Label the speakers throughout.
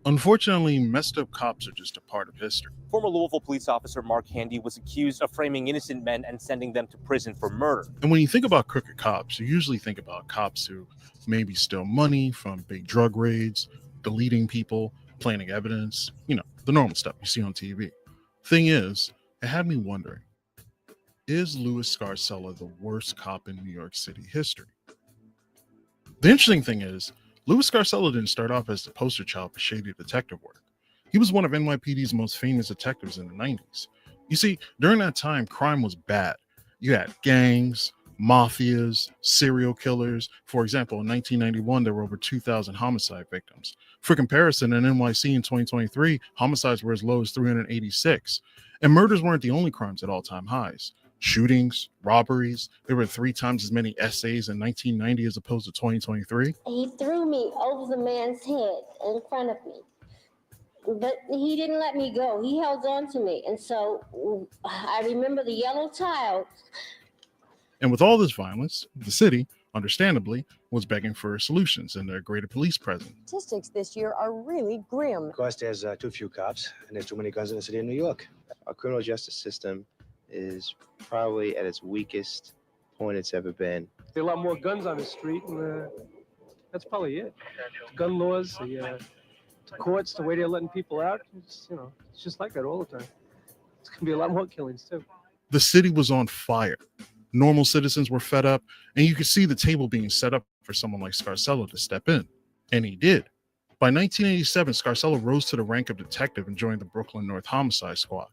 Speaker 1: Unfortunately, messed up cops are just a part of history.
Speaker 2: Former Louisville police officer Mark Handy was accused of framing innocent men and sending them to prison for murder.
Speaker 1: And when you think about crooked cops, you usually think about cops who maybe steal money from big drug raids, deleting people, planting evidence, the normal stuff you see on TV. Thing is, it had me wondering, is Louis Scarcella the worst cop in New York City history? The interesting thing is, Louis Scarcella didn't start off as the poster child for shady detective work. He was one of NYPD's most famous detectives in the 90s. You see, during that time, crime was bad. You had gangs, mafias, serial killers. For example, in 1991, there were over 2,000 homicide victims. For comparison, in NYC in 2023, homicides were as low as 386. And murders weren't the only crimes at all-time highs. Shootings, robberies, there were 3 times as many essays in 1990 as opposed to 2023.
Speaker 3: He threw me over the man's head in front of me. But he didn't let me go. He held on to me. And so I remember the yellow child.
Speaker 1: And with all this violence, the city, understandably, was begging for solutions and a greater police presence.
Speaker 4: Statistics this year are really grim.
Speaker 5: Of course, there's too few cops, and there's too many guns in the city of New York. Our criminal justice system is probably at its weakest point it's ever been.
Speaker 6: There are a lot more guns on the street, and that's probably it. The gun laws, the courts, the way they're letting people out, it's just like that all the time. It's going to be a lot more killings, too.
Speaker 1: The city was on fire. Normal citizens were fed up, and you could see the table being set up for someone like Scarcella to step in. And he did. By 1987, Scarcella rose to the rank of detective and joined the Brooklyn North Homicide Squad.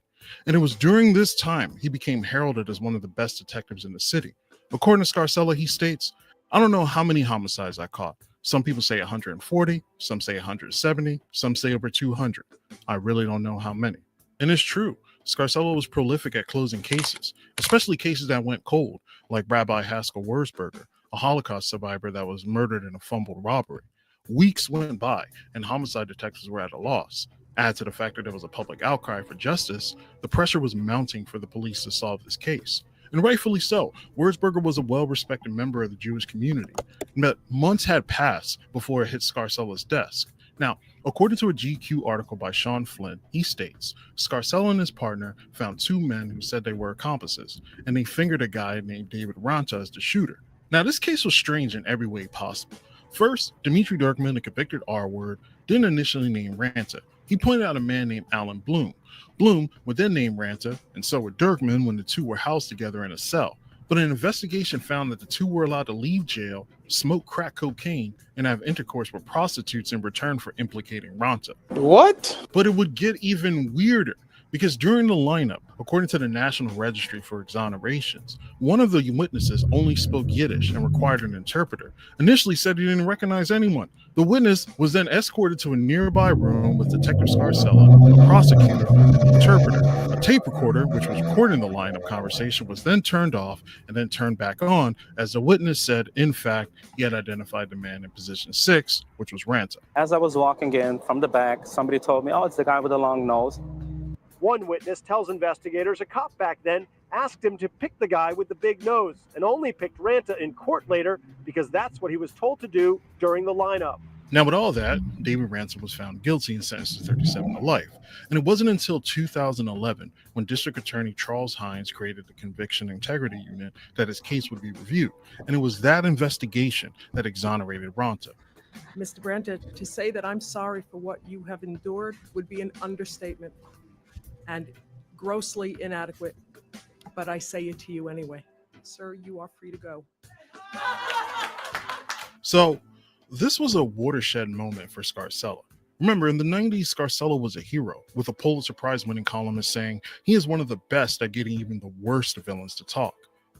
Speaker 1: And it was during this time he became heralded as one of the best detectives in the city. According to Scarcella, he states, "I don't know how many homicides I caught. Some people say 140, some say 170, some say over 200. I really don't know how many." And it's true. Scarcella was prolific at closing cases, especially cases that went cold, like Rabbi Haskell Wurzburger, a Holocaust survivor that was murdered in a fumbled robbery. Weeks went by, and homicide detectives were at a loss. Add to the fact that there was a public outcry for justice, the pressure was mounting for the police to solve this case. And rightfully so. Wurzburger was a well-respected member of the Jewish community, but months had passed before it hit Scarcella's desk. Now, according to a GQ article by Sean Flynn, he states, Scarcella and his partner found 2 men who said they were accomplices, and they fingered a guy named David Ranta as the shooter. Now, this case was strange in every way possible. First, Dimitri Dirkman, the convicted R-word, didn't initially name Ranta. He pointed out a man named Alan Bloom. Bloom would then name Ranta, and so would Dirkman when the two were housed together in a cell. But an investigation found that the two were allowed to leave jail, smoke crack cocaine, and have intercourse with prostitutes in return for implicating Ranta.
Speaker 7: What?
Speaker 1: But it would get even weirder, because during the lineup, according to the National Registry for Exonerations, one of the witnesses only spoke Yiddish and required an interpreter. Initially said he didn't recognize anyone. The witness was then escorted to a nearby room with Detective Scarcella, a prosecutor, an interpreter. A tape recorder, which was recording the lineup conversation, was then turned off and then turned back on, as the witness said, in fact, he had identified the man in position 6, which was Ranta.
Speaker 8: As I was walking in from the back, somebody told me, "Oh, it's the guy with the long nose."
Speaker 9: One witness tells investigators a cop back then asked him to pick the guy with the big nose and only picked Ranta in court later because that's what he was told to do during the lineup.
Speaker 1: Now, with all that, David Ranta was found guilty and sentenced to 37 to life. And it wasn't until 2011 when District Attorney Charles Hines created the Conviction Integrity Unit that his case would be reviewed. And it was that investigation that exonerated Ranta.
Speaker 10: Mr. Ranta, to say that I'm sorry for what you have endured would be an understatement and grossly inadequate, but I say it to you anyway. Sir, you are free to go.
Speaker 1: So, this was a watershed moment for Scarcella. Remember, in the 90s, Scarcella was a hero, with a Pulitzer Prize-winning columnist saying he is one of the best at getting even the worst villains to talk.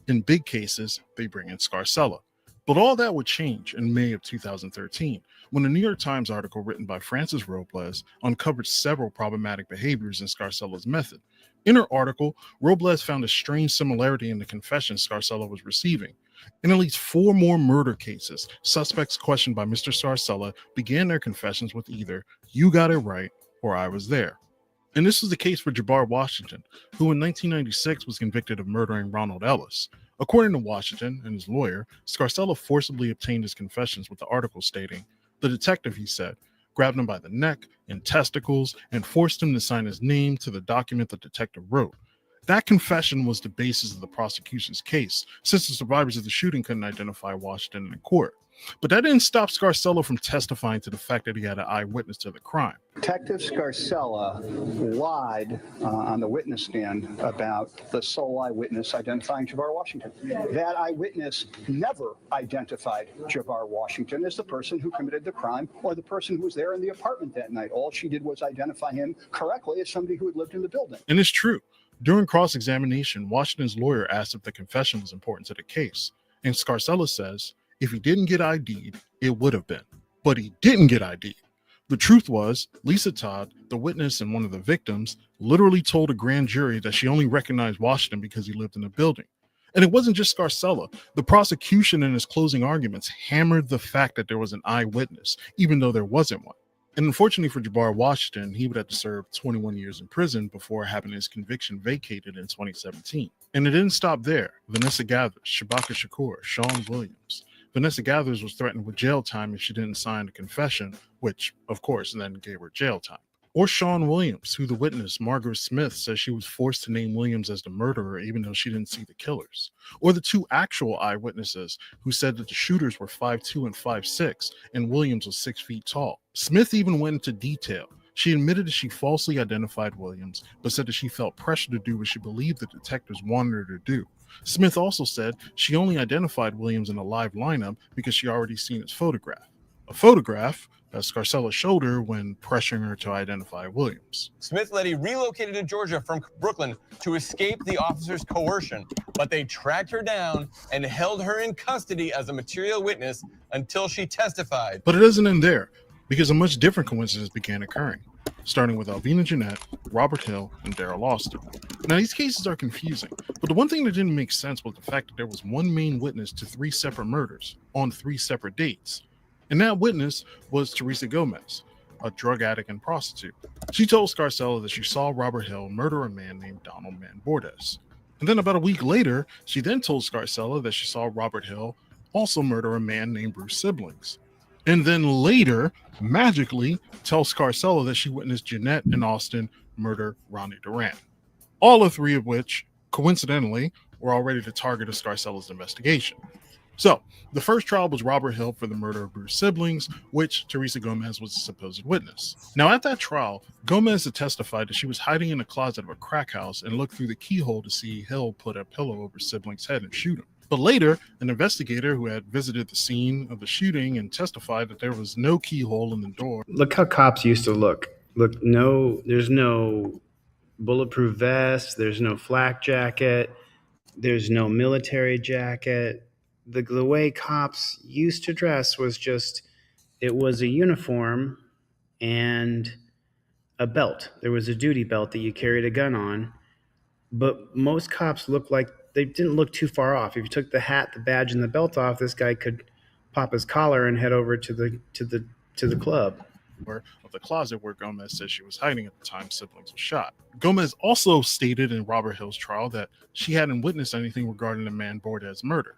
Speaker 1: In big cases, they bring in Scarcella. But all that would change in May of 2013, when a New York Times article written by Frances Robles uncovered several problematic behaviors in Scarcella's method. In her article, Robles found a strange similarity in the confessions Scarcella was receiving. In at least 4 more murder cases, suspects questioned by Mr. Scarcella began their confessions with either, "You got it right," or "I was there." And this was the case for Jabbar Washington, who in 1996 was convicted of murdering Ronald Ellis. According to Washington and his lawyer, Scarcella forcibly obtained his confessions, with the article stating, "The detective," he said, grabbed him by the neck and testicles, and forced him to sign his name to the document the detective wrote. That confession was the basis of the prosecution's case, since the survivors of the shooting couldn't identify Washington in court. But that didn't stop Scarcella from testifying to the fact that he had an eyewitness to the crime.
Speaker 7: Detective Scarcella lied on the witness stand about the sole eyewitness identifying Javar Washington. That eyewitness never identified Javar Washington as the person who committed the crime or the person who was there in the apartment that night. All she did was identify him correctly as somebody who had lived in the building.
Speaker 1: And it's true. During cross-examination, Washington's lawyer asked if the confession was important to the case. And Scarcella says, if he didn't get ID'd, it would have been. But he didn't get ID'd. The truth was, Lisa Todd, the witness and one of the victims, literally told a grand jury that she only recognized Washington because he lived in the building. And it wasn't just Scarcella. The prosecution in its closing arguments hammered the fact that there was an eyewitness, even though there wasn't one. And unfortunately for Javar Washington, he would have to serve 21 years in prison before having his conviction vacated in 2017. And it didn't stop there. Vanessa Gathers, Shabaka Shakur, Sean Williams. Vanessa Gathers was threatened with jail time if she didn't sign a confession, which, of course, then gave her jail time. Or Sean Williams, who the witness, Margaret Smith, says she was forced to name Williams as the murderer even though she didn't see the killers. Or the two actual eyewitnesses who said that the shooters were 5'2" and 5'6", and Williams was 6 feet tall. Smith even went into detail. She admitted that she falsely identified Williams, but said that she felt pressure to do what she believed the detectives wanted her to do. Smith also said she only identified Williams in a live lineup because she already seen his photograph. A photograph that Scarcella showed her when pressuring her to identify Williams.
Speaker 11: Smith Letty relocated to Georgia from Brooklyn to escape the officers' coercion, but they tracked her down and held her in custody as a material witness until she testified.
Speaker 1: But it doesn't end there, because a much different coincidence began occurring, starting with Alvina Jeanette, Robert Hill, and Daryl Austin. Now, these cases are confusing, but the one thing that didn't make sense was the fact that there was one main witness to 3 separate murders on 3 separate dates. And that witness was Teresa Gomez, a drug addict and prostitute. She told Scarcella that she saw Robert Hill murder a man named Donald Mann Bordes. And then about a week later, she then told Scarcella that she saw Robert Hill also murder a man named Bruce Siblings. And then later, magically, tell Scarcella that she witnessed Jeanette and Austin murder Ronnie Durant. All of 3 of which, coincidentally, were already the target of Scarcella's investigation. So, the first trial was Robert Hill for the murder of Bruce Siblings, which Teresa Gomez was a supposed witness. Now, at that trial, Gomez had testified that she was hiding in the closet of a crack house and looked through the keyhole to see Hill put a pillow over Siblings' head and shoot him. But later, an investigator who had visited the scene of the shooting and testified that there was no keyhole in the door.
Speaker 12: Look how cops used to look. Look, there's no bulletproof vest, there's no flak jacket, there's no military jacket. The way cops used to dress was just, it was a uniform and a belt. There was a duty belt that you carried a gun on, but most cops looked like they didn't look too far off. If you took the hat, the badge, and the belt off, this guy could pop his collar and head over to the club.
Speaker 1: Of the closet where Gomez said she was hiding at the time Siblings was shot. Gomez also stated in Robert Hill's trial that she hadn't witnessed anything regarding the Mann Bordes murder.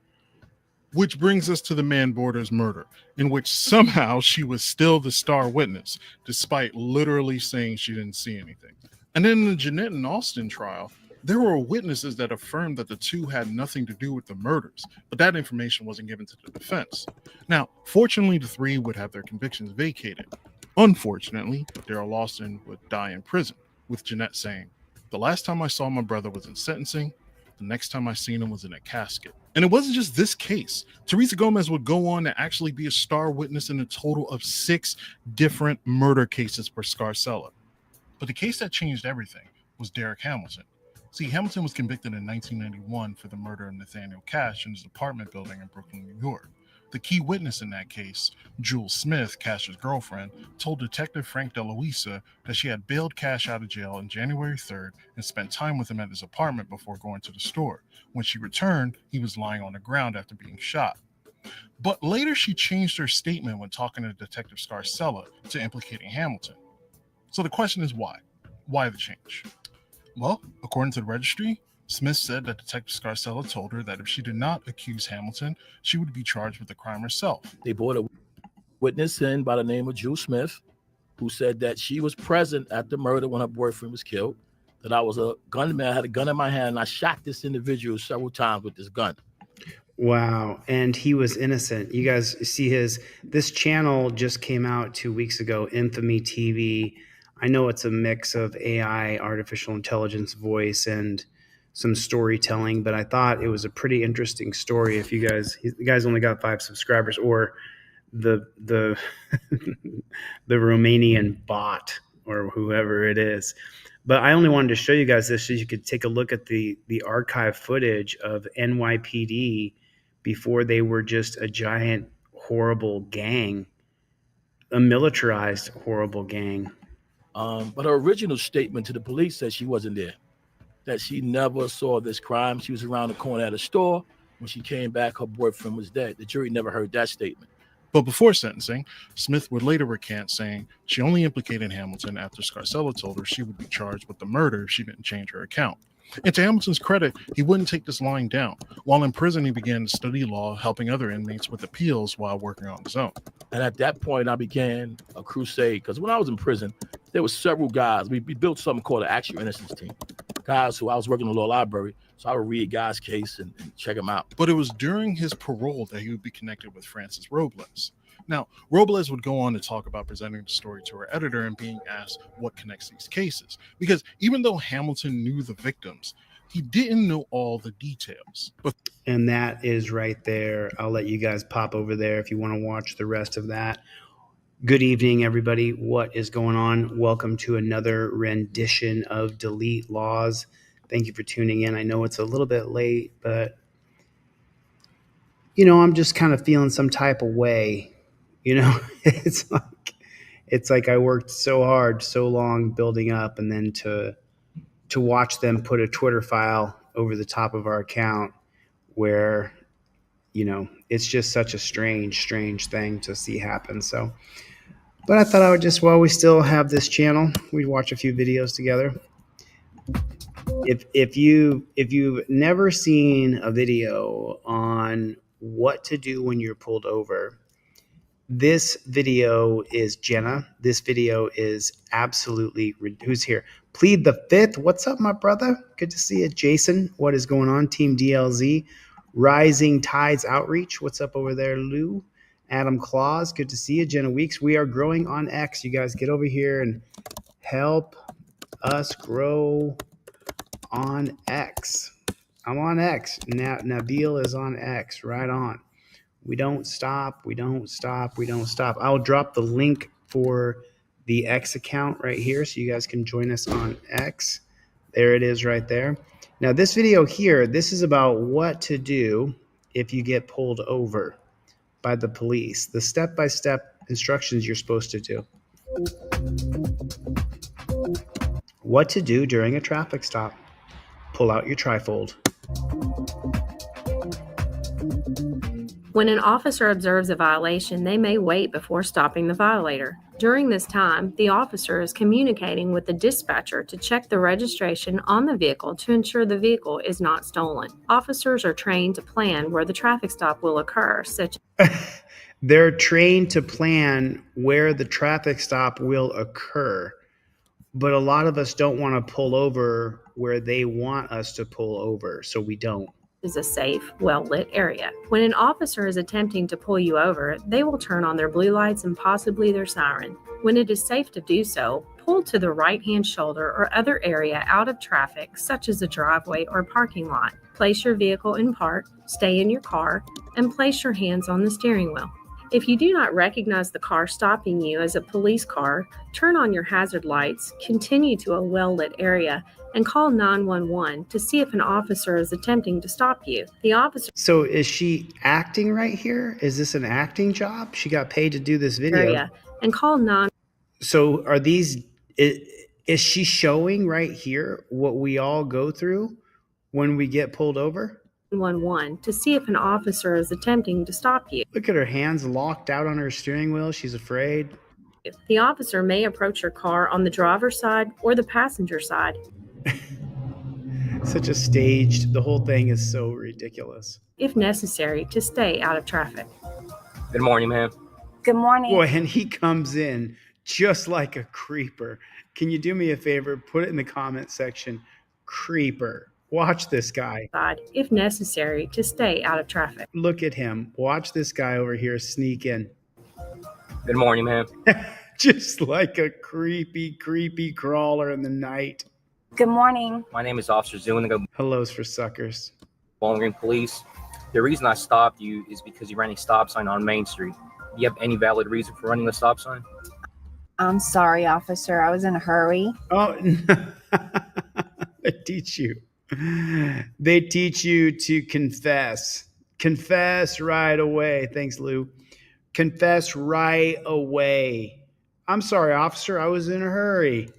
Speaker 1: Which brings us to the Mann Bordes murder, in which somehow she was still the star witness, despite literally saying she didn't see anything. And then in the Jeanette and Austin trial, there were witnesses that affirmed that the two had nothing to do with the murders, but that information wasn't given to the defense. Now, fortunately, the 3 would have their convictions vacated. Unfortunately, Daryl Austin would die in prison, with Jeanette saying, "The last time I saw my brother was in sentencing, the next time I seen him was in a casket." And it wasn't just this case. Teresa Gomez would go on to actually be a star witness in a total of 6 different murder cases for Scarcella. But the case that changed everything was Derek Hamilton. See, Hamilton was convicted in 1991 for the murder of Nathaniel Cash in his apartment building in Brooklyn, New York. The key witness in that case, Jules Smith, Cash's girlfriend, told Detective Frank DeLuisa that she had bailed Cash out of jail on January 3rd and spent time with him at his apartment before going to the store. When she returned, he was lying on the ground after being shot. But later she changed her statement when talking to Detective Scarcella to implicating Hamilton. So the question is why? Why the change? Well, according to the registry, Smith said that Detective Scarcella told her that if she did not accuse Hamilton, she would be charged with the crime herself.
Speaker 13: They brought a witness in by the name of Jules Smith, who said that she was present at the murder when her boyfriend was killed, that I was a gunman, I had a gun in my hand, and I shot this individual several times with this gun.
Speaker 12: Wow. And he was innocent. You guys see this channel just came out 2 weeks ago, Infamy TV. I know it's a mix of AI, artificial intelligence, voice, and some storytelling, but I thought it was a pretty interesting story. If you guys, the guy's only got 5 subscribers, or the the Romanian bot or whoever it is. But I only wanted to show you guys this so you could take a look at the archive footage of NYPD before they were just a giant, horrible gang, a militarized, horrible gang.
Speaker 13: But her original statement to the police said she wasn't there, that she never saw this crime. She was around the corner at a store. When she came back, her boyfriend was dead. The jury never heard that statement.
Speaker 1: But before sentencing, Smith would later recant, saying she only implicated Hamilton after Scarcella told her she would be charged with the murder if she didn't change her account. And to Hamilton's credit, he wouldn't take this lying down. While in prison, he began to study law, helping other inmates with appeals while working on his own.
Speaker 13: And at that point, I began a crusade, because when I was in prison, there were several guys. We built something called an Actual Innocence team. Guys who I was working in the law library, so I would read guys' case and check them out.
Speaker 1: But it was during his parole that he would be connected with Frances Robles. Now, Robles would go on to talk about presenting the story to her editor and being asked what connects these cases. Because even though Hamilton knew the victims, he didn't know all the details.
Speaker 12: And that is right there. I'll let you guys pop over there if you want to watch the rest of that. Good evening, everybody. What is going on? Welcome to another rendition of Delete Laws. Thank you for tuning in. I know it's a little bit late, but, I'm just kind of feeling some type of way. It's like I worked so hard, so long building up, and then to watch them put a Twitter file over the top of our account where, it's just such a strange thing to see happen. So, but I thought I would just, while we still have this channel, we'd watch a few videos together. If you've never seen a video on what to do when you're pulled over, this video is Jenna. This video is absolutely, who's here? Plead the Fifth. What's up, my brother? Good to see you. Jason, what is going on? Team DLZ. Rising Tides Outreach. What's up over there, Lou? Adam Claus, good to see you. Jenna Weeks. We are growing on X. You guys get over here and help us grow on X. I'm on X. Nabil is on X. Right on. We don't stop. We don't stop. We don't stop. I'll drop the link for the X account right here so you guys can join us on X. There it is right there. Now, this video here, this is about what to do if you get pulled over by the police. The step-by-step instructions you're supposed to do. What to do during a traffic stop. Pull out your trifold.
Speaker 14: When an officer observes a violation, they may wait before stopping the violator. During this time, the officer is communicating with the dispatcher to check the registration on the vehicle to ensure the vehicle is not stolen. Officers are trained to plan where the traffic stop will occur, such
Speaker 12: They're trained to plan where the traffic stop will occur, but a lot of us don't want to pull over where they want us to pull over, so we don't.
Speaker 14: is a safe, well-lit area. When an officer is attempting to pull you over, they will turn on their blue lights and possibly their siren. When it is safe to do so, pull to the right-hand shoulder or other area out of traffic, such as a driveway or parking lot. Place your vehicle in park, stay in your car, and place your hands on the steering wheel. If you do not recognize the car stopping you as a police car, turn on your hazard lights, continue to a well-lit area, and call 911 to see if an officer is attempting to stop you. The officer
Speaker 12: So is she acting right here? Is this an acting job? She got paid to do this video.
Speaker 14: area and call 911.
Speaker 12: So are these, is she showing right here what we all go through when we get pulled over?
Speaker 14: 911 to see if an officer is attempting to stop you.
Speaker 12: Look at her hands locked out on her steering wheel. She's afraid.
Speaker 14: The officer may approach your car on the driver's side or the passenger side.
Speaker 12: Such a staged, the whole thing is so ridiculous.
Speaker 14: If necessary, to stay out of traffic.
Speaker 8: Good morning, ma'am.
Speaker 4: Good morning.
Speaker 12: Boy, and he comes in Just like a creeper. Can you do me a favor? Put it in the comment section. Creeper. Watch this guy.
Speaker 14: If necessary, to stay out of traffic.
Speaker 12: Look at him. Watch this guy over here sneak in.
Speaker 15: Good morning, ma'am.
Speaker 12: Just like a creepy crawler in the night.
Speaker 4: Good morning.
Speaker 15: My name is Officer Zuniga,
Speaker 12: Hellos for suckers.
Speaker 15: Bowling Green Police. The reason I stopped you is because you ran a stop sign on Main Street. Do you have any valid reason for running the stop sign?
Speaker 4: I'm sorry, officer. I was in a hurry.
Speaker 12: Oh, they teach you. They teach you to confess. Confess right away. Thanks, Lou. Confess right away. I'm sorry, officer. I was in a hurry.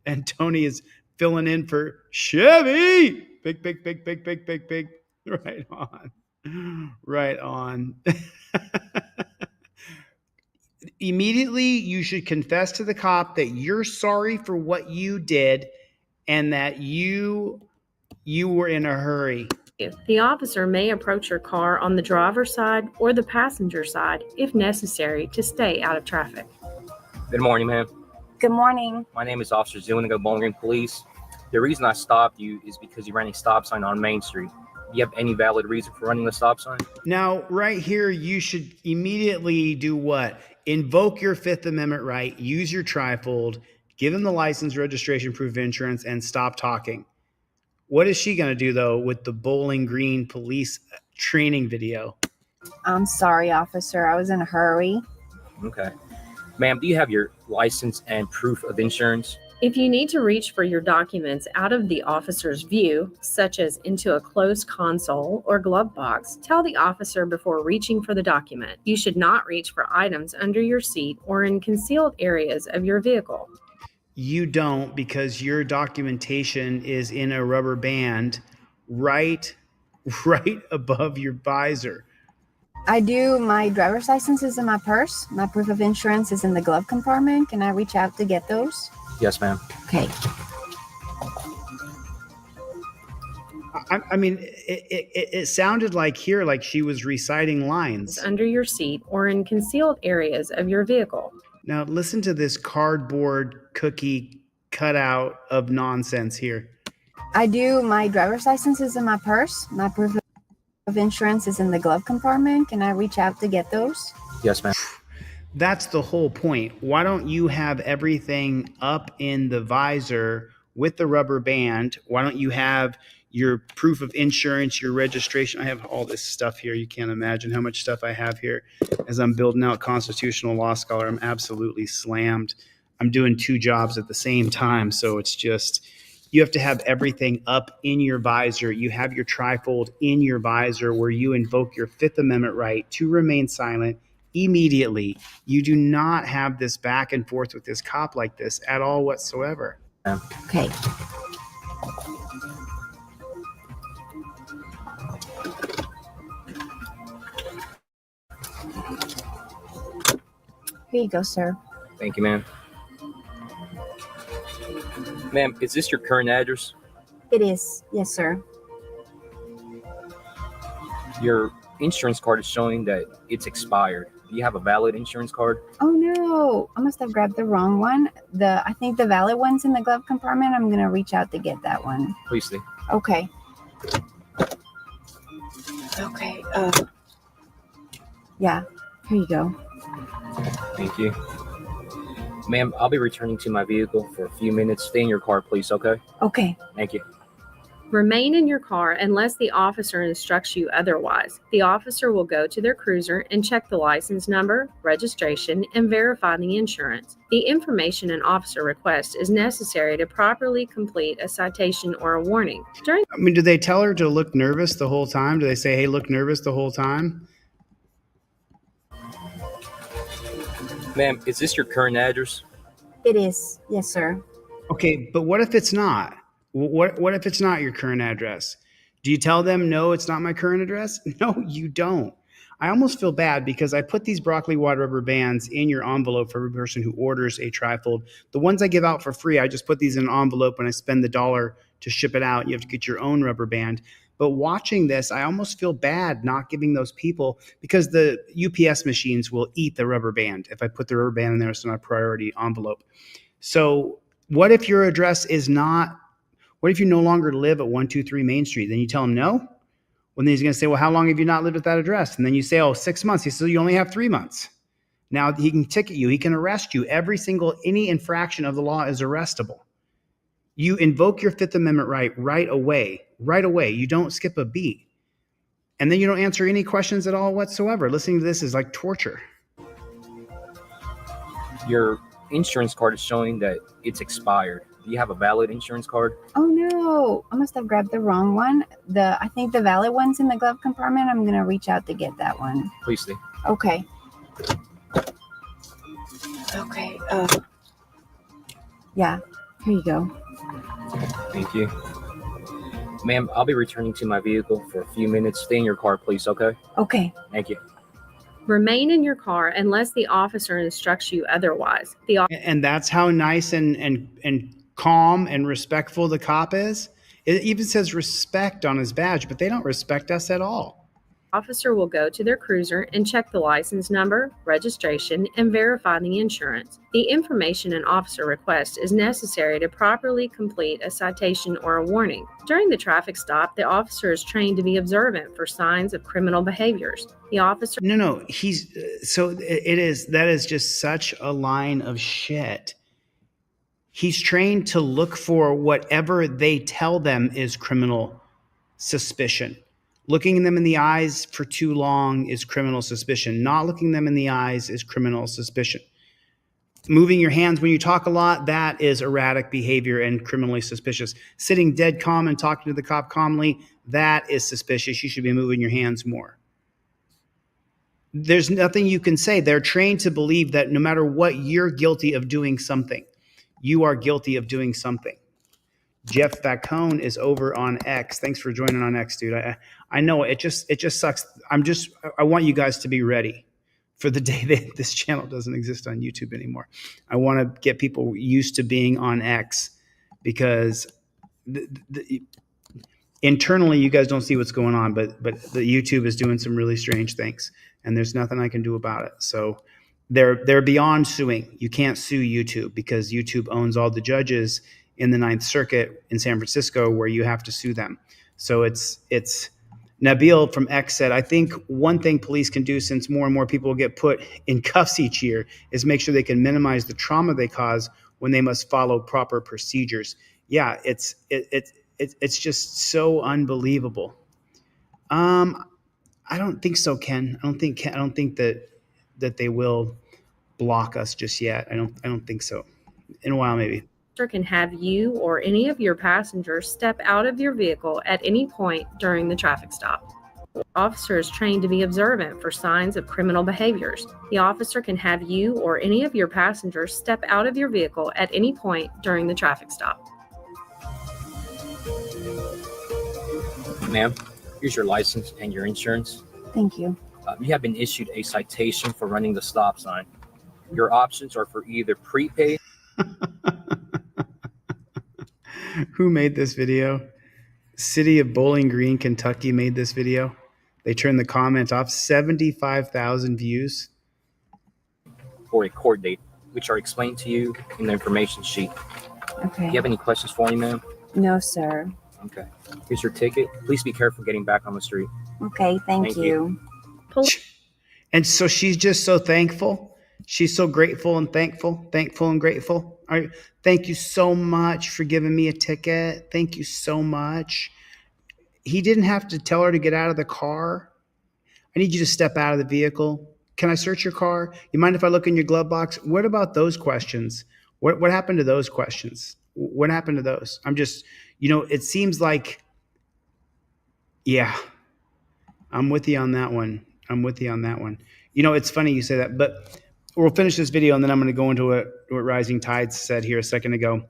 Speaker 12: And Tony is filling in for Chevy. Big. Right on. Right on. Immediately, you should confess to the cop that you're sorry for what you did and that you were in a hurry.
Speaker 14: The officer may approach your car on the driver's side or the passenger side if necessary to stay out of traffic.
Speaker 15: Good morning, ma'am.
Speaker 4: Good morning.
Speaker 15: My name is Officer Zuniga, Bowling Green Police. The reason I stopped you is because you ran a stop sign on Main Street. Do you have any valid reason for running the stop sign?
Speaker 12: Now, right here, you should immediately do what? Invoke your Fifth Amendment right, use your trifold, give them the license, registration, proof of insurance, and stop talking. What is she going to do, though, with the Bowling Green Police training video?
Speaker 4: I'm sorry, officer. I was in a hurry.
Speaker 15: Okay. Ma'am, do you have your license and proof of insurance?
Speaker 14: If you need to reach for your documents out of the officer's view, such as into a closed console or glove box, tell the officer before reaching for the document. You should not reach for items under your seat or in concealed areas of your vehicle.
Speaker 12: You don't, because your documentation is in a rubber band right above your visor.
Speaker 4: I do. My driver's license is in my purse. My proof of insurance is in the glove compartment. Can I reach out to get those?
Speaker 15: Yes, ma'am.
Speaker 4: Okay.
Speaker 12: I mean, it sounded like here, like she was reciting lines.
Speaker 14: Under your seat or in concealed areas of your vehicle.
Speaker 12: Now, listen to this cardboard cookie cutout of nonsense here.
Speaker 4: I do. My driver's license is in my purse. My proof of insurance is in the glove compartment. Can I reach out to get those?
Speaker 15: Yes, ma'am.
Speaker 12: That's the whole point. Why don't you have everything up in the visor with the rubber band? Why don't you have your proof of insurance, your registration? I have all this stuff here. You can't imagine how much stuff I have here as I'm building out Constitutional Law Scholar. I'm absolutely slammed. I'm doing two jobs at the same time. So it's just, you have to have everything up in your visor. You have your trifold in your visor where you invoke your Fifth Amendment right to remain silent immediately. You do not have this back and forth with this cop like this at all whatsoever.
Speaker 4: Okay. Here you go, sir.
Speaker 15: Thank you, ma'am. Ma'am, is this your current address?
Speaker 4: It is. Yes, sir.
Speaker 15: Your insurance card is showing that it's expired. Do you have a valid insurance card?
Speaker 4: Oh no, I must have grabbed the wrong one. I think the valid one's in the glove compartment. I'm gonna reach out to get that one.
Speaker 15: Please do.
Speaker 4: Okay. Okay. Yeah. Here you go.
Speaker 15: Thank you. Ma'am, I'll be returning to my vehicle for a few minutes. Stay in your car, please, okay?
Speaker 4: Okay.
Speaker 15: Thank you.
Speaker 14: Remain in your car unless the officer instructs you otherwise. The officer will go to their cruiser and check the license number, registration, and verify the insurance. The information an officer requests is necessary to properly complete a citation or a warning.
Speaker 12: Do they tell her to look nervous the whole time? Do they say, hey, look nervous the whole time?
Speaker 15: Ma'am, is this your current address?
Speaker 4: It is. Yes, sir.
Speaker 12: Okay, but what if it's not? What if it's not your current address? Do you tell them, no, it's not my current address? No, you don't. I almost feel bad because I put these broccoli wad rubber bands in your envelope for every person who orders a trifold. The ones I give out for free, I just put these in an envelope and I spend the $1 to ship it out. You have to get your own rubber band. But watching this, I almost feel bad not giving those people, because the UPS machines will eat the rubber band if I put the rubber band in there. It's not a priority envelope. So what if your address is not, what if you no longer live at 123 Main Street? Then you tell him no. Well, then he's going to say, well, how long have you not lived at that address? And then you say, oh, 6 months. He says, you only have 3 months. Now he can ticket you. He can arrest you. Any infraction of the law is arrestable. You invoke your Fifth Amendment right away. You don't skip a beat. And then you don't answer any questions at all whatsoever. Listening to this is like torture.
Speaker 15: Your insurance card is showing that it's expired. Do you have a valid insurance card?
Speaker 4: Oh no, I must have grabbed the wrong one. I think the valid one's in the glove compartment. I'm gonna reach out to get that one.
Speaker 15: Please do.
Speaker 4: Okay. Okay. Yeah, here you go.
Speaker 15: Thank you. Ma'am, I'll be returning to my vehicle for a few minutes. Stay in your car, please, okay?
Speaker 4: Okay.
Speaker 15: Thank you.
Speaker 14: Remain in your car unless the officer instructs you otherwise.
Speaker 12: And that's how nice and calm and respectful the cop is. It even says respect on his badge, but they don't respect us at all.
Speaker 14: Officer will go to their cruiser and check the license number, registration, and verify the insurance. The information an officer requests is necessary to properly complete a citation or a warning. During the traffic stop, the officer is trained to be observant for signs of criminal behaviors. The officer...
Speaker 12: No, that is just such a line of shit. He's trained to look for whatever they tell them is criminal suspicion. Looking them in the eyes for too long is criminal suspicion. Not looking them in the eyes is criminal suspicion. Moving your hands when you talk a lot, that is erratic behavior and criminally suspicious. Sitting dead calm and talking to the cop calmly, that is suspicious. You should be moving your hands more. There's nothing you can say. They're trained to believe that no matter what, you're guilty of doing something. You are guilty of doing something. Jeff Vacone is over on X. Thanks for joining on X, dude. I know it just sucks. I want you guys to be ready for the day that this channel doesn't exist on YouTube anymore. I want to get people used to being on X, because internally you guys don't see what's going on, but the YouTube is doing some really strange things, and there's nothing I can do about it. So they're beyond suing. You can't sue YouTube because YouTube owns all the judges in the Ninth Circuit in San Francisco, where you have to sue them. So it's Nabil from X said, I think one thing police can do, since more and more people get put in cuffs each year, is make sure they can minimize the trauma they cause when they must follow proper procedures. Yeah, it's just so unbelievable. I don't think so, Ken. I don't think that they will block us just yet. I don't think so. In a while, maybe.
Speaker 14: Can have you or any of your passengers step out of your vehicle at any point during the traffic stop. The officer is trained to be observant for signs of criminal behaviors. The officer can have you or any of your passengers step out of your vehicle at any point during the traffic stop.
Speaker 15: Ma'am, here's your license and your insurance.
Speaker 4: Thank you.
Speaker 15: You have been issued a citation for running the stop sign. Your options are for either prepaid.
Speaker 12: Who made this video? City of Bowling Green, Kentucky made this video. They turned the comment off. 75,000 views.
Speaker 15: Or a court date, which are explained to you in the information sheet.
Speaker 4: Okay.
Speaker 15: Do you have any questions for me, ma'am?
Speaker 4: No, sir.
Speaker 15: Okay. Here's your ticket. Please be careful getting back on the street.
Speaker 4: Okay, thank you.
Speaker 12: And so she's just so thankful. She's so grateful and thankful and grateful. All right. Thank you so much for giving me a ticket. Thank you so much. He didn't have to tell her to get out of the car. I need you to step out of the vehicle. Can I search your car? You mind if I look in your glove box? What about those questions? What happened to those questions? What happened to those? I'm just, it seems like, yeah, I'm with you on that one. It's funny you say that, but we'll finish this video and then I'm going to go into what Rising Tides said here a second ago.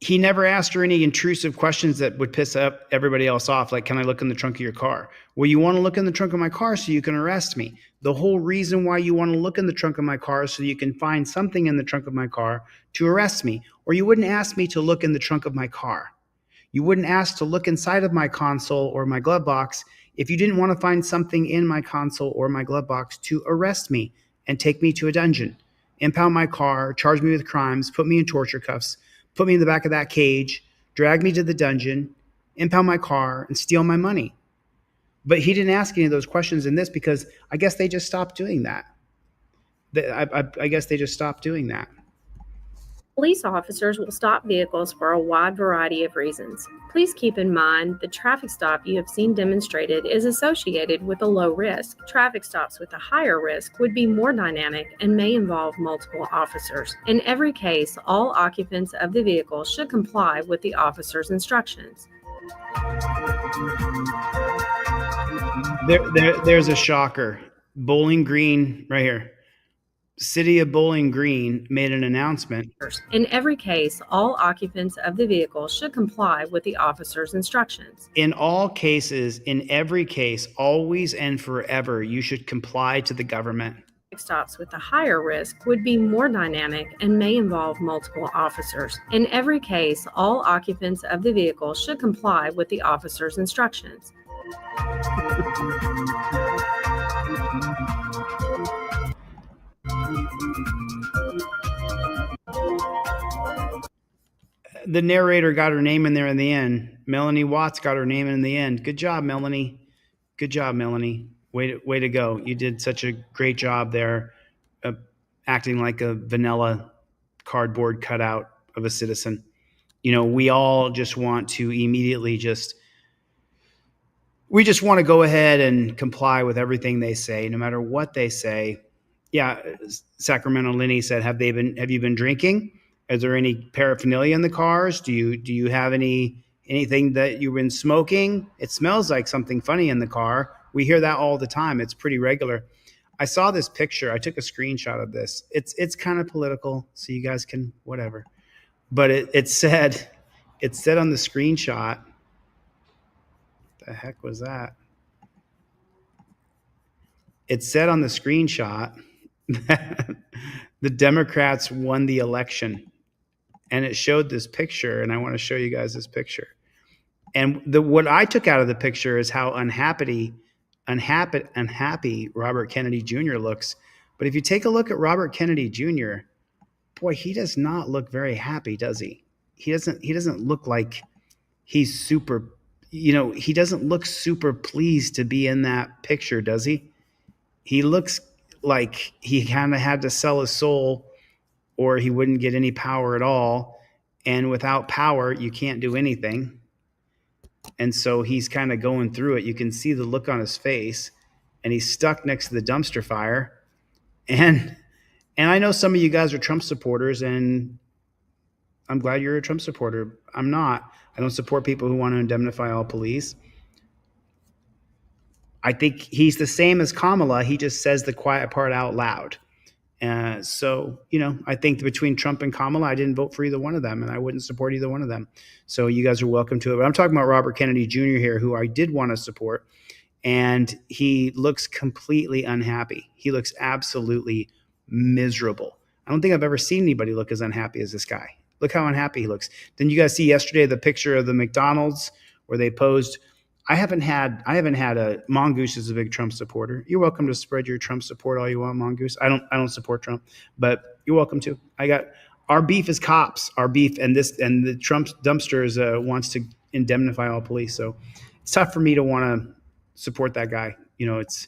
Speaker 12: He never asked her any intrusive questions that would piss up everybody else off, like, can I look in the trunk of your car? Well, you want to look in the trunk of my car so you can arrest me. The whole reason why you want to look in the trunk of my car is so you can find something in the trunk of my car to arrest me, or you wouldn't ask me to look in the trunk of my car. You wouldn't ask to look inside of my console or my glove box if you didn't want to find something in my console or my glove box to arrest me and take me to a dungeon, impound my car, charge me with crimes, put me in torture cuffs, put me in the back of that cage, drag me to the dungeon, impound my car, and steal my money. But he didn't ask any of those questions in this because I guess they just stopped doing that. I guess they just stopped doing that.
Speaker 14: Police officers will stop vehicles for a wide variety of reasons. Please keep in mind the traffic stop you have seen demonstrated is associated with a low risk. Traffic stops with a higher risk would be more dynamic and may involve multiple officers. In every case, all occupants of the vehicle should comply with the officer's instructions.
Speaker 12: There's a shocker. Bowling Green, right here. City of Bowling Green made an announcement.
Speaker 14: In every case, all occupants of the vehicle should comply with the officer's instructions.
Speaker 12: In all cases, in every case, always and forever, you should comply to the government.
Speaker 14: Stops with a higher risk would be more dynamic and may involve multiple officers. In every case, all occupants of the vehicle should comply with the officer's instructions.
Speaker 12: The narrator got her name in there in the end. Melanie Watts got her name in the end. Good job, Melanie. Good job, Melanie. Way to go. You did such a great job there, acting like a vanilla cardboard cutout of a citizen. You know, we all just want to immediately we just want to go ahead and comply with everything they say, no matter what they say. Yeah, Sacramento Lenny said, have you been drinking? Is there any paraphernalia in the cars? Do you have anything that you've been smoking? It smells like something funny in the car. We hear that all the time. It's pretty regular. I saw this picture. I took a screenshot of this. It's kind of political, so you guys can whatever. But it said on the screenshot, the heck was that? It said on the screenshot that the Democrats won the election. And it showed this picture, and I want to show you guys this picture. And what I took out of the picture is how unhappy Robert Kennedy Jr. looks. But if you take a look at Robert Kennedy Jr., boy, he does not look very happy, does he? He doesn't look like he's super, he doesn't look super pleased to be in that picture, does he? He looks like he kind of had to sell his soul or he wouldn't get any power at all. And without power, you can't do anything. And so he's kind of going through it. You can see the look on his face, and he's stuck next to the dumpster fire. And I know some of you guys are Trump supporters, and I'm glad you're a Trump supporter. I'm not. I don't support people who want to indemnify all police. I think he's the same as Kamala. He just says the quiet part out loud. So, I think between Trump and Kamala, I didn't vote for either one of them, and I wouldn't support either one of them. So you guys are welcome to it. But I'm talking about Robert Kennedy Jr. here, who I did want to support, and he looks completely unhappy. He looks absolutely miserable. I don't think I've ever seen anybody look as unhappy as this guy. Look how unhappy he looks. Didn't you guys see yesterday the picture of the McDonald's where they posed? I haven't had a Mongoose is a big Trump supporter. You're welcome to spread your Trump support all you want, Mongoose. I don't support Trump, but you're welcome to. Our beef is cops. Our beef and the Trump dumpsters wants to indemnify all police. So it's tough for me to want to support that guy. It's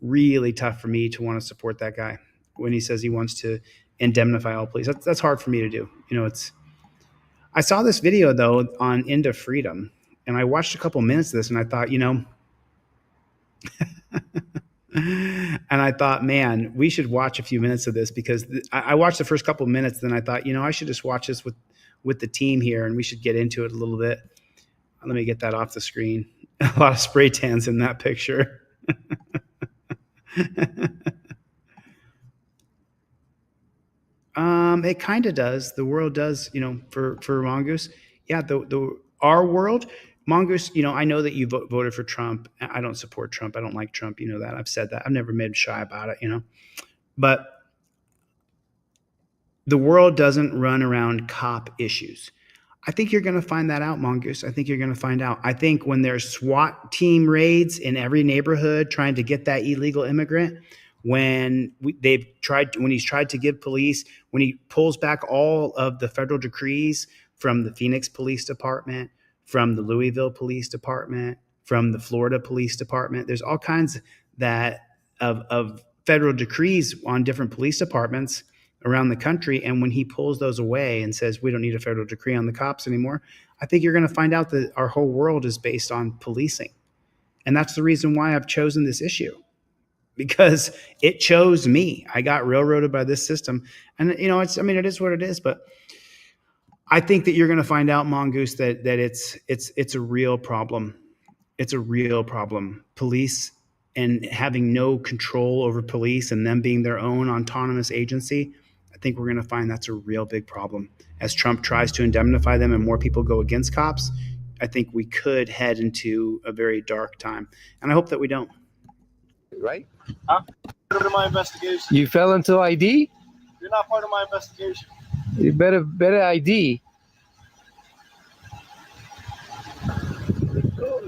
Speaker 12: really tough for me to want to support that guy when he says he wants to indemnify all police. That's hard for me to do. I saw this video though on End of Freedom. And I watched a couple minutes of this and I thought, man, we should watch a few minutes of this because I watched the first couple of minutes. Then I thought, I should just watch this with the team here and we should get into it a little bit. Let me get that off the screen. A lot of spray tans in that picture. It kind of does. The world does, for Mongoose. Yeah, our world. Mongoose, I know that you voted for Trump. I don't support Trump. I don't like Trump. You know that. I've said that. I've never made shy about it, But the world doesn't run around cop issues. I think you're going to find that out, Mongoose. I think you're going to find out. I think when there's SWAT team raids in every neighborhood trying to get that illegal immigrant, when he's tried to give police, when he pulls back all of the federal decrees from the Phoenix Police Department, from the Louisville Police Department, from the Florida Police Department, there's all kinds of federal decrees on different police departments around the country. And when he pulls those away and says, we don't need a federal decree on the cops anymore, I think you're going to find out that our whole world is based on policing. And that's the reason why I've chosen this issue, because it chose me. I got railroaded by this system. And, it is what it is. But I think that you're going to find out, Mongoose, that it's a real problem. It's a real problem. Police and having no control over police and them being their own autonomous agency, I think we're going to find that's a real big problem. As Trump tries to indemnify them and more people go against cops, I think we could head into a very dark time. And I hope that we don't.
Speaker 16: Right?
Speaker 17: Huh? Part of my investigation.
Speaker 16: You fell into ID?
Speaker 17: You're not part of my investigation.
Speaker 16: You better ID.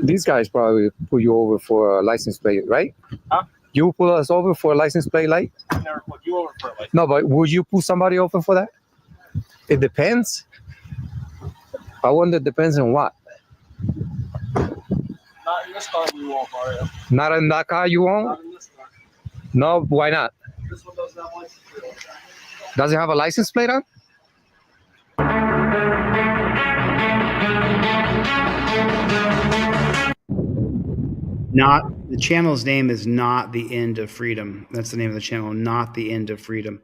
Speaker 16: These guys probably pull you over for a license plate, right?
Speaker 17: Huh?
Speaker 16: You pull us over for a license plate light?
Speaker 17: I never put you over for a license.
Speaker 16: No, but would you pull somebody over for that? It depends. I wonder, it depends on what.
Speaker 17: Not in this car you won't, Mario.
Speaker 16: Not in that car you won't?
Speaker 17: Not in this car.
Speaker 16: No, why not?
Speaker 17: This one doesn't have a license plate on.
Speaker 16: Does it have a license plate on?
Speaker 12: The channel's name is Not the End of Freedom. That's the name of the channel, Not the End of Freedom.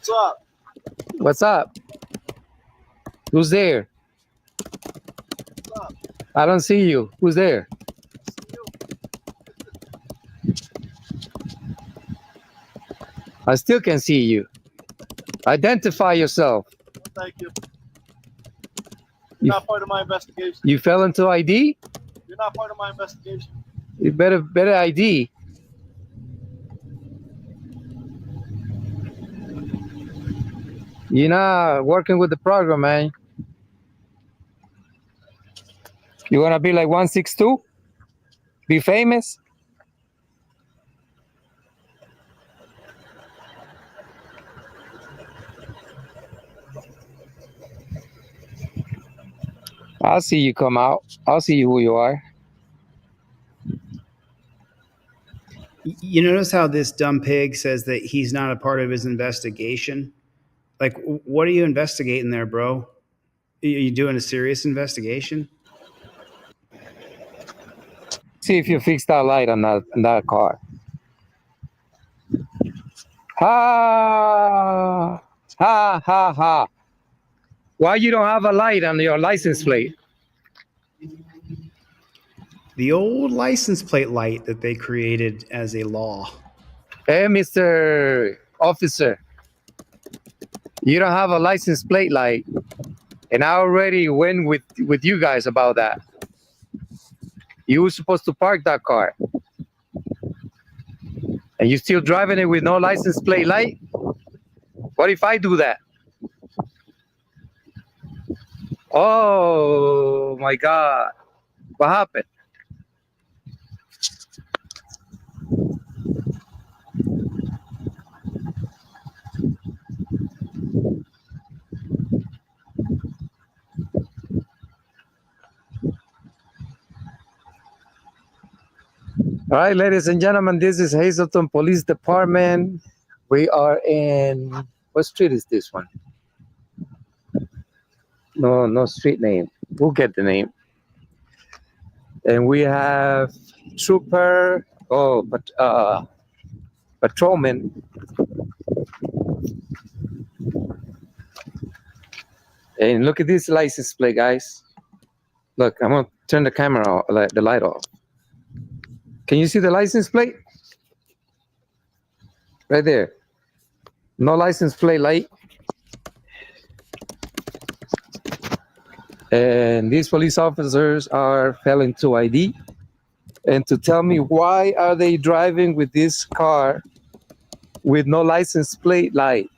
Speaker 17: What's up?
Speaker 16: What's up? Who's there?
Speaker 17: What's up?
Speaker 16: I don't see you. Who's there? I still can see you. Identify yourself.
Speaker 17: Thank you. You're not part of my investigation.
Speaker 16: You fell into ID?
Speaker 17: You're not part of my investigation.
Speaker 16: You better ID. You're not working with the program, man. You wanna be like 162? Be famous? I'll see you come out. I'll see who you are.
Speaker 12: You notice how this dumb pig says that he's not a part of his investigation? Like, what are you investigating there, bro? Are you doing a serious investigation?
Speaker 16: See if you fix that light on that car. Ha! Ha, ha, ha. Why you don't have a light on your license plate?
Speaker 12: The old license plate light that they created as a law.
Speaker 16: Hey, Mr. Officer. You don't have a license plate light. And I already went with you guys about that. You were supposed to park that car. And you still driving it with no license plate light? What if I do that? Oh my God. What happened? All right, ladies and gentlemen, this is Hazleton Police Department. We are in, what street is this one? No street name. We'll get the name. And we have Trooper, Patrolman And look at this license plate, guys. Look, I'm gonna turn the camera off, the light off. Can you see the license plate? Right there. No license plate light. And these police officers are failing to ID. And to tell me why are they driving with this car with no license plate light?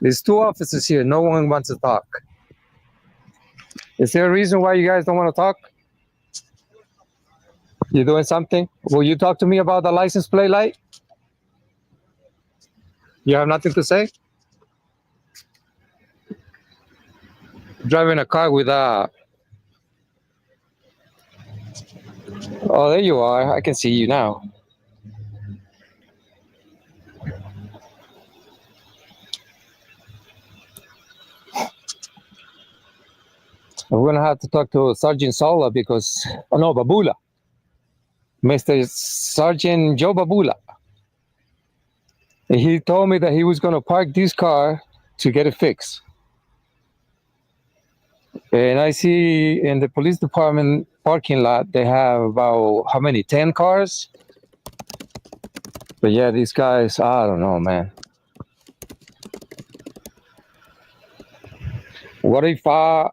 Speaker 16: There's two officers here. No one wants to talk. Is there a reason why you guys don't want to talk? You doing something? Will you talk to me about the license plate light? You have nothing to say? Driving a car with a... Oh, there you are. I can see you now. We're gonna have to talk to Sergeant Sola because, oh no, Babula. Mr. Sergeant Joe Babula. He told me that he was gonna park this car to get it fixed. And I see in the police department parking lot, they have about, how many, 10 cars? But yeah, these guys, I don't know, man. What if I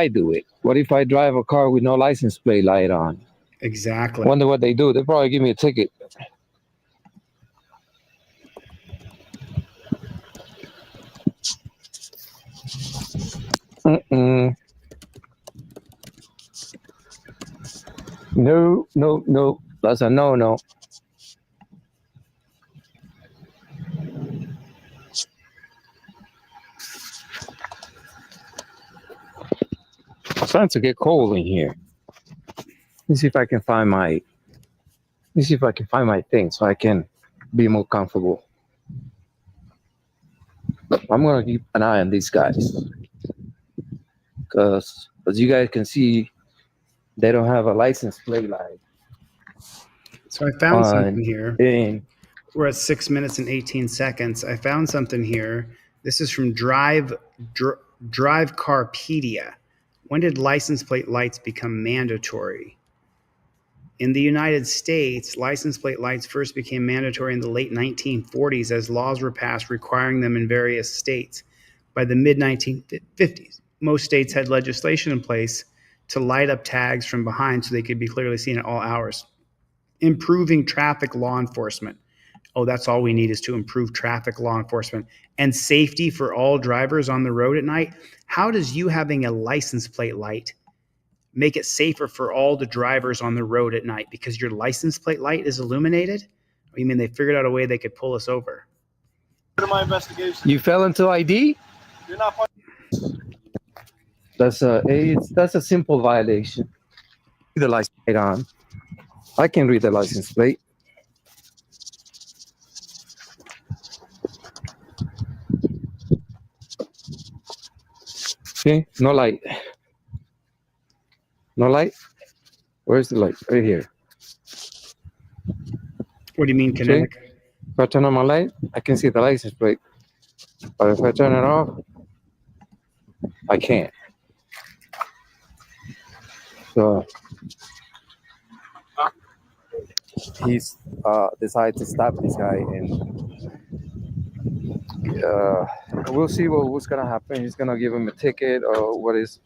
Speaker 16: do it? What if I drive a car with no license plate light on?
Speaker 12: Exactly.
Speaker 16: Wonder what they do. They probably give me a ticket. No. That's a no. It's starting to get cold in here. Let me see if I can find my thing so I can be more comfortable. I'm gonna keep an eye on these guys because, as you guys can see, they don't have a license plate light.
Speaker 12: So I found something here. We're at 6 minutes and 18 seconds. I found something here. This is from DriveCarpedia. When did license plate lights become mandatory? In the United States, license plate lights first became mandatory in the late 1940s as laws were passed requiring them in various states. By the mid-1950s, most states had legislation in place to light up tags from behind so they could be clearly seen at all hours. Improving traffic law enforcement. Oh, that's all we need is to improve traffic law enforcement and safety for all drivers on the road at night. How does you having a license plate light make it safer for all the drivers on the road at night because your license plate light is illuminated? Or you mean they figured out a way they could pull us over?
Speaker 17: My investigation.
Speaker 16: You fell into ID?
Speaker 17: You're not part.
Speaker 16: That's a simple violation. The license plate on. I can read the license plate. Okay, no light. No light? Where's the light? Right here.
Speaker 12: What do you mean, kinetic?
Speaker 16: Okay. If I turn on my light, I can see the license plate. But if I turn it off, I can't. So he's decided to stop this guy, and we'll see what's gonna happen. He's gonna give him a ticket, or what is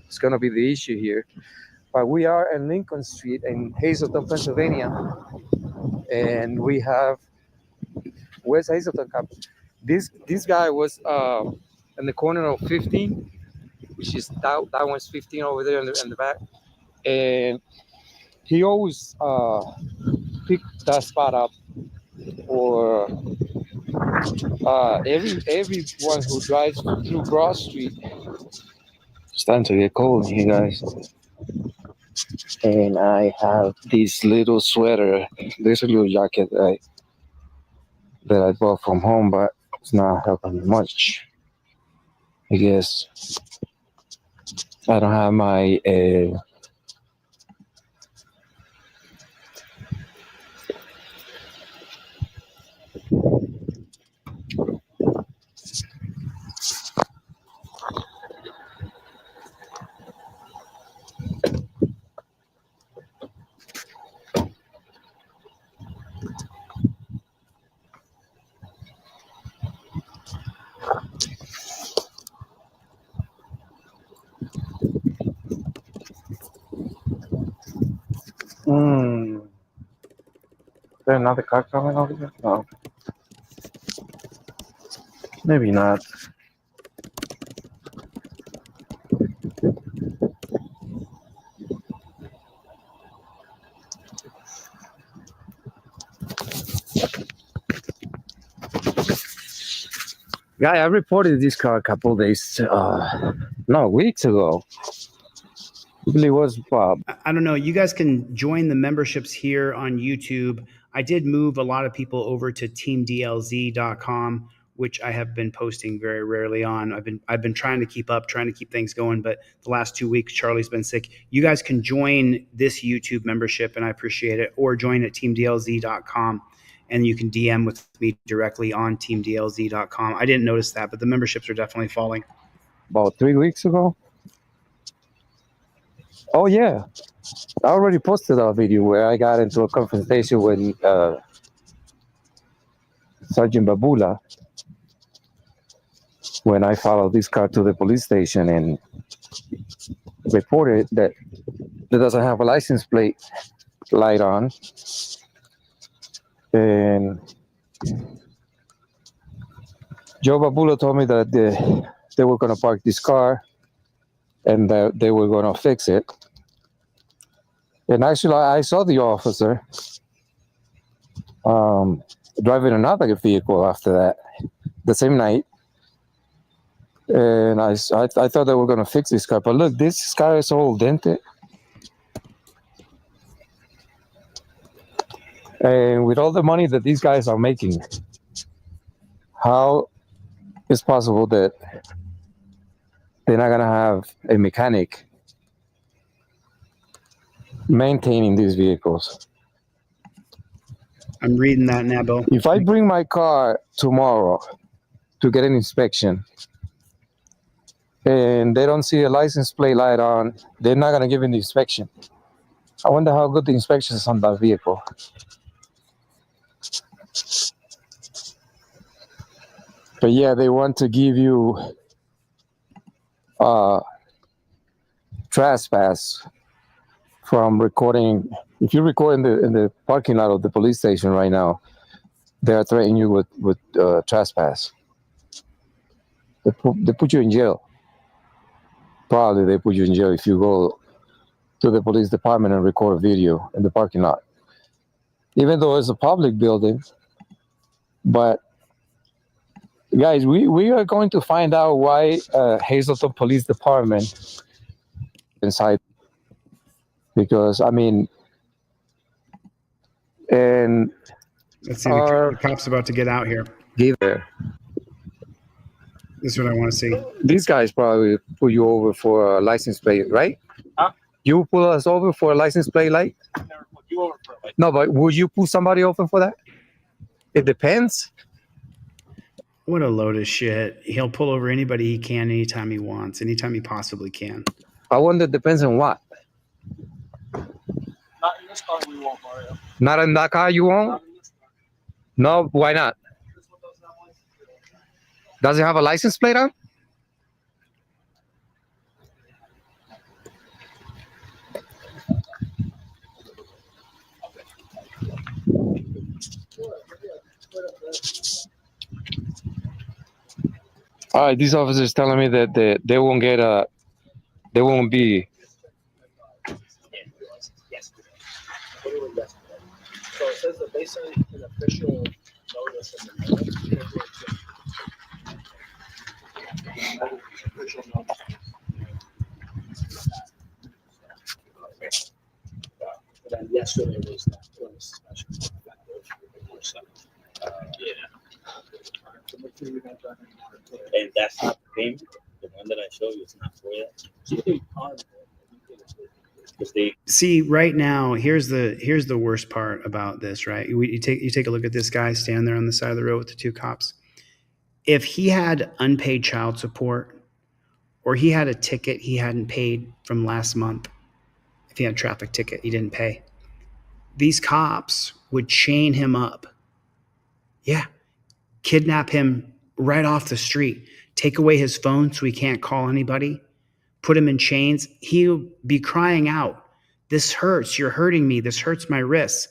Speaker 16: it's gonna be the issue here. But we are in Lincoln Street in Hazleton, Pennsylvania, and we have where's Hazleton Cup? This guy was in the corner of 15, which is that one's 15 over there in the back, and he always picked that spot up for everyone who drives through Broad Street. It's starting to get cold here, guys. And I have this little sweater. There's a little jacket that I bought from home, but it's not helping me much. I guess I don't have my there another car coming over here? No. Maybe not. Guy, I reported this car a couple days, weeks ago. I believe it was Bob.
Speaker 12: I don't know. You guys can join the memberships here on YouTube. I did move a lot of people over to teamdlz.com, which I have been posting very rarely on. I've been trying to keep up, trying to keep things going, but the last 2 weeks Charlie's been sick. You guys can join this YouTube membership, and I appreciate it, or join at teamdlz.com, and you can DM with me directly on teamdlz.com. I didn't notice that, but the memberships are definitely falling.
Speaker 16: About 3 weeks ago. Oh yeah, I already posted a video where I got into a confrontation with Sergeant Babula when I followed this car to the police station and reported that it doesn't have a license plate light on. And Joe Babula told me that they were going to park this car and that they were going to fix it. And actually, I saw the officer driving another vehicle after that, the same night. And I thought they were going to fix this car. But look, this car is all dented. And with all the money that these guys are making, how is possible that they're not going to have a mechanic maintaining these vehicles?
Speaker 12: I'm reading that now, Bill.
Speaker 16: If I bring my car tomorrow to get an inspection and they don't see a license plate light on, they're not going to give me the inspection. I wonder how good the inspection is on that vehicle. But yeah, they want to give you trespass from recording. If you record in the parking lot of the police station right now, they are threatening you with trespass. They put you in jail. Probably they put you in jail if you go to the police department and record a video in the parking lot. Even though it's a public building, but guys, we are going to find out why Hazleton Police Department inside, because I mean, and
Speaker 12: let's see, the cop's about to get out here.
Speaker 16: There.
Speaker 12: This is what I want to see.
Speaker 16: These guys probably pull you over for a license plate, right? Huh? You pull us over for a license plate light?
Speaker 17: Never put you over for a light.
Speaker 16: No, but would you pull somebody over for that? It depends.
Speaker 12: What a load of shit. He'll pull over anybody he can anytime he wants, anytime he possibly can.
Speaker 16: I wonder, it depends on what.
Speaker 17: Not in this car we won't, Mario.
Speaker 16: Not in that car you won't? No, why not? Does it have a license plate on? All right, these officers telling me that they won't get they won't be.
Speaker 17: So it says that they sent an official notice in the mail. Official notice. But then yesterday was special.
Speaker 18: And that's not the payment. The one that I showed you is not for that.
Speaker 12: See, right now, here's the worst part about this, right? You take a look at this guy standing there on the side of the road with the two cops. If he had unpaid child support, or he had a ticket he hadn't paid from last month, if he had a traffic ticket he didn't pay, these cops would chain him up. Yeah. Kidnap him right off the street, take away his phone so he can't call anybody, put him in chains. He'll be crying out, "This hurts. You're hurting me. This hurts my wrists."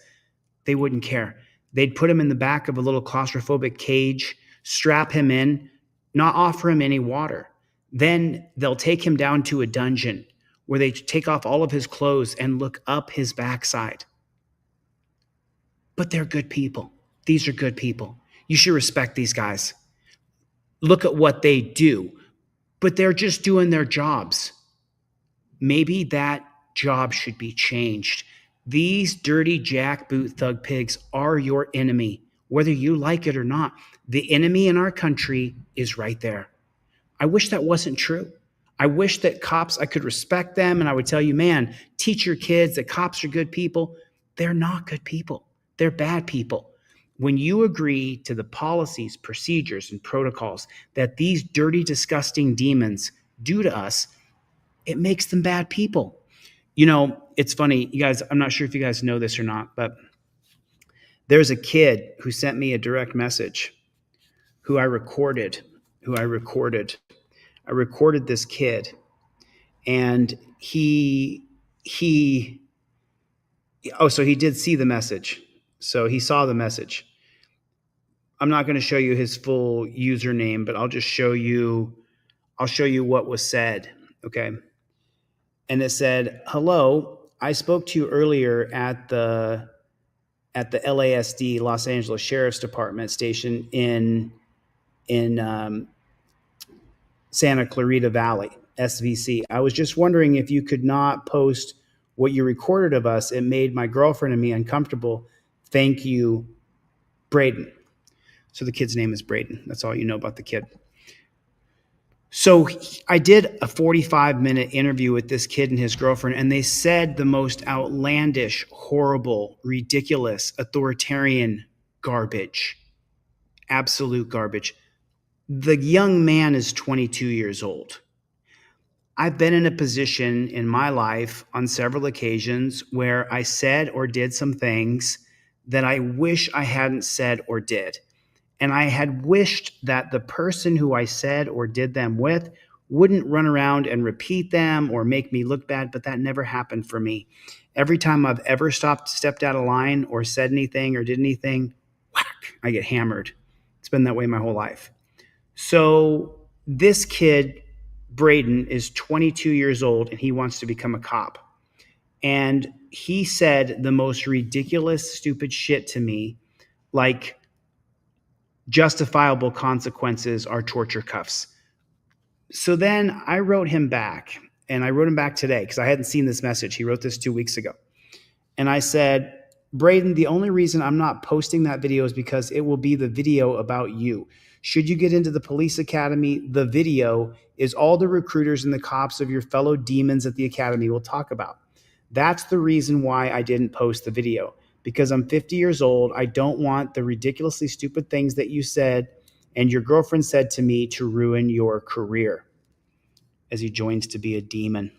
Speaker 12: They wouldn't care. They'd put him in the back of a little claustrophobic cage, strap him in, not offer him any water. Then they'll take him down to a dungeon where they take off all of his clothes and look up his backside. But they're good people. These are good people. You should respect these guys. Look at what they do, but they're just doing their jobs. Maybe that job should be changed. These dirty jackboot thug pigs are your enemy, whether you like it or not. The enemy in our country is right there. I wish that wasn't true. I wish that cops, I could respect them and I would tell you, man, teach your kids that cops are good people. They're not good people. They're bad people. When you agree to the policies, procedures, and protocols that these dirty, disgusting demons do to us, it makes them bad people. You know, it's funny, you guys, I'm not sure if you guys know this or not, but there's a kid who sent me a direct message who I recorded. I recorded this kid, and he did see the message. So he saw the message. I'm not going to show you his full username, but I'll show you what was said. Okay. And it said, "Hello, I spoke to you earlier at the LASD, Los Angeles Sheriff's Department station in Santa Clarita Valley, SVC. I was just wondering if you could not post what you recorded of us. It made my girlfriend and me uncomfortable. Thank you, Braden." So the kid's name is Braden. That's all you know about the kid. So I did a 45-minute interview with this kid and his girlfriend, and they said the most outlandish, horrible, ridiculous, authoritarian garbage. Absolute garbage. The young man is 22 years old. I've been in a position in my life on several occasions where I said or did some things that I wish I hadn't said or did. And I had wished that the person who I said or did them with wouldn't run around and repeat them or make me look bad, but that never happened for me. Every time I've ever stepped out of line or said anything or did anything, whack, I get hammered. It's been that way my whole life. So this kid, Braden, is 22 years old and he wants to become a cop. And he said the most ridiculous, stupid shit to me, like justifiable consequences are torture cuffs. So then I wrote him back, and I wrote him back today because I hadn't seen this message. He wrote this 2 weeks ago. And I said, "Braden, the only reason I'm not posting that video is because it will be the video about you. Should you get into the police academy, the video is all the recruiters and the cops of your fellow demons at the academy will talk about. That's the reason why I didn't post the video. Because I'm 50 years old, I don't want the ridiculously stupid things that you said and your girlfriend said to me to ruin your career," as he joins to be a demon.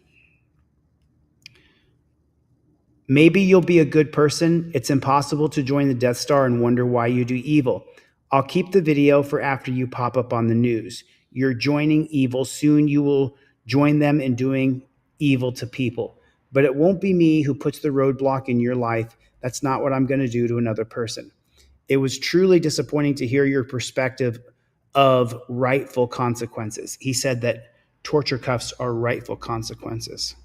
Speaker 12: "Maybe you'll be a good person. It's impossible to join the Death Star and wonder why you do evil. I'll keep the video for after you pop up on the news. You're joining evil. Soon you will join them in doing evil to people. But it won't be me who puts the roadblock in your life. That's not what I'm going to do to another person. It was truly disappointing to hear your perspective of rightful consequences." He said that torture cuffs are rightful consequences.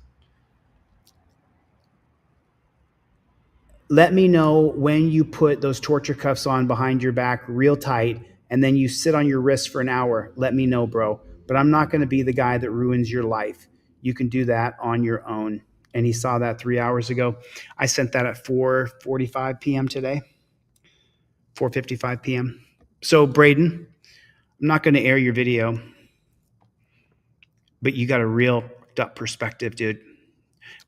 Speaker 12: "Let me know when you put those torture cuffs on behind your back real tight and then you sit on your wrist for an hour. Let me know, bro. But I'm not going to be the guy that ruins your life. You can do that on your own." And he saw that 3 hours ago. I sent that at 4:45 p.m. today, 4:55 p.m. So Braden, I'm not going to air your video, but you got a real perspective, dude.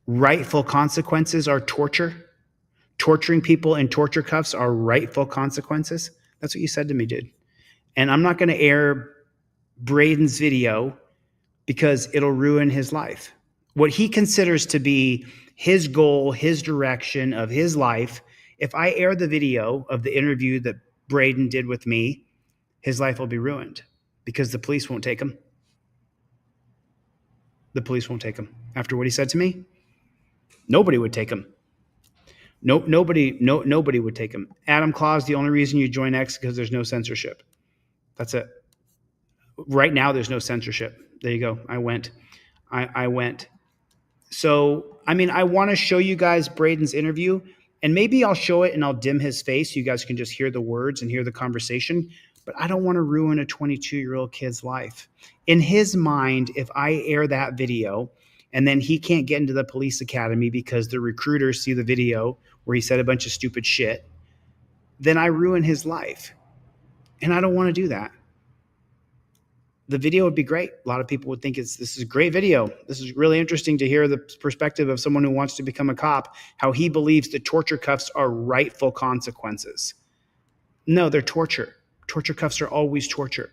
Speaker 12: Rightful consequences are torture. Torturing people in torture cuffs are rightful consequences. That's what you said to me, dude. And I'm not going to air Braden's video because it'll ruin his life. What he considers to be his goal, his direction of his life, if I air the video of the interview that Braden did with me, his life will be ruined because the police won't take him. The police won't take him. After what he said to me, nobody would take him. Nobody would take him. Adam Claus, the only reason you join X is because there's no censorship. That's it. Right now, there's no censorship. There you go. I went. So, I mean, I want to show you guys Braden's interview, and maybe I'll show it and I'll dim his face so you guys can just hear the words and hear the conversation. But I don't want to ruin a 22-year-old kid's life. In his mind, if I air that video and then he can't get into the police academy because the recruiters see the video where he said a bunch of stupid shit, then I ruin his life. And I don't want to do that. The video would be great. A lot of people would think this is a great video. This is really interesting to hear the perspective of someone who wants to become a cop, how he believes that torture cuffs are rightful consequences. No, they're torture. Torture cuffs are always torture.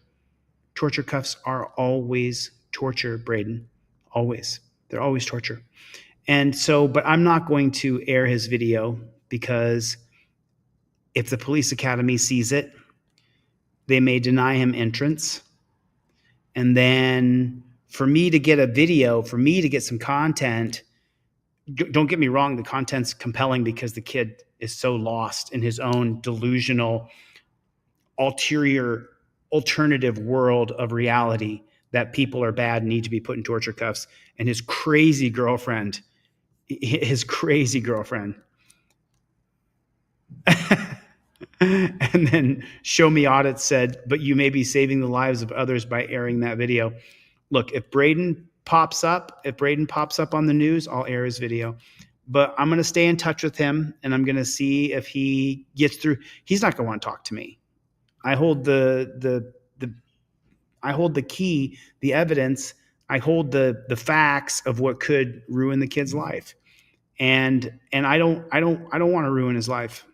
Speaker 12: Torture cuffs are always torture, Braden. Always. They're always torture. And so, but I'm not going to air his video because if the police academy sees it, they may deny him entrance. And then for me to get a video, for me to get some content, don't get me wrong, the content's compelling because the kid is so lost in his own delusional, alternative world of reality that people are bad and need to be put in torture cuffs. And his crazy girlfriend, and then Show Me Audit said, but you may be saving the lives of others by airing that video. Look, if Braden pops up on the news, I'll air his video. But I'm going to stay in touch with him and I'm going to see if he gets through. He's not going to want to talk to me. I hold the key, the evidence. I hold the facts of what could ruin the kid's life. And I don't want to ruin his life.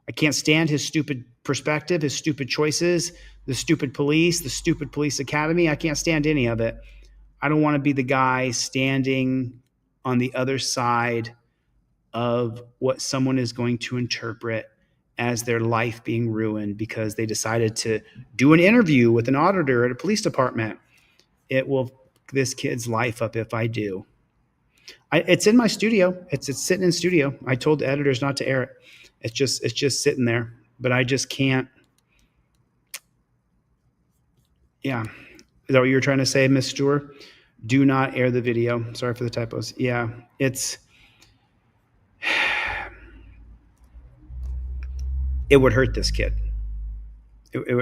Speaker 12: I can't stand his stupid perspective, his stupid choices, the stupid police academy. I can't stand any of it. I don't want to be the guy standing on the other side of what someone is going to interpret as their life being ruined because they decided to do an interview with an auditor at a police department. It will fuck this kid's life up if I do. It's in my studio. It's sitting in studio. I told the editors not to air it. It's just sitting there, but I just can't. Yeah. Is that what you were trying to say, Miss Stewart? Do not air the video. Sorry for the typos. Yeah, it would hurt this kid. It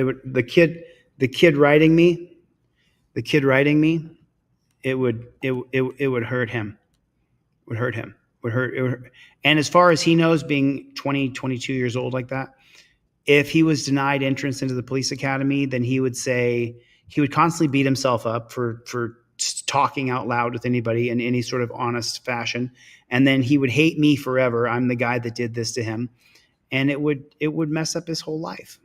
Speaker 12: would, the kid writing me, it would hurt him. Would hurt. And as far as he knows, being 20, 22 years old like that, if he was denied entrance into the police academy, then he would constantly beat himself up for talking out loud with anybody in any sort of honest fashion. And then he would hate me forever. I'm the guy that did this to him. And it would mess up his whole life.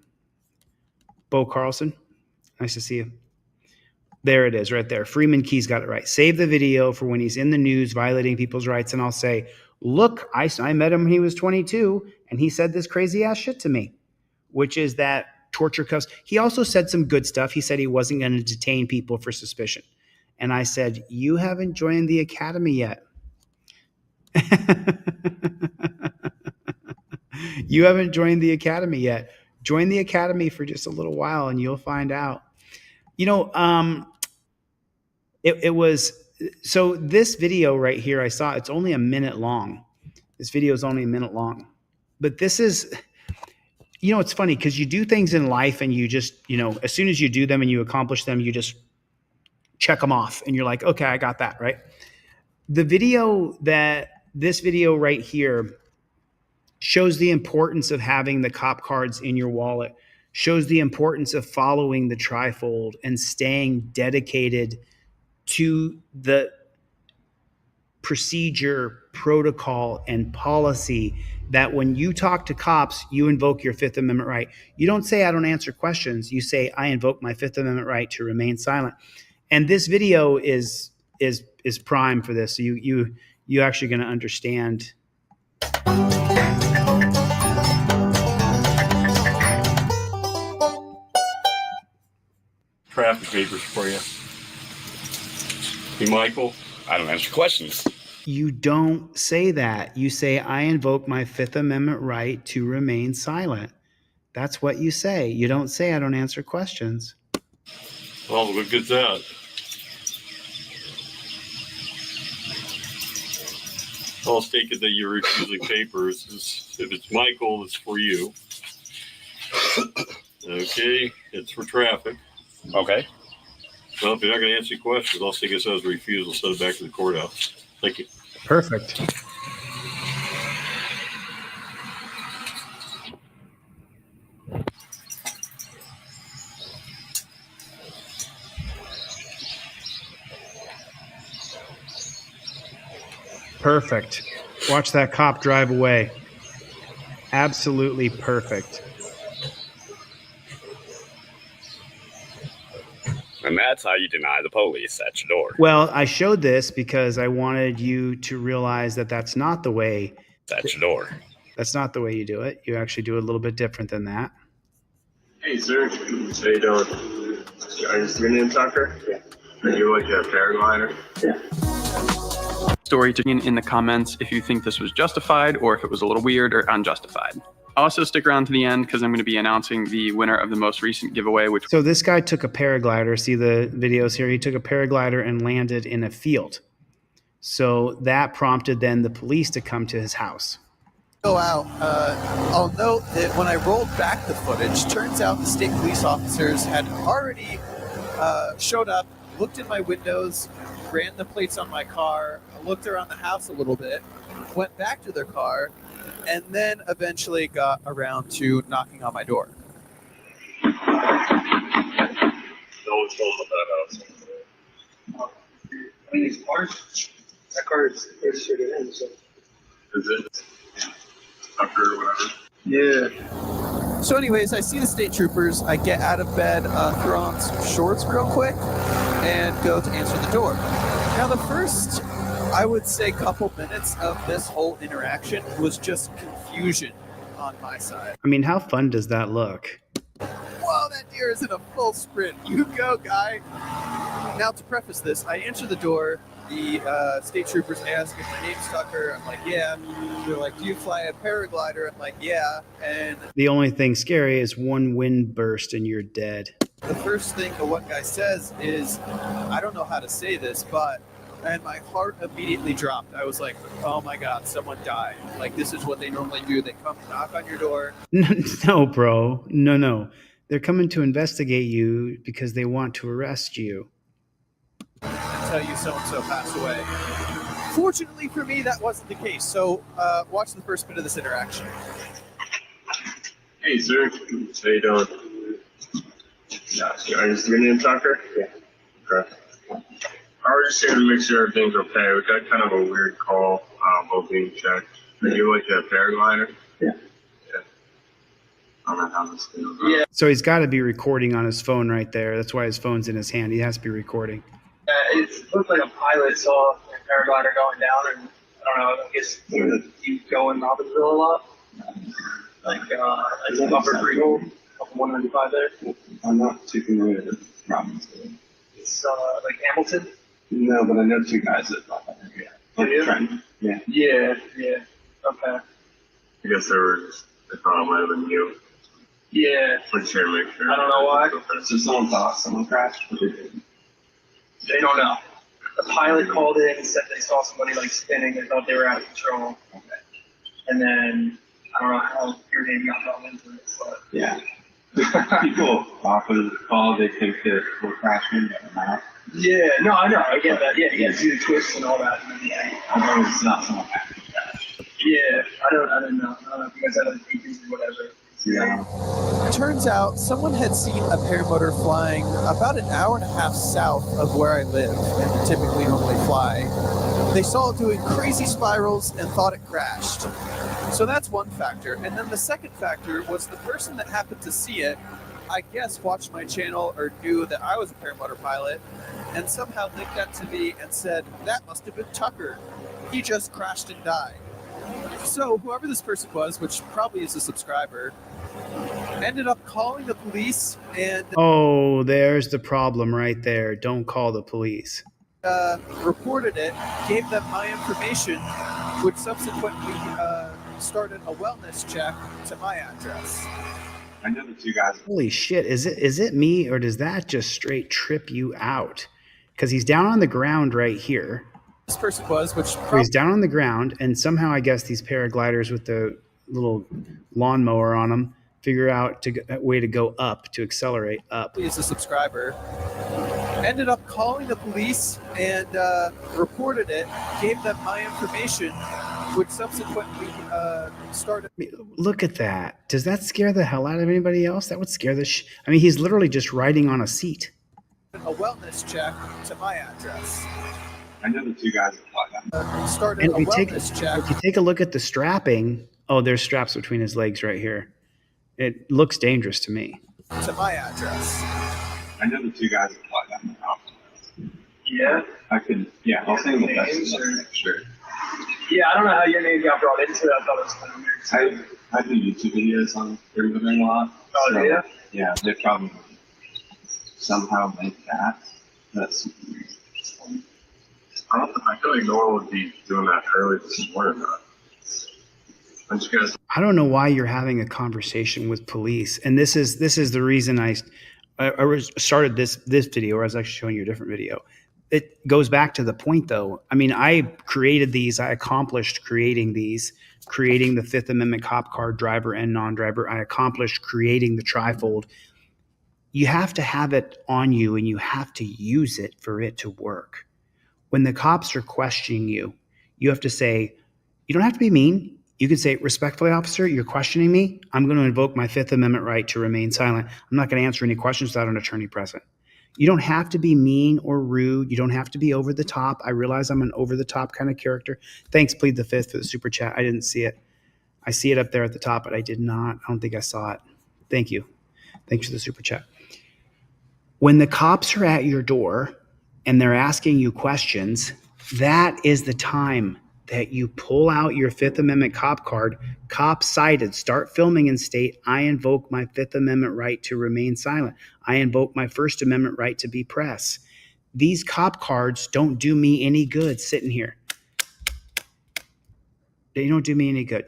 Speaker 12: Bo Carlson, nice to see you. There it is right there. Freeman Keys got it right. Save the video for when he's in the news violating people's rights. And I'll say, look, I met him when he was 22 and he said this crazy ass shit to me, which is that torture cuffs. He also said some good stuff. He said he wasn't going to detain people for suspicion. And I said, you haven't joined the academy yet. You haven't joined the academy yet. Join the academy for just a little while and you'll find out. You know, it was, so this video right here, I saw it's only a minute long. This video is only a minute long, but this is, you know, it's funny because you do things in life and you just, you know, as soon as you do them and you accomplish them, you just check them off and you're like, okay, I got that, right? This video right here shows the importance of having the cop cards in your wallet, shows the importance of following the trifold and staying dedicated to the procedure, protocol, and policy that when you talk to cops, you invoke your Fifth Amendment right. You don't say, I don't answer questions. You say, I invoke my Fifth Amendment right to remain silent. And this video is prime for this. So you actually going to understand.
Speaker 19: Traffic papers for you. Hey, Michael, I don't answer questions.
Speaker 12: You don't say that. You say, I invoke my Fifth Amendment right to remain silent. That's what you say. You don't say, I don't answer questions.
Speaker 19: Well, look at that. I'll take it that you're refusing papers. If it's Michael, it's for you. Okay, it's for traffic.
Speaker 20: Okay.
Speaker 19: Well, if you're not going to answer questions, I'll take it as a refusal. Send it back to the courthouse. Thank you.
Speaker 12: Perfect. Perfect. Watch that cop drive away. Absolutely perfect.
Speaker 20: And that's how you deny the police at your door.
Speaker 12: Well, I showed this because I wanted you to realize that that's not the way.
Speaker 20: At your door.
Speaker 12: That's not the way you do it. You actually do it a little bit different than that.
Speaker 21: Hey, sir. How you doing? Is your name Tucker? Yeah. Are you like a paraglider? Yeah.
Speaker 22: Story to in the comments if you think this was justified or if it was a little weird or unjustified. Also stick around to the end because I'm going to be announcing the winner of the most recent giveaway, which
Speaker 12: So this guy took a paraglider. See the videos here? He took a paraglider and landed in a field. So that prompted then the police to come to his house.
Speaker 23: Go out. I'll note that when I rolled back the footage, turns out the state police officers had already showed up, looked in my windows, ran the plates on my car, looked around the house a little bit, went back to their car, and then eventually got around to knocking on my door.
Speaker 21: No one's told about that house.
Speaker 6: I mean, his car, that car is registered to him, so.
Speaker 21: Is it? Tucker or whatever?
Speaker 23: Yeah. So anyways, I see the state troopers. I get out of bed, throw on some shorts real quick, and go to answer the door. Now the first, I would say, couple minutes of this whole interaction was just confusion on my side.
Speaker 12: I mean, how fun does that look?
Speaker 23: Whoa, that deer is in a full sprint. You go, guy. Now to preface this, I answer the door. The state troopers ask if my name's Tucker. I'm like, yeah. They're like, do you fly a paraglider? I'm like, yeah. And
Speaker 12: The only thing scary is one wind burst and you're dead.
Speaker 23: the first thing the one guy says is, I don't know how to say this, but, and my heart immediately dropped. I was like, oh my God, someone died. Like, this is what they normally do. They come knock on your door.
Speaker 12: No, bro. No. They're coming to investigate you because they want to arrest you.
Speaker 23: And tell you so-and-so passed away. Fortunately for me, that wasn't the case. So watch the first bit of this interaction.
Speaker 21: Hey, sir. How you doing? Is your name Tucker? Yeah. Okay. I was just here to make sure everything's okay. We got kind of a weird call while being checked. Are you like a paraglider? Yeah. I don't know how this feels. Yeah.
Speaker 12: So he's got to be recording on his phone right there. That's why his phone's in his hand. He has to be recording.
Speaker 6: It looked like a pilot saw a paraglider going down, and I don't know, I guess you go in Robbinsville a lot. Like, Upper Freehold, up 195 there.
Speaker 21: I'm not too familiar with Robbinsville.
Speaker 6: It's like Hamilton.
Speaker 21: No, but I know two guys that thought that. Yeah.
Speaker 6: Oh, you?
Speaker 21: Trent. Yeah.
Speaker 6: Yeah. Okay.
Speaker 21: I guess they thought it might have been you.
Speaker 6: Yeah.
Speaker 21: We're just here to make sure.
Speaker 6: I don't know why.
Speaker 21: So someone thought someone crashed.
Speaker 6: They don't know. The pilot called in and said they saw somebody like spinning. They thought they were out of control. Okay. And then I don't know how your name got thrown into it, but
Speaker 21: Yeah. People offer the call, they think that we're crashing, but not.
Speaker 6: yeah, no, I know, I get that. Yeah, you do the twists and all that. And then, yeah.
Speaker 21: I know it's not someone actually crashed.
Speaker 6: Yeah, I don't know. I don't know if you guys had other features or whatever.
Speaker 21: Yeah.
Speaker 23: Turns out someone had seen a paramotor flying about an hour and a half south of where I live and typically normally fly. They saw it doing crazy spirals and thought it crashed. So that's one factor. And then the second factor was the person that happened to see it, I guess, watched my channel or knew that I was a paramotor pilot and somehow linked that to me and said, that must have been Tucker. He just crashed and died. So whoever this person was, which probably is a subscriber, ended up calling the police and...
Speaker 12: Oh, there's the problem right there. Don't call the police.
Speaker 23: reported it, gave them my information, which subsequently started a wellness check to my address.
Speaker 12: I know the two guys. Holy shit! Is it me, or does that just straight trip you out? Because he's down on the ground right here.
Speaker 23: This person was, which
Speaker 12: So he's down on the ground, and somehow I guess these paragliders with the little lawnmower on them figure out a way to go up, to accelerate up.
Speaker 23: is a subscriber, ended up calling the police and reported it, gave them my information, which subsequently started.
Speaker 12: Look at that. Does that scare the hell out of anybody else? That would scare the I mean, he's literally just riding on a seat.
Speaker 23: A wellness check to my address.
Speaker 12: I know the two guys
Speaker 23: Started
Speaker 12: And
Speaker 23: a wellness check.
Speaker 12: if you take a look at the strapping, oh, there's straps between his legs right here. It looks dangerous to me.
Speaker 23: To my address.
Speaker 12: I know the two guys applied on the house.
Speaker 17: Yeah.
Speaker 12: I can, yeah, I'll send the message. Sure.
Speaker 17: Yeah, I don't know how your name got brought into it. I thought it was kind of weird.
Speaker 12: I do YouTube videos on everything a lot.
Speaker 17: Oh,
Speaker 12: so,
Speaker 17: yeah?
Speaker 12: Yeah, they probably somehow make that. That's weird.
Speaker 21: I feel like no one would be doing that early this morning.
Speaker 12: I don't know why you're having a conversation with police, and this is the reason I started this video, or I was actually showing you a different video. It goes back to the point, though. I mean, I created these. I accomplished creating these, creating the Fifth Amendment cop car, driver and non-driver. I accomplished creating the trifold. You have to have it on you, and you have to use it for it to work. When the cops are questioning you, you have to say, you don't have to be mean. You can say, respectfully, officer, you're questioning me. I'm going to invoke my Fifth Amendment right to remain silent. I'm not going to answer any questions without an attorney present. You don't have to be mean or rude. You don't have to be over the top. I realize I'm an over the top kind of character. Thanks, Plead the Fifth, for the super chat. I didn't see it. I see it up there at the top, but I did not. I don't think I saw it. Thank you. Thanks for the super chat. When the cops are at your door and they're asking you questions, that is the time that you pull out your Fifth Amendment cop card, cop cited, start filming and state, I invoke my Fifth Amendment right to remain silent. I invoke my First Amendment right to be press. These cop cards don't do me any good sitting here. They don't do me any good.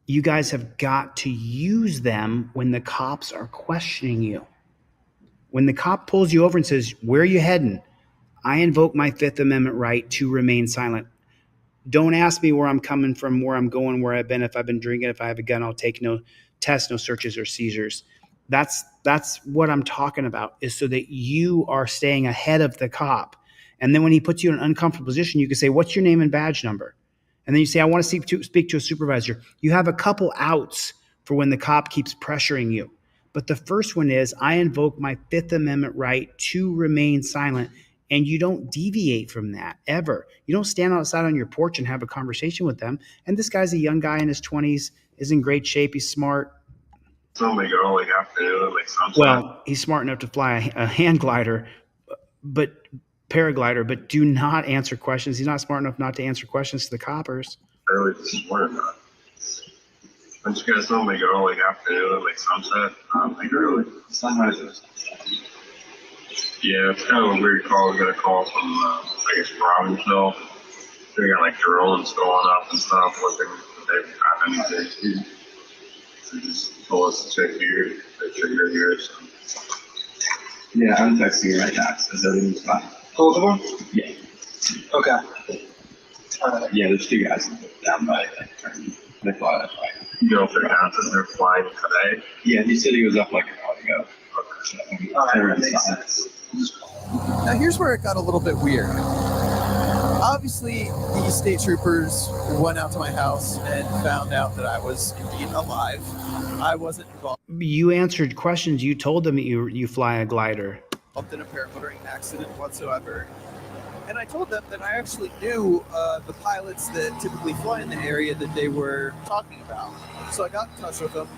Speaker 12: You guys have got to use them when the cops are questioning you. When the cop pulls you over and says, where are you heading? I invoke my Fifth Amendment right to remain silent. Don't ask me where I'm coming from, where I'm going, where I've been. If I've been drinking, if I have a gun, I'll take no tests, no searches or seizures. That's what I'm talking about, is so that you are staying ahead of the cop. And then when he puts you in an uncomfortable position, you can say, what's your name and badge number? And then you say, I want to speak to a supervisor. You have a couple outs for when the cop keeps pressuring you. But the first one is, I invoke my Fifth Amendment right to remain silent. And you don't deviate from that, ever. You don't stand outside on your porch and have a conversation with them. And this guy's a young guy in his 20s, is in great shape, he's smart.
Speaker 21: Some like early afternoon, like sunset.
Speaker 12: Well, he's smart enough to fly a hand glider, but paraglider, but do not answer questions. He's not smart enough not to answer questions to the coppers.
Speaker 21: Early this morning. I'm just gonna some like early afternoon, like sunset. Like early sunrise. Yeah, it's kind of a weird call. We got a call from, I guess, Robbinsville. They got like drones going up and stuff, looking if they've got anything. They just told us to check here. They check your here. So.
Speaker 12: Yeah, I'm texting you right now. Says everything's fine.
Speaker 17: Both of them?
Speaker 12: Yeah.
Speaker 17: Okay.
Speaker 12: Yeah, there's two guys down by that turn. They fly that way.
Speaker 21: You know if they're down since they're flying today?
Speaker 12: Yeah, he said he was up like an hour ago.
Speaker 17: That makes sense.
Speaker 23: Now here's where it got a little bit weird. Obviously, the state troopers went out to my house and found out that I was indeed alive. I wasn't involved
Speaker 12: You answered questions. You told them that you fly a glider.
Speaker 23: in a paramotoring accident whatsoever. And I told them that I actually knew the pilots that typically fly in the area that they were talking about. So I got in touch with them,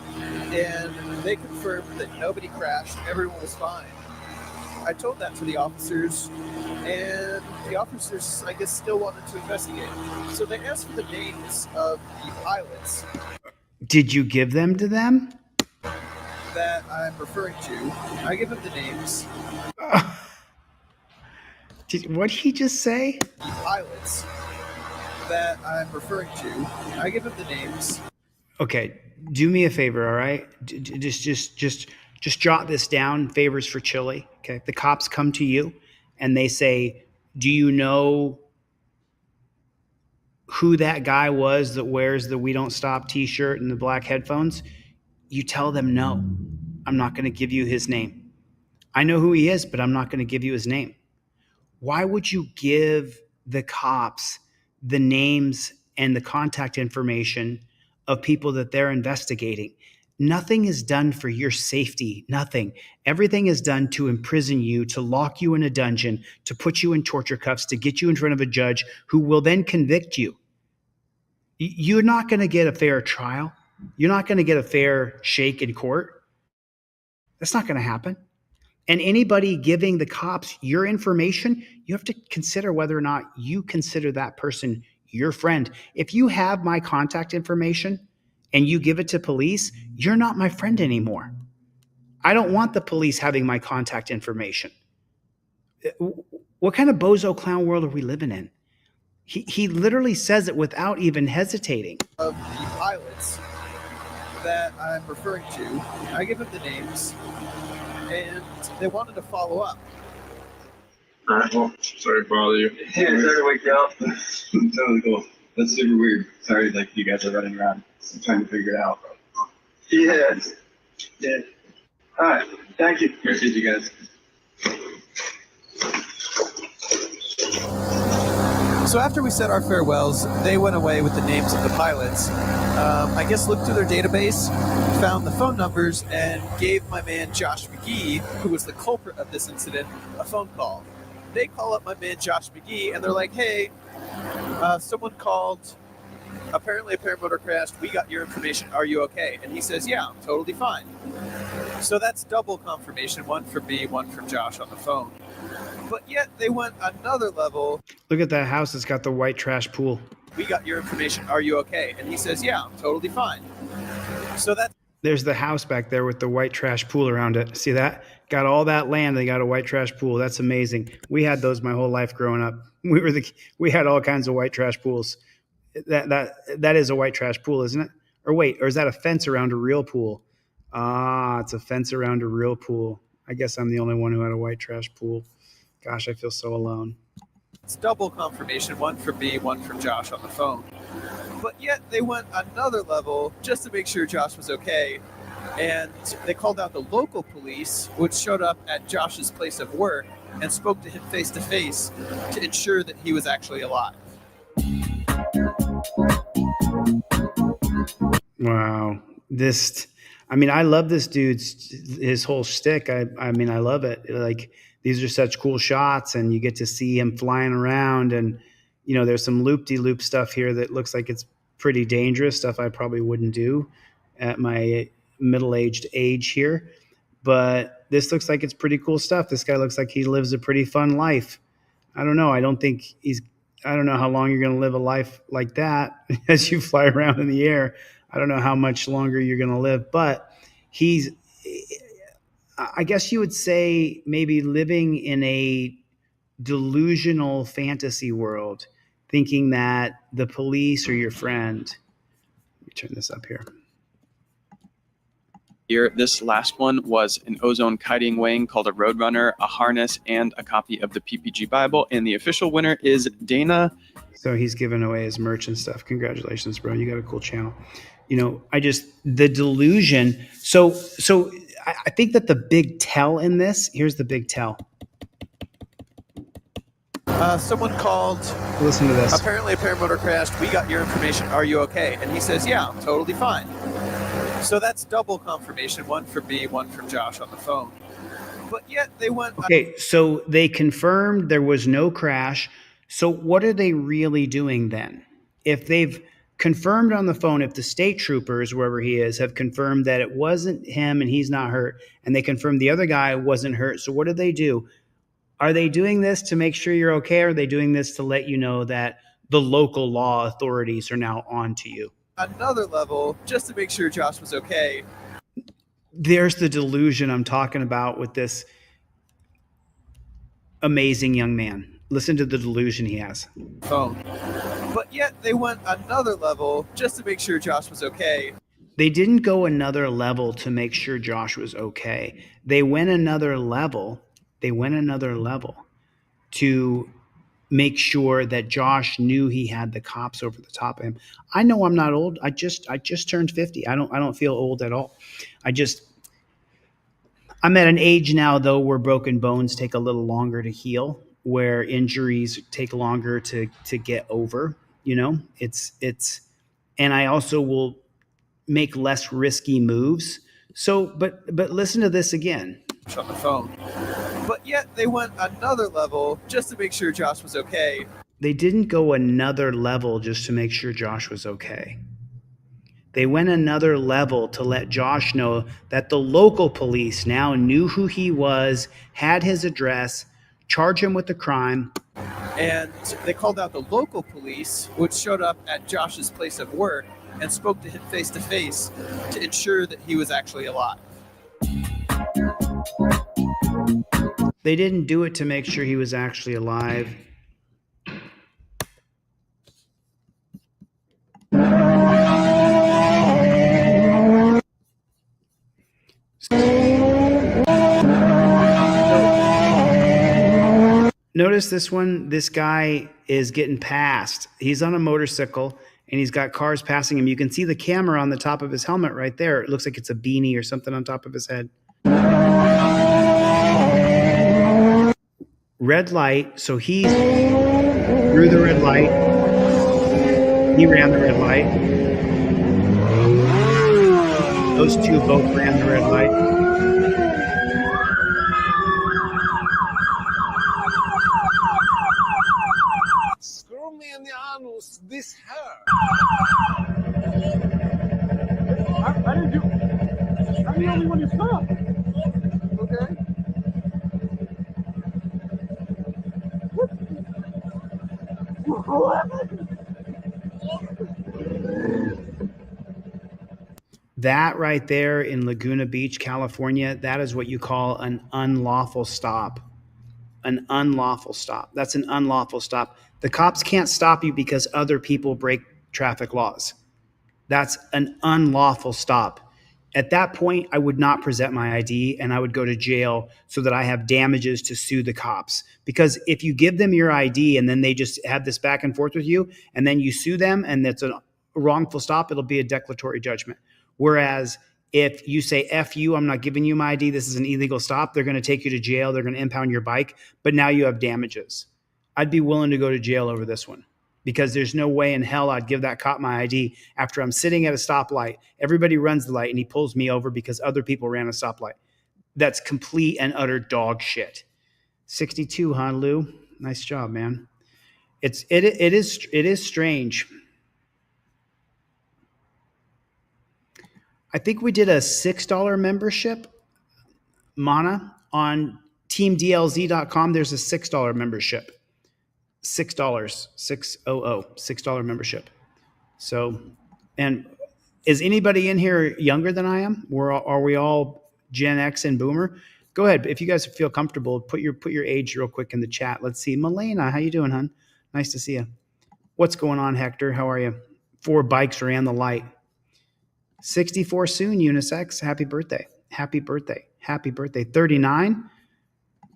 Speaker 23: and they confirmed that nobody crashed, everyone was fine. I told that to the officers, and the officers, I guess, still wanted to investigate. So they asked for the names of the pilots
Speaker 12: Did you give them to them?
Speaker 23: that I'm referring to. I give them the names.
Speaker 12: What did he just say?
Speaker 23: The pilots that I'm referring to, I give them the names.
Speaker 12: Okay, do me a favor, all right? Just jot this down. Favors for Chile. Okay, the cops come to you and they say, "Do you know who that guy was that wears the We Don't Stop T-shirt and the black headphones?" You tell them, "No, I'm not going to give you his name. I know who he is, but I'm not going to give you his name." Why would you give the cops the names and the contact information of people that they're investigating? Nothing is done for your safety. Nothing. Everything is done to imprison you, to lock you in a dungeon, to put you in torture cuffs, to get you in front of a judge who will then convict you. You're not going to get a fair trial. You're not going to get a fair shake in court. That's not going to happen. And anybody giving the cops your information, you have to consider whether or not you consider that person your friend. If you have my contact information and you give it to police, you're not my friend anymore. I don't want the police having my contact information. What kind of bozo clown world are we living in? He literally says it without even hesitating.
Speaker 23: Of the pilots that I'm referring to, I give them the names, and they wanted to follow up.
Speaker 21: All right, well, sorry to bother you.
Speaker 17: Hey, sorry to wake you up. Totally cool. That's super weird. Sorry, like you guys are running around trying to figure it out. Yeah. Yeah. All right. Thank you. Appreciate you guys.
Speaker 23: So after we said our farewells, they went away with the names of the pilots. I guess looked through their database, found the phone numbers, and gave my man Josh McGee, who was the culprit of this incident, a phone call. They call up my man Josh McGee, and they're like, "Hey, someone called. Apparently a paramotor crashed. We got your information. Are you okay?" And he says, "Yeah, I'm totally fine." So that's double confirmation, one from me, one from Josh on the phone. But yet they went another level.
Speaker 12: Look at that house that's got the white trash pool.
Speaker 23: "We got your information. Are you okay?" And he says, "Yeah, I'm totally fine." So that's
Speaker 12: There's the house back there with the white trash pool around it. See that? Got all that land. They got a white trash pool. That's amazing. We had those my whole life growing up. We had all kinds of white trash pools. That is a white trash pool, isn't it? Or wait, or is that a fence around a real pool? Ah, it's a fence around a real pool. I guess I'm the only one who had a white trash pool. Gosh, I feel so alone.
Speaker 23: It's double confirmation, one from me, one from Josh on the phone. But yet they went another level just to make sure Josh was okay. And they called out the local police, which showed up at Josh's place of work and spoke to him face to face to ensure that he was actually alive.
Speaker 12: Wow. I love this his whole shtick. I mean, I love it. Like, these are such cool shots, and you get to see him flying around, and, you know, there's some loop-de-loop stuff here that looks like it's pretty dangerous, stuff I probably wouldn't do at my middle-aged age here. But this looks like it's pretty cool stuff. This guy looks like he lives a pretty fun life. I don't know. I don't know how long you're going to live a life like that as you fly around in the air. I don't know how much longer you're going to live, but I guess you would say maybe living in a delusional fantasy world, thinking that the police are your friend. Let me turn this up here.
Speaker 22: Here, this last one was an ozone kiting wing called a Roadrunner, a harness, and a copy of the PPG Bible. And the official winner is Dana.
Speaker 12: So he's giving away his merch and stuff. Congratulations, bro. You got a cool channel. You know, the delusion. So I think that the big tell in this, here's the big tell.
Speaker 23: Someone called.
Speaker 12: Listen to this.
Speaker 23: Apparently a paramotor crashed. We got your information. Are you okay? And he says, "Yeah, I'm totally fine." So that's double confirmation, one from me, one from Josh on the phone. But yet they went.
Speaker 12: Okay, so they confirmed there was no crash. So what are they really doing then? If they've confirmed on the phone, if the state troopers, wherever he is, have confirmed that it wasn't him and he's not hurt, and they confirmed the other guy wasn't hurt, so what do they do? Are they doing this to make sure you're okay, or are they doing this to let you know that the local law authorities are now on to you?
Speaker 23: Another level just to make sure Josh was okay.
Speaker 12: There's the delusion I'm talking about with this amazing young man. Listen to the delusion he has.
Speaker 23: phone. But yet they went another level just to make sure Josh was okay.
Speaker 12: They didn't go another level to make sure Josh was okay. They went another level. They went another level to make sure that Josh knew he had the cops over the top of him. I know I'm not old. I just turned 50. I don't feel old at all. I'm at an age now though where broken bones take a little longer to heal, where injuries take longer to get over, you know? It's and I also will make less risky moves. So but listen to this again.
Speaker 23: On the phone. But yet they went another level just to make sure Josh was okay.
Speaker 12: They didn't go another level just to make sure Josh was okay. They went another level to let Josh know that the local police now knew who he was, had his address, charged him with the crime.
Speaker 23: And they called out the local police, which showed up at Josh's place of work and spoke to him face to face to ensure that he was actually alive.
Speaker 12: They didn't do it to make sure he was actually alive. Notice this one, this guy is getting passed. He's on a motorcycle and he's got cars passing him. You can see the camera on the top of his helmet right there. It looks like it's a beanie or something on top of his head. Red light, so he's through the red light. He ran the red light. Those two both ran the red light.
Speaker 2: Screw me in the anus, this hair. I didn't do. I'm the only one who stopped. Okay.
Speaker 12: That right there in Laguna Beach, California, that is what you call an unlawful stop. An unlawful stop. That's an unlawful stop. The cops can't stop you because other people break traffic laws. That's an unlawful stop. At that point, I would not present my ID and I would go to jail so that I have damages to sue the cops. Because if you give them your ID and then they just have this back and forth with you and then you sue them and it's a wrongful stop, it'll be a declaratory judgment. Whereas if you say, F you, I'm not giving you my ID, this is an illegal stop, they're going to take you to jail, they're going to impound your bike, but now you have damages. I'd be willing to go to jail over this one because there's no way in hell I'd give that cop my ID after I'm sitting at a stoplight. Everybody runs the light and he pulls me over because other people ran a stoplight. That's complete and utter dog shit. 62, huh, Lou? Nice job, man. It is strange. I think we did a $6 membership, Mana, on teamdlz.com. There's a $6 membership. $6, $6 membership. So, and is anybody in here younger than I am? Are we all Gen X and Boomer? Go ahead. If you guys feel comfortable, put your age real quick in the chat. Let's see. Milena, how you doing, hon? Nice to see you. What's going on, Hector? How are you? 4 bikes ran the light. 64 soon, unisex. Happy birthday. Happy birthday. Happy birthday. 39.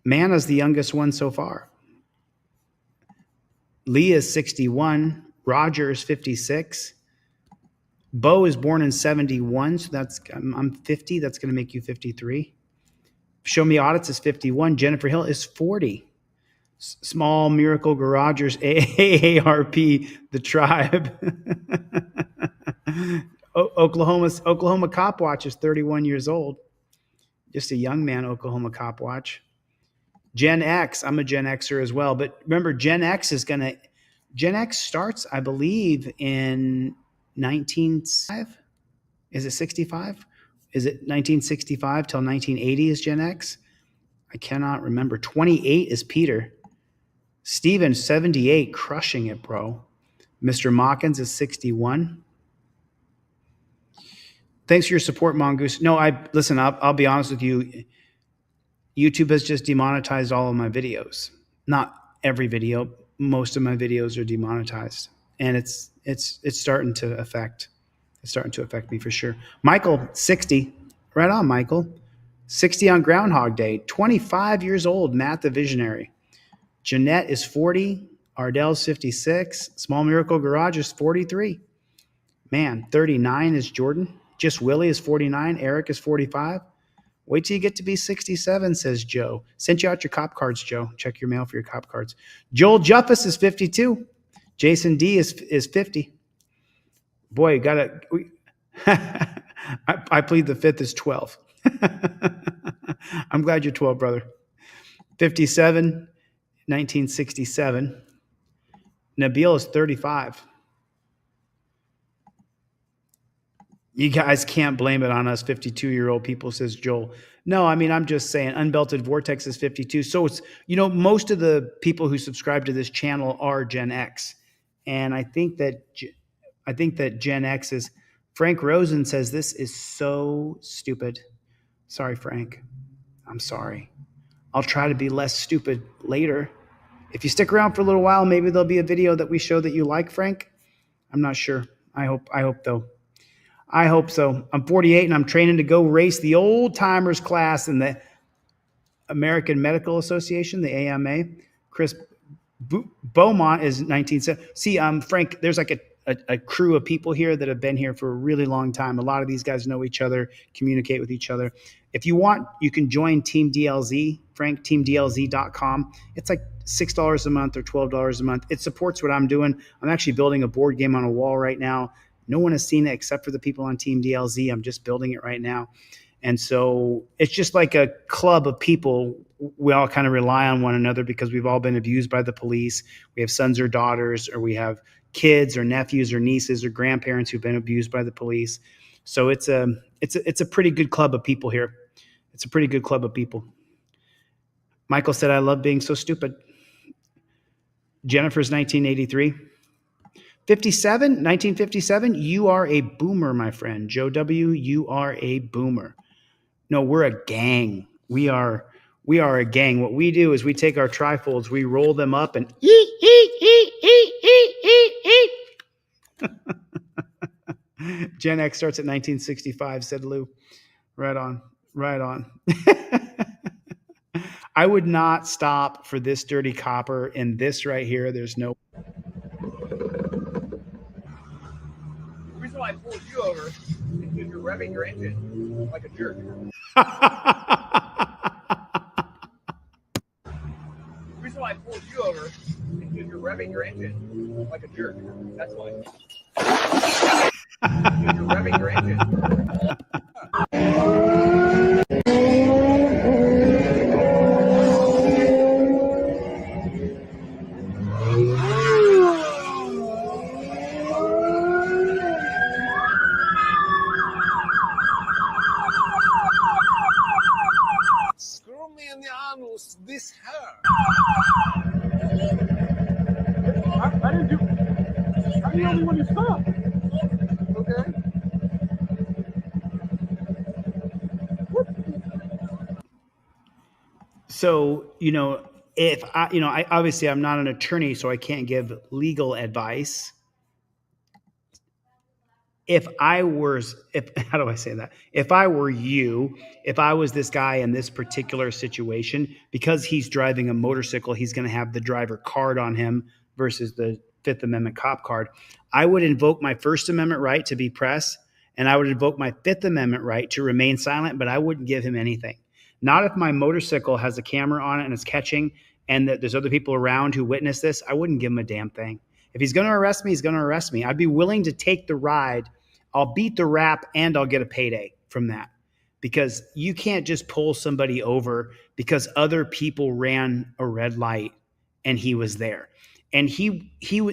Speaker 12: Mana's the youngest one so far. Leah's 61. Roger is 56. Bo is born in 71, so I'm 50. That's going to make you 53. Show Me Audits is 51. Jennifer Hill is 40. Small Miracle Garagers, AARP, the tribe. Oklahoma Cop Watch is 31 years old. Just a young man, Oklahoma Cop Watch. Gen X, I'm a Gen Xer as well. But remember, Gen X starts, I believe, in 1965. Is it 65? Is it 1965 till 1980 is Gen X? I cannot remember. 28 is Peter. Steven, 78, crushing it, bro. Mr. Mawkins is 61. Thanks for your support, Mongoose. No, listen, I'll be honest with you. YouTube has just demonetized all of my videos. Not every video. Most of my videos are demonetized, and it's starting to affect. It's starting to affect me for sure. Michael, 60. Right on, Michael. 60 on Groundhog Day. 25 years old, Matt the Visionary. Jeanette is 40. Ardell's 56. Small Miracle Garage is 43. Man, 39 is Jordan. Just Willie is 49. Eric is 45. Wait till you get to be 67, says Joe. Sent you out your cop cards, Joe. Check your mail for your cop cards. Joel Juffus is 52. Jason D is 50. Boy, you gotta. I plead the fifth is 12. I'm glad you're 12, brother. 57, 1967. Nabil is 35. You guys can't blame it on us 52-year-old people, says Joel. No, I mean, I'm just saying Unbelted Vortex is 52. So it's, most of the people who subscribe to this channel are Gen X. And I think that Gen X is, Frank Rosen says, this is so stupid. Sorry, Frank. I'm sorry. I'll try to be less stupid later. If you stick around for a little while, maybe there'll be a video that we show that you like, Frank. I'm not sure. I hope though. I hope so. I'm 48 and I'm training to go race the old timers class in the American Medical Association, the AMA. Chris Beaumont is 1970. See, Frank, there's like a crew of people here that have been here for a really long time. A lot of these guys know each other, communicate with each other. If you want, you can join Team DLZ, Frank, teamdlz.com. It's like $6 a month or $12 a month. It supports what I'm doing. I'm actually building a board game on a wall right now. No one has seen it except for the people on Team DLZ. I'm just building it right now. And so it's just like a club of people. We all kind of rely on one another because we've all been abused by the police. We have sons or daughters, or we have kids or nephews or nieces or grandparents who've been abused by the police. So it's a pretty good club of people here. It's a pretty good club of people. Michael said, I love being so stupid. Jennifer's 1983. 1957, you are a boomer, my friend. Joe W., you are a boomer. No, we're a gang. We are a gang. What we do is we take our trifolds, we roll them up and eat. Gen X starts at 1965, said Lou. Right on. I would not stop for this dirty copper and this right here. There's no.
Speaker 2: The reason why I pulled you over is because you're revving your engine like a jerk. The reason why I pulled you over is because you're revving your engine like a jerk. That's why. Because you're revving your engine. This hair. I didn't do. I'm the only one who stopped. Okay.
Speaker 12: So, if I obviously I'm not an attorney, so I can't give legal advice. How do I say that? If I were you, if I was this guy in this particular situation, because he's driving a motorcycle, he's going to have the driver card on him versus the Fifth Amendment cop card. I would invoke my First Amendment right to be press, and I would invoke my Fifth Amendment right to remain silent, but I wouldn't give him anything. Not if my motorcycle has a camera on it and it's catching, and that there's other people around who witness this. I wouldn't give him a damn thing. If he's going to arrest me, he's going to arrest me. I'd be willing to take the ride. I'll beat the rap and I'll get a payday from that, because you can't just pull somebody over because other people ran a red light and he was there. And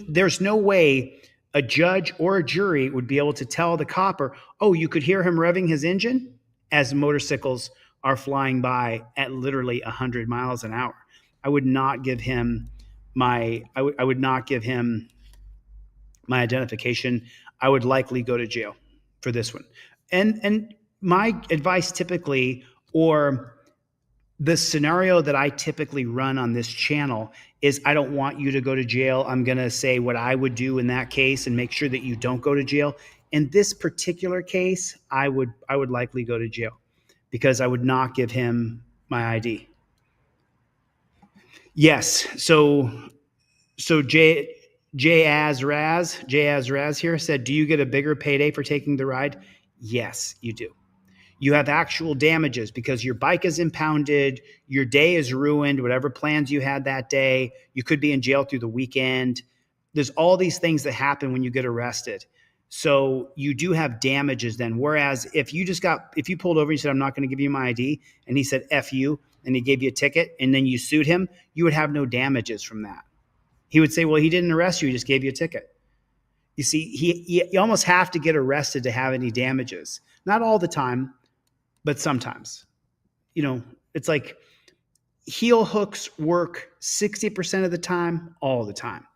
Speaker 12: there's no way a judge or a jury would be able to tell the copper, oh, you could hear him revving his engine as motorcycles are flying by at literally 100 miles an hour. I would not give him my identification. I would likely go to jail for this one. And my advice typically, or The scenario that I typically run on this channel is I don't want you to go to jail. I'm going to say what I would do in that case and make sure that you don't go to jail. In this particular case, I would likely go to jail because I would not give him my ID. Yes. So Jay Azraz here said, do you get a bigger payday for taking the ride? Yes, you do. You have actual damages because your bike is impounded, your day is ruined, whatever plans you had that day. You could be in jail through the weekend. There's all these things that happen when you get arrested. So you do have damages then. Whereas if you pulled over and you said, I'm not going to give you my ID, and he said, F you, and he gave you a ticket, and then you sued him, you would have no damages from that. He would say, well, he didn't arrest you, he just gave you a ticket. You see, you almost have to get arrested to have any damages. Not all the time, but sometimes. You know, it's like heel hooks work 60% of the time, all the time.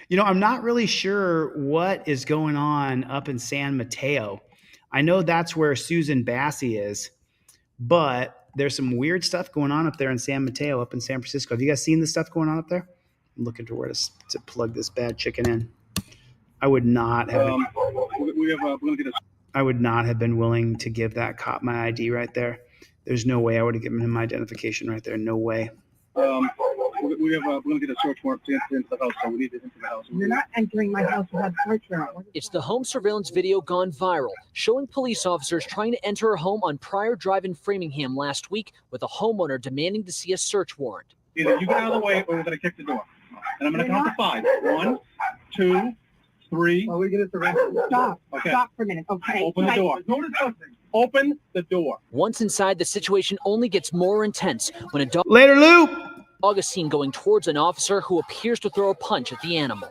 Speaker 12: You know, I'm not really sure what is going on up in San Mateo. I know that's where Susan Bassey is, but there's some weird stuff going on up there in San Mateo, up in San Francisco. Have you guys seen the stuff going on up there? I'm looking to where to plug this bad chicken in. I would not have. I would not have been willing to give that cop my ID right there. There's no way I would have given him my identification right there. No way.
Speaker 2: We're going to get a search warrant to enter into the house, so we need to enter the house. You're not entering my house without a search warrant.
Speaker 3: It's the home surveillance video gone viral, showing police officers trying to enter a home on Pryor Drive in Framingham last week with a homeowner demanding to see a search warrant.
Speaker 2: Either you get out of the way or we're going to kick the door. And I'm going to count to 5. 1, 2, 3. Are we going to surrender? Stop. Okay. Stop for a minute. Okay. Open the door. Open the door.
Speaker 3: Once inside, the situation only gets more intense when a dog.
Speaker 12: Later, Lou.
Speaker 3: Dog is seen going towards an officer who appears to throw a punch at the animal.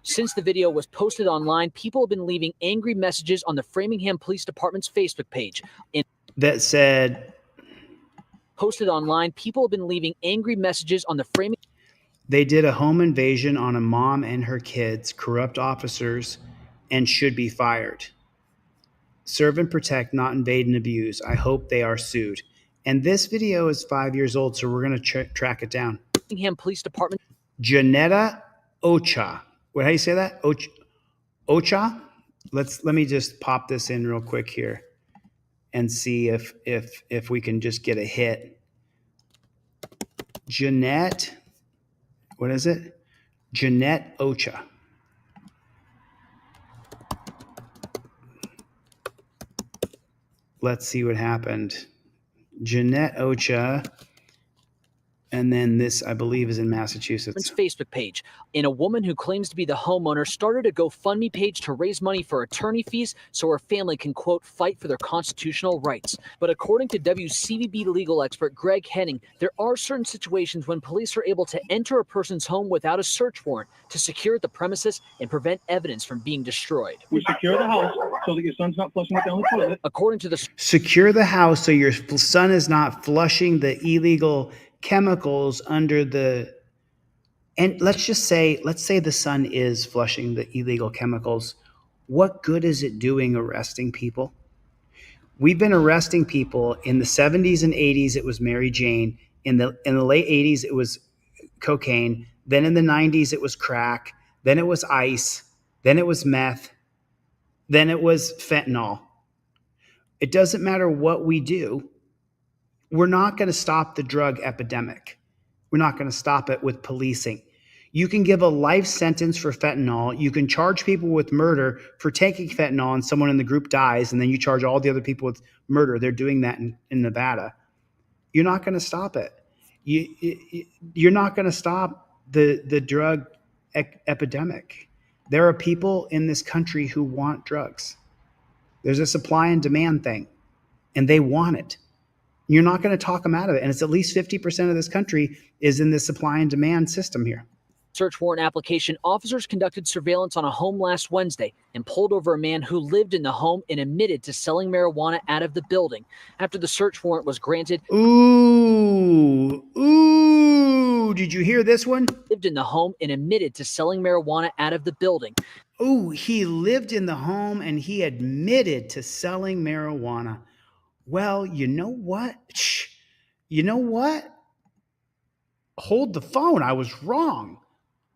Speaker 3: Since the video was posted online, people have been leaving angry messages on the Framingham Police Department's Facebook page.
Speaker 12: That said,
Speaker 3: posted online, people have been leaving angry messages on the Framingham.
Speaker 12: They did a home invasion on a mom and her kids, corrupt officers, and should be fired. Serve and protect, not invade and abuse. I hope they are sued. And this video is 5 years old, so we're going to track it down.
Speaker 3: Framingham Police Department.
Speaker 12: Janetta Ocha. How do you say that? Ocha? Let me just pop this in real quick here and see if we can just get a hit. Jeanette, what is it? Jeanette Ocha. Let's see what happened. Jeanette Ocha. And then this, I believe, is in Massachusetts.
Speaker 3: Facebook page. And a woman who claims to be the homeowner started a GoFundMe page to raise money for attorney fees so her family can, quote, fight for their constitutional rights. But according to WCVB legal expert Greg Henning, there are certain situations when police are able to enter a person's home without a search warrant to secure the premises and prevent evidence from being destroyed.
Speaker 2: We secure the house so that your son's not flushing it down the toilet.
Speaker 3: According to the
Speaker 12: secure the house so your son is not flushing the illegal chemicals under the, and let's say the son is flushing the illegal chemicals. What good is it doing arresting people? We've been arresting people in the 70s and 80s. It was Mary Jane. In the late 80s, it was cocaine. Then in the 90s, it was crack. Then it was ice. Then it was meth. Then it was fentanyl. It doesn't matter what we do. We're not going to stop the drug epidemic. We're not going to stop it with policing. You can give a life sentence for fentanyl. You can charge people with murder for taking fentanyl and someone in the group dies, and then you charge all the other people with murder. They're doing that in Nevada. You're not going to stop it. You're not going to stop the drug epidemic. There are people in this country who want drugs. There's a supply and demand thing, and they want it. You're not going to talk them out of it. And it's at least 50% of this country is in the supply and demand system here.
Speaker 3: Search warrant application, officers conducted surveillance on a home last Wednesday and pulled over a man who lived in the home and admitted to selling marijuana out of the building. After the search warrant was granted.
Speaker 12: Ooh, did you hear this one?
Speaker 3: Lived in the home and admitted to selling marijuana out of the building.
Speaker 12: Oh, he lived in the home and he admitted to selling marijuana. Well, you know what? Shh. You know what? Hold the phone. I was wrong.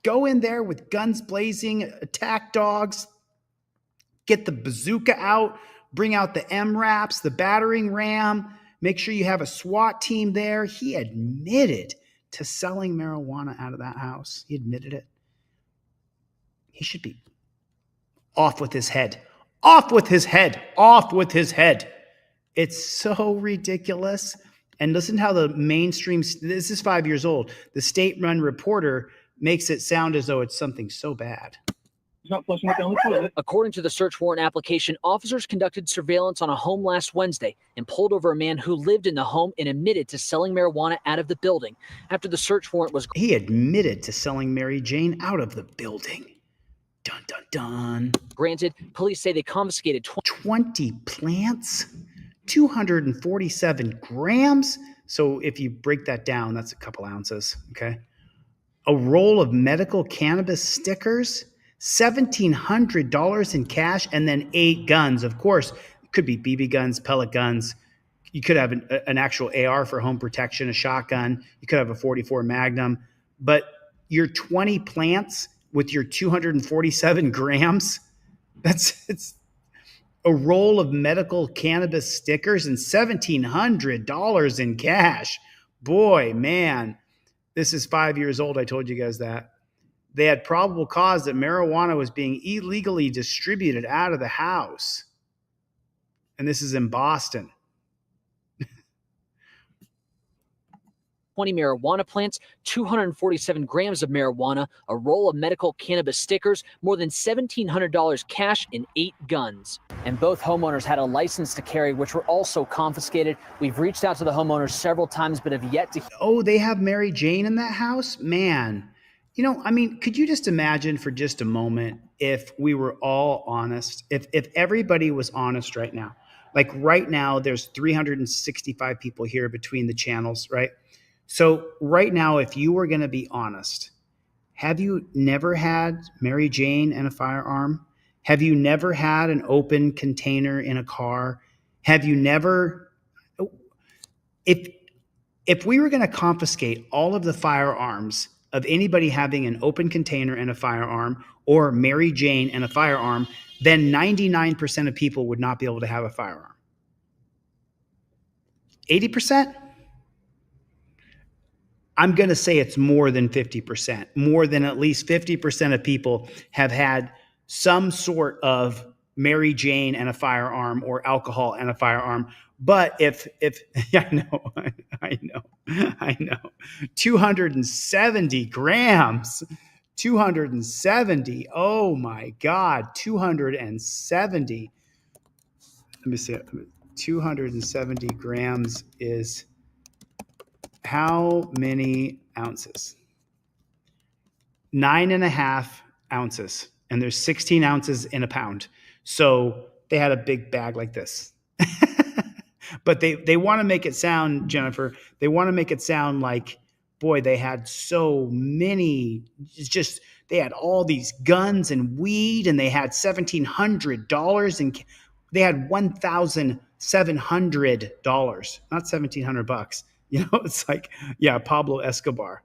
Speaker 12: Go in there with guns blazing, attack dogs, get the bazooka out, bring out the MRAPs, the battering ram, make sure you have a SWAT team there. He admitted to selling marijuana out of that house. He admitted it. He should be off with his head. Off with his head. Off with his head. It's so ridiculous. And listen how the mainstream, this is 5 years old, the state-run reporter makes it sound as though it's something so bad.
Speaker 2: Not flushing it down the toilet.
Speaker 3: According to the search warrant application, officers conducted surveillance on a home last Wednesday and pulled over a man who lived in the home and admitted to selling marijuana out of the building. After the search warrant was...
Speaker 12: He admitted to selling Mary Jane out of the building. Dun, dun, dun.
Speaker 3: Granted, police say they confiscated
Speaker 12: 20 plants, 247 grams. So if you break that down, that's a couple ounces, okay? A roll of medical cannabis stickers, $1,700 in cash, and then 8 guns. Of course, it could be BB guns, pellet guns. You could have an actual AR for home protection, a shotgun. You could have a .44 Magnum. But your 20 plants with your 247 grams, it's a roll of medical cannabis stickers and $1,700 in cash. Boy, man, this is 5 years old. I told you guys that. They had probable cause that marijuana was being illegally distributed out of the house. And this is in Boston.
Speaker 3: 20 marijuana plants, 247 grams of marijuana, a roll of medical cannabis stickers, more than $1,700 cash, and 8 guns. And both homeowners had a license to carry, which were also confiscated. We've reached out to the homeowners several times, but have yet to...
Speaker 12: Oh, they have Mary Jane in that house? Man. You know, I mean, could you just imagine for just a moment if we were all honest, if everybody was honest right now? Like right now, there's 365 people here between the channels, right? So right now, if you were going to be honest, have you never had Mary Jane and a firearm? Have you never had an open container in a car? Have you never... If we were going to confiscate all of the firearms of anybody having an open container and a firearm, or Mary Jane and a firearm, then 99% of people would not be able to have a firearm. 80%? I'm going to say it's more than 50%. More than at least 50% of people have had some sort of Mary Jane and a firearm or alcohol and a firearm. But if yeah, I know, 270 grams, 270. Oh my God, 270. Let me see it. 270 grams is how many ounces? 9.5 ounces. And there's 16 ounces in a pound. So they had a big bag like this. But they want to make it sound, Jennifer, they want to make it sound like, boy, they had so many, it's just, they had all these guns and weed, and they had $1,700 and they had $1,700, not $1,700. You know, it's like, yeah, Pablo Escobar.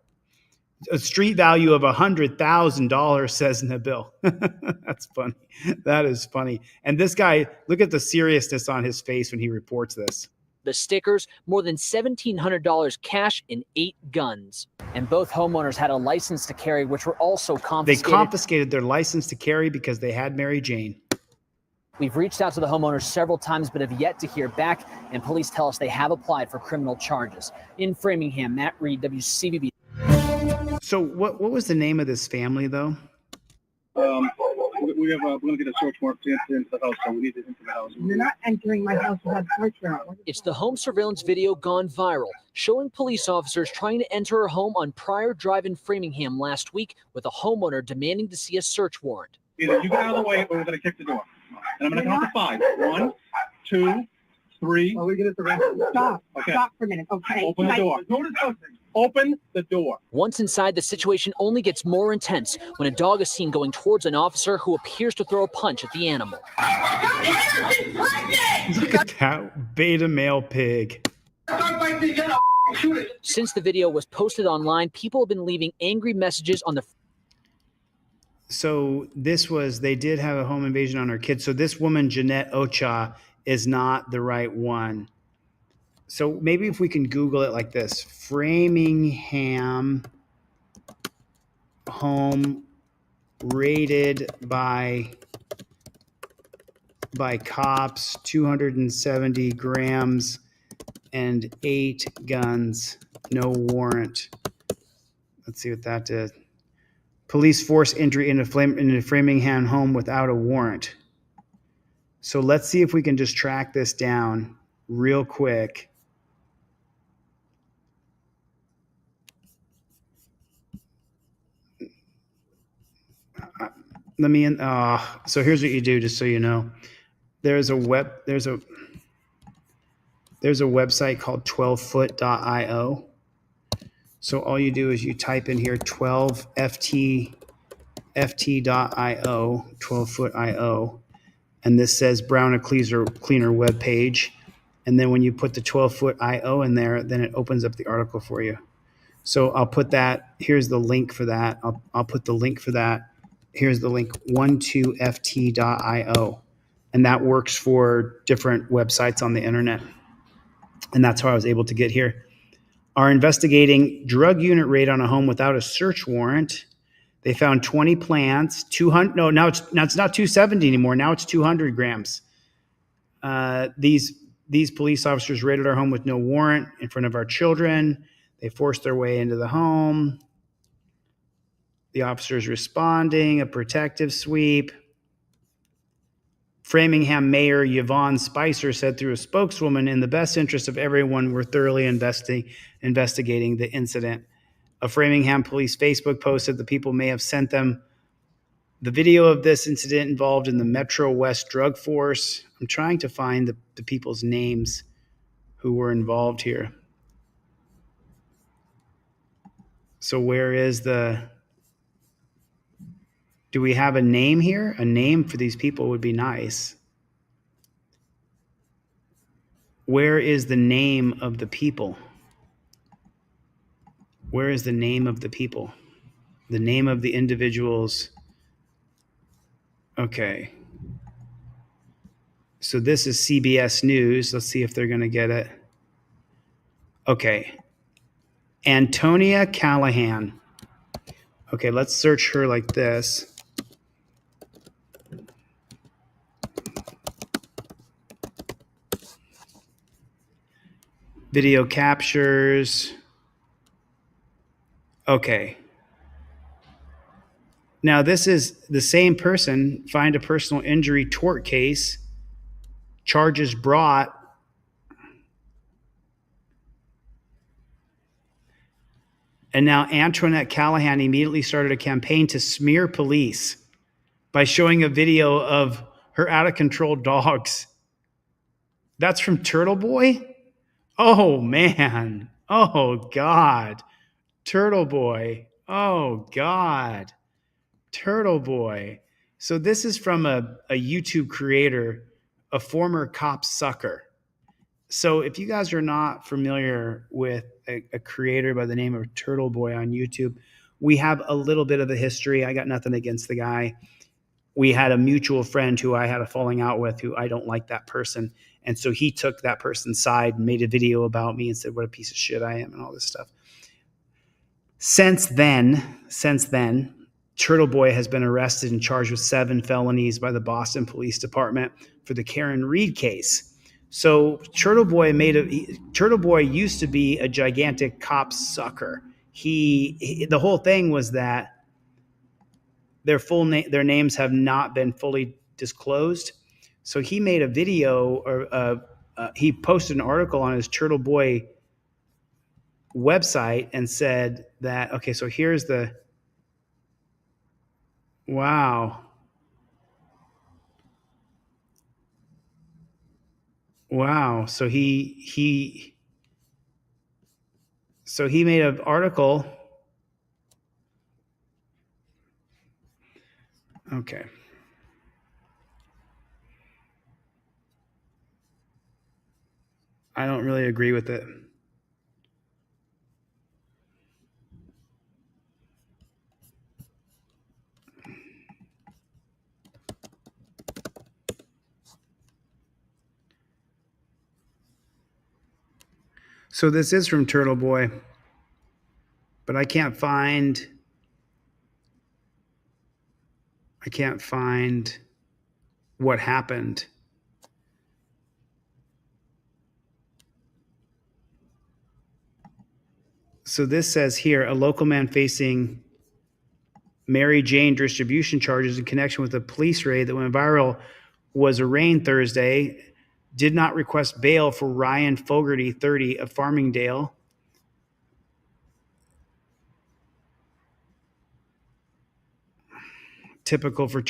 Speaker 12: A street value of $100,000, says Nabil. That's funny. That is funny. And this guy, look at the seriousness on his face when he reports this.
Speaker 3: The stickers, more than $1,700 cash, and 8 guns. And both homeowners had a license to carry, which were also confiscated.
Speaker 12: They confiscated their license to carry because they had Mary Jane.
Speaker 3: We've reached out to the homeowners several times, but have yet to hear back. And police tell us they have applied for criminal charges. In Framingham, Matt Reed, WCVB.
Speaker 12: So what was the name of this family, though?
Speaker 2: We're going to get a search warrant to enter into the house, so we need to enter the house. You're not entering my house without a search warrant.
Speaker 3: It's the home surveillance video gone viral, showing police officers trying to enter a home on Pryor Drive in Framingham last week with a homeowner demanding to see a search warrant.
Speaker 2: Either you get out of the way or we're going to kick the door. And I'm going to count to 5. 1, 2, 3. Are we going to Stop. Okay. Stop for a minute. Okay. Open the door. Notice something. Open the door.
Speaker 3: Once inside, the situation only gets more intense when a dog is seen going towards an officer who appears to throw a punch at the animal.
Speaker 12: Look at that beta male pig.
Speaker 3: Since the video was posted online, people have been leaving angry messages on the.
Speaker 12: So they did have a home invasion on her kids. So this woman, Jeanette Ocha, is not the right one. So maybe if we can Google it like this: Framingham home raided by cops, 270 grams and 8 guns, no warrant. Let's see what that did. Police force entry into Framingham home without a warrant. So let's see if we can just track this down real quick. So here's what you do, just so you know. There's a website called 12foot.io. So all you do is you type in here 12ft.io, 12foot.io, and this says Brown Cleaner web page. And then when you put the 12foot.io in there, then it opens up the article for you. So I'll put that. Here's the link for that. I'll put the link for that. Here's the link, 12ft.io. And that works for different websites on the internet. And that's how I was able to get here. Are investigating drug unit raid on a home without a search warrant. They found 20 plants, 200. No, now it's not 270 anymore. Now it's 200 grams. These police officers raided our home with no warrant in front of our children. They forced their way into the home. The officers responding, a protective sweep. Framingham Mayor Yvonne Spicer said through a spokeswoman, in the best interest of everyone, we're thoroughly investigating the incident. A Framingham police Facebook posted the people may have sent them the video of this incident involved in the Metro West Drug Force. I'm trying to find the people's names who were involved here. So where is do we have a name here? A name for these people would be nice. Where is the name of the people? Where is the name of the people? The name of the individuals. Okay. So this is CBS News. Let's see if they're going to get it. Okay. Antonia Callahan. Okay, let's search her like this. Video captures. Okay. Now this is the same person. Find a personal injury tort case. Charges brought. And now Antoinette Callahan immediately started a campaign to smear police by showing a video of her out-of-control dogs. That's from Turtle Boy? Oh, man. Oh, God. Turtle Boy. Oh, God. Turtle Boy. So this is from a YouTube creator, a former cop sucker. So if you guys are not familiar with a creator by the name of Turtle Boy on YouTube, we have a little bit of a history. I got nothing against the guy. We had a mutual friend who I had a falling out with, who I don't like that person. And so he took that person's side and made a video about me and said what a piece of shit I am and all this stuff. Since then, Turtle Boy has been arrested and charged with 7 felonies by the Boston Police Department for the Karen Reed case. So Turtle Boy used to be a gigantic cop sucker. The whole thing was that their names have not been fully disclosed. So he made a video, or he posted an article on his Turtle Boy website and said that, okay, so here's the, wow. Wow. So So he made an article. Okay. I don't really agree with it. So this is from Turtle Boy, but I can't find what happened. So this says here, a local man facing Mary Jane distribution charges in connection with a police raid that went viral was arraigned Thursday, did not request bail for Ryan Fogarty, 30, of Farmingdale. Typical for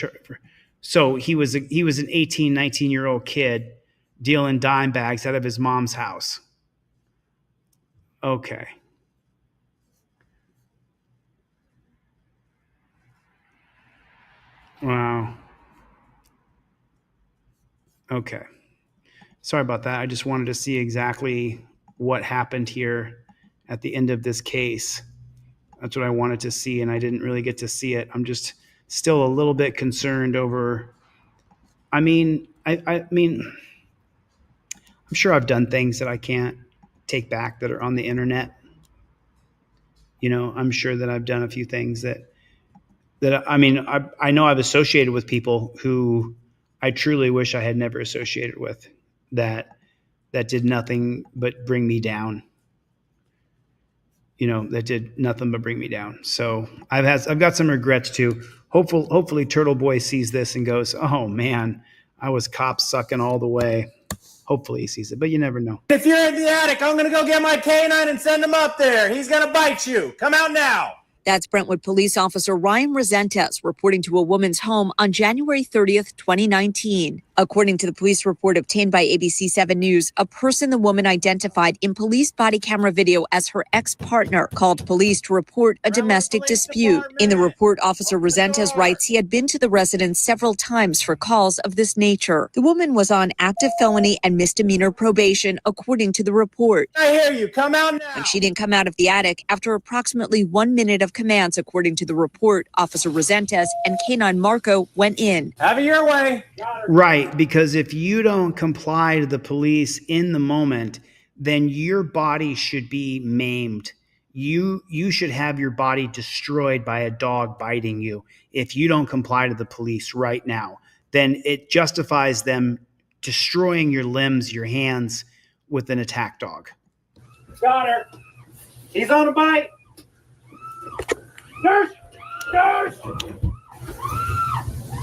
Speaker 12: so he was an 18, 19-year-old kid dealing dime bags out of his mom's house. Okay. Wow. Okay. Sorry about that. I just wanted to see exactly what happened here at the end of this case. That's what I wanted to see, and I didn't really get to see it. I'm just still a little bit concerned over, I mean, I'm sure I've done things that I can't take back that are on the internet. You know, I'm sure that I've done a few things that I know I've associated with people who I truly wish I had never associated with, that did nothing but bring me down. You know, that did nothing but bring me down. So I've got some regrets too. Hopefully Turtle Boy sees this and goes, oh man, I was cop sucking all the way. Hopefully he sees it, but you never know.
Speaker 5: If you're in the attic, I'm going to go get my canine and send him up there. He's going to bite you. Come out now.
Speaker 9: That's Brentwood police officer Ryan Resentes reporting to a woman's home on January 30th, 2019. According to the police report obtained by ABC 7 News, a person the woman identified in police body camera video as her ex-partner called police to report a domestic dispute. In the report, Officer Resentes writes he had been to the residence several times for calls of this nature. The woman was on active felony and misdemeanor probation, according to the report.
Speaker 5: I hear you. Come out now.
Speaker 9: And she didn't come out of the attic after approximately 1 minute of commands, according to the report. Officer Resentes and Canine Marco went in.
Speaker 5: Have it your way.
Speaker 12: Right, because if you don't comply to the police in the moment, then your body should be maimed. You should have your body destroyed by a dog biting you if you don't comply to the police right now. Then it justifies them destroying your limbs, your hands with an attack dog.
Speaker 5: Got her. He's on a bite. Nurse! Nurse!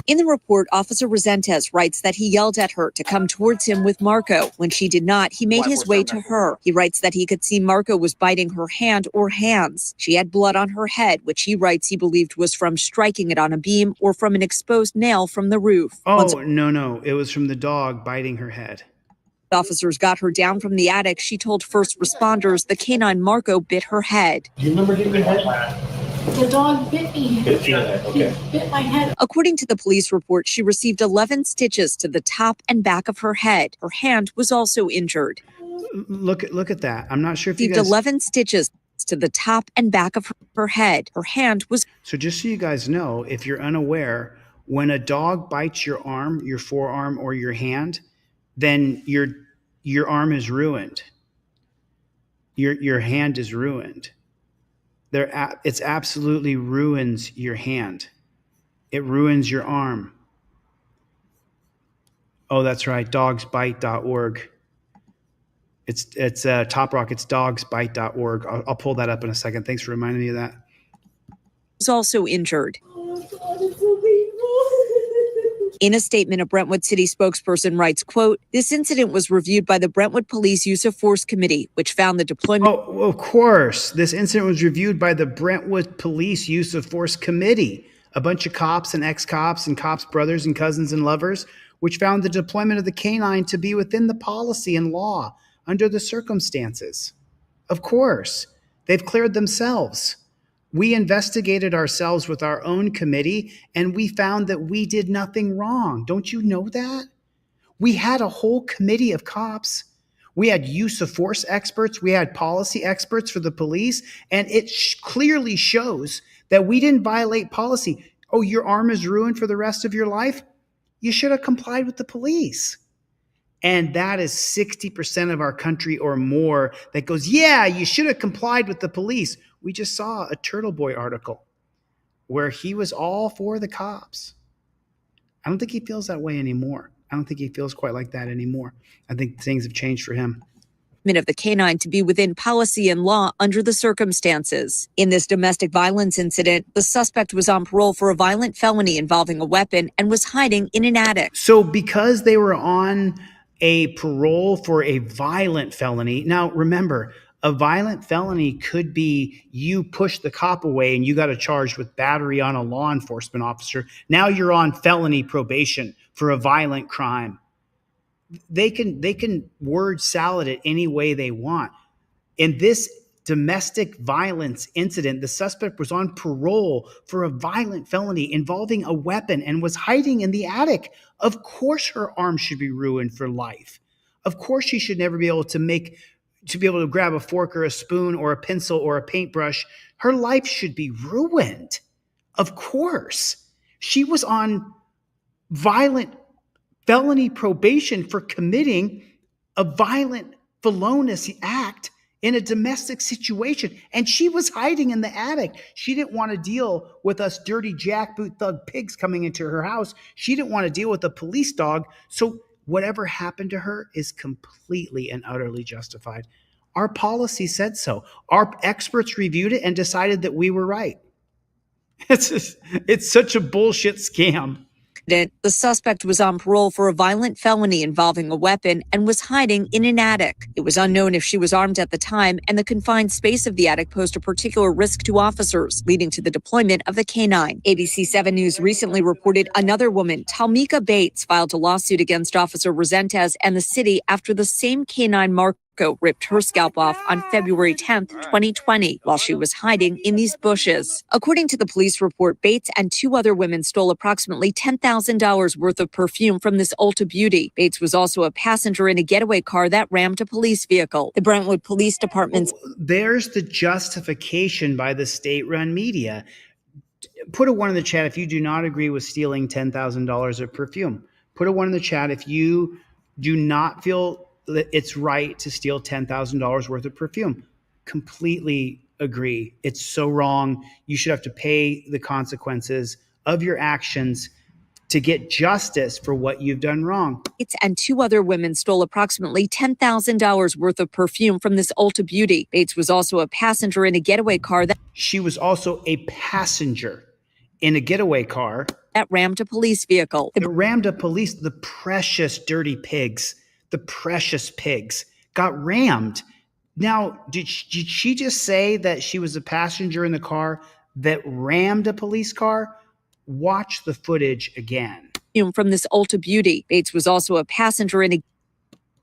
Speaker 9: In the report, Officer Resentes writes that he yelled at her to come towards him with Marco. When she did not, he made his way to her. He writes that he could see Marco was biting her hand or hands. She had blood on her head, which he writes he believed was from striking it on a beam or from an exposed nail from the roof.
Speaker 12: Oh, no. It was from the dog biting her head.
Speaker 9: Officers got her down from the attic. She told first responders the canine Marco bit her head.
Speaker 5: Do you remember getting your head?
Speaker 10: The dog bit me.
Speaker 5: Okay.
Speaker 10: He bit my head.
Speaker 9: According to the police report, she received 11 stitches to the top and back of her head. Her hand was also injured.
Speaker 12: Look at that. I'm not sure if you
Speaker 9: Received
Speaker 12: guys...
Speaker 9: 11 stitches to the top and back of her head. Her hand was...
Speaker 12: So just so you guys know, if you're unaware, when a dog bites your arm, your forearm, or your hand, then your arm is ruined. Your hand is ruined. It's absolutely ruins your hand. It ruins your arm. Oh, that's right. Dogsbite.org. It's Top Rock. It's dogsbite.org. I'll pull that up in a second. Thanks for reminding me of that.
Speaker 9: Was also injured. In a statement, a Brentwood City spokesperson writes, quote, "This incident was reviewed by the Brentwood Police Use of Force Committee, which found the deployment..."
Speaker 12: Oh, of course. This incident was reviewed by the Brentwood Police Use of Force Committee, a bunch of cops and ex-cops and cops' brothers and cousins and lovers, which found the deployment of the canine to be within the policy and law under the circumstances. Of course. They've cleared themselves. We investigated ourselves with our own committee, and we found that we did nothing wrong. Don't you know that? We had a whole committee of cops. We had use of force experts. We had policy experts for the police, and it clearly shows that we didn't violate policy. Oh, your arm is ruined for the rest of your life? You should have complied with the police. And that is 60% of our country or more that goes, yeah, you should have complied with the police. We just saw a Turtle Boy article where he was all for the cops. I don't think he feels that way anymore. I don't think he feels quite like that anymore. I think things have changed for him.
Speaker 9: Of the canine to be within policy and law under the circumstances. In this domestic violence incident, the suspect was on parole for a violent felony involving a weapon and was hiding in an attic.
Speaker 12: So because they were on a parole for a violent felony, now remember, a violent felony could be you push the cop away and you got charged with battery on a law enforcement officer. Now you're on felony probation for a violent crime. They can word salad it any way they want. In this domestic violence incident, the suspect was on parole for a violent felony involving a weapon and was hiding in the attic. Of course her arm should be ruined for life. Of course she should never be able to grab a fork or a spoon or a pencil or a paintbrush. Her life should be ruined. Of course. She was on violent felony probation for committing a violent felonious act in a domestic situation. And she was hiding in the attic. She didn't want to deal with us dirty jackboot thug pigs coming into her house. She didn't want to deal with a police dog. So whatever happened to her is completely and utterly justified. Our policy said so. Our experts reviewed it and decided that we were right. It's such a bullshit scam.
Speaker 9: The suspect was on parole for a violent felony involving a weapon and was hiding in an attic. It was unknown if she was armed at the time, and the confined space of the attic posed a particular risk to officers, leading to the deployment of the canine. ABC 7 News recently reported another woman, Talmika Bates, filed a lawsuit against Officer Resendez and the city after the same canine Marco ripped her scalp off on February 10th, 2020, while she was hiding in these bushes. According to the police report, Bates and two other women stole approximately $10,000 worth of perfume from this Ulta Beauty. Bates was also a passenger in a getaway car that rammed a police vehicle. The Brentwood Police Department's...
Speaker 12: There's the justification by the state-run media. Put a 1 in the chat if you do not agree with stealing $10,000 of perfume. Put a 1 in the chat if you do not feel it's right to steal $10,000 worth of perfume. Completely agree. It's so wrong. You should have to pay the consequences of your actions to get justice for what you've done wrong.
Speaker 9: Bates and two other women stole approximately $10,000 worth of perfume from this Ulta Beauty. Bates was also a passenger in a getaway car that...
Speaker 12: She was also a passenger in a getaway car
Speaker 9: that rammed a police vehicle.
Speaker 12: It rammed a police... The precious dirty pigs. The precious pigs got rammed. Now, did she just say that she was a passenger in the car that rammed a police car? Watch the footage again.
Speaker 9: From this Ulta Beauty. Bates was also a passenger in a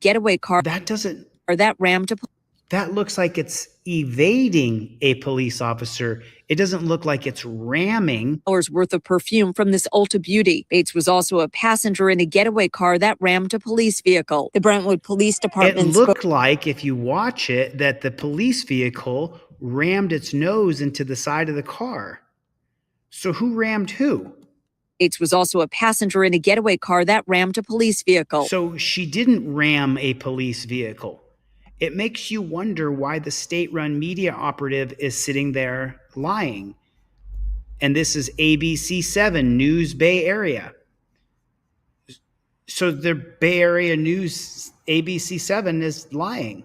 Speaker 9: getaway car
Speaker 12: that
Speaker 9: rammed a...
Speaker 12: That looks like it's evading a police officer. It doesn't look like it's ramming.
Speaker 9: Worth of perfume from this Ulta Beauty. Bates was also a passenger in a getaway car that rammed a police vehicle. The Brentwood Police Department...
Speaker 12: It looked like, if you watch it, that the police vehicle rammed its nose into the side of the car. So who rammed who?
Speaker 9: Bates was also a passenger in a getaway car that rammed a police vehicle.
Speaker 12: So she didn't ram a police vehicle. It makes you wonder why the state-run media operative is sitting there lying. And this is ABC 7 News Bay Area. So the Bay Area News, ABC 7 is lying.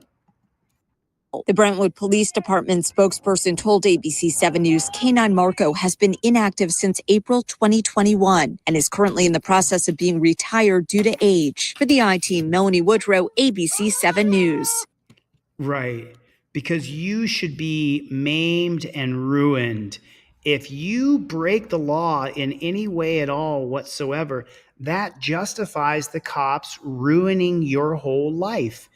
Speaker 9: The Brentwood Police Department spokesperson told ABC 7 News K9 Marco has been inactive since April 2021 and is currently in the process of being retired due to age. For the I-Team, Melanie Woodrow, ABC 7 News.
Speaker 12: Right, because you should be maimed and ruined. If you break the law in any way at all whatsoever, that justifies the cops ruining your whole life.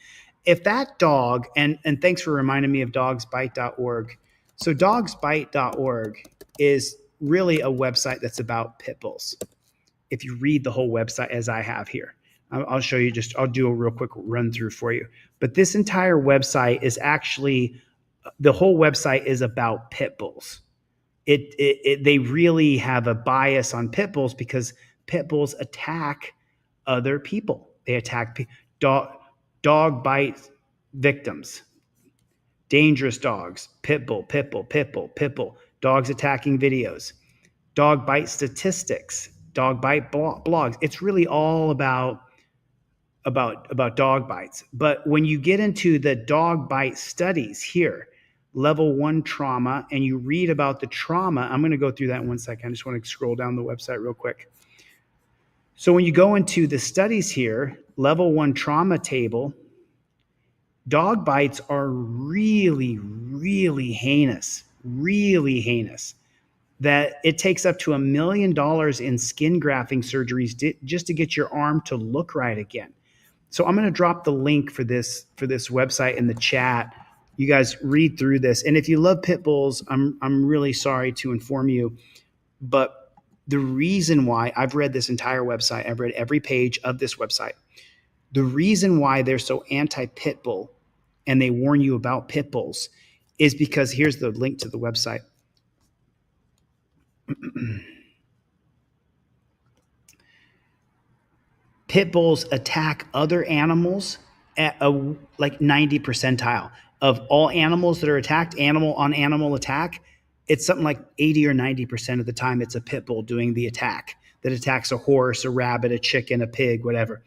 Speaker 12: if that dog, and thanks for reminding me of dogsbite.org. So dogsbite.org is really a website that's about pit bulls. If you read the whole website as I have here, I'll show you I'll do a real quick run through for you. But this entire website is actually, the whole website is about pit bulls. They really have a bias on pit bulls because pit bulls attack other people. They attack dog bite victims, dangerous dogs, pit bull, dogs attacking videos, dog bite statistics, dog bite blogs. It's really all about dog bites. But when you get into the dog bite studies here, level 1 trauma, and you read about the trauma, I'm going to go through that in 1 second. I just want to scroll down the website real quick. So when you go into the studies here, level 1 trauma table, dog bites are really, really heinous, that it takes up to $1 million in skin grafting surgeries just to get your arm to look right again. So I'm going to drop the link for this website in the chat. You guys read through this. And if you love pit bulls, I'm really sorry to inform you, but the reason why I've read this entire website, I've read every page of this website. The reason why they're so anti-pit bull and they warn you about pit bulls is because here's the link to the website. Pit bulls attack other animals at like 90 percentile of all animals that are attacked, animal on animal attack. It's something like 80 or 90% of the time it's a pit bull doing the attack that attacks a horse, a rabbit, a chicken, a pig, whatever.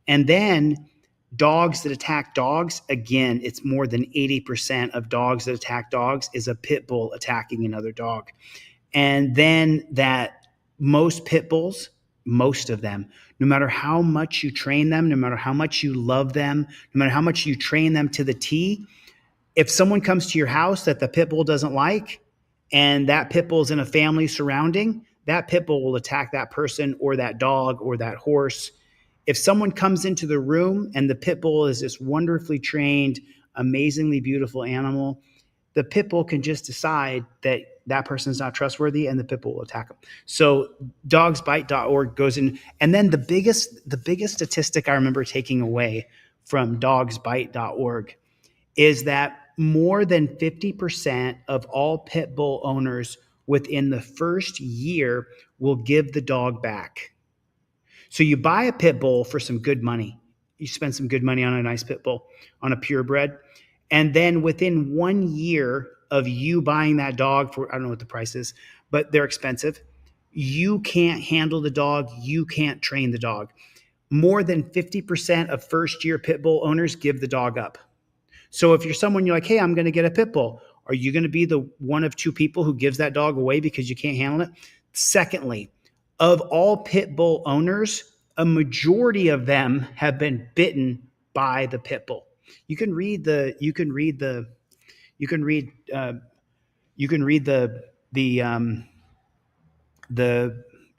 Speaker 12: And then dogs that attack dogs, again, it's more than 80% of dogs that attack dogs is a pit bull attacking another dog. And then that most pit bulls, most of them, no matter how much you train them, no matter how much you love them, no matter how much you train them to the T, if someone comes to your house that the pit bull doesn't like, and that pit bull is in a family surrounding, that pit bull will attack that person or that dog or that horse. If someone comes into the room and the pit bull is this wonderfully trained, amazingly beautiful animal, the pit bull can just decide that that person's not trustworthy and the pit bull will attack them. So dogsbite.org goes in. And then the biggest statistic I remember taking away from dogsbite.org is that more than 50% of all pit bull owners within the first year will give the dog back. So you buy a pit bull for some good money. You spend some good money on a nice pit bull, on a purebred. And then within 1 year of you buying that dog for, I don't know what the price is, but they're expensive. You can't handle the dog. You can't train the dog. More than 50% of first year pit bull owners give the dog up. So if you're someone, you're like, hey, I'm going to get a pit bull. Are you going to be the one of two people who gives that dog away because you can't handle it? Secondly, of all pit bull owners, a majority of them have been bitten by the pit bull. You can read the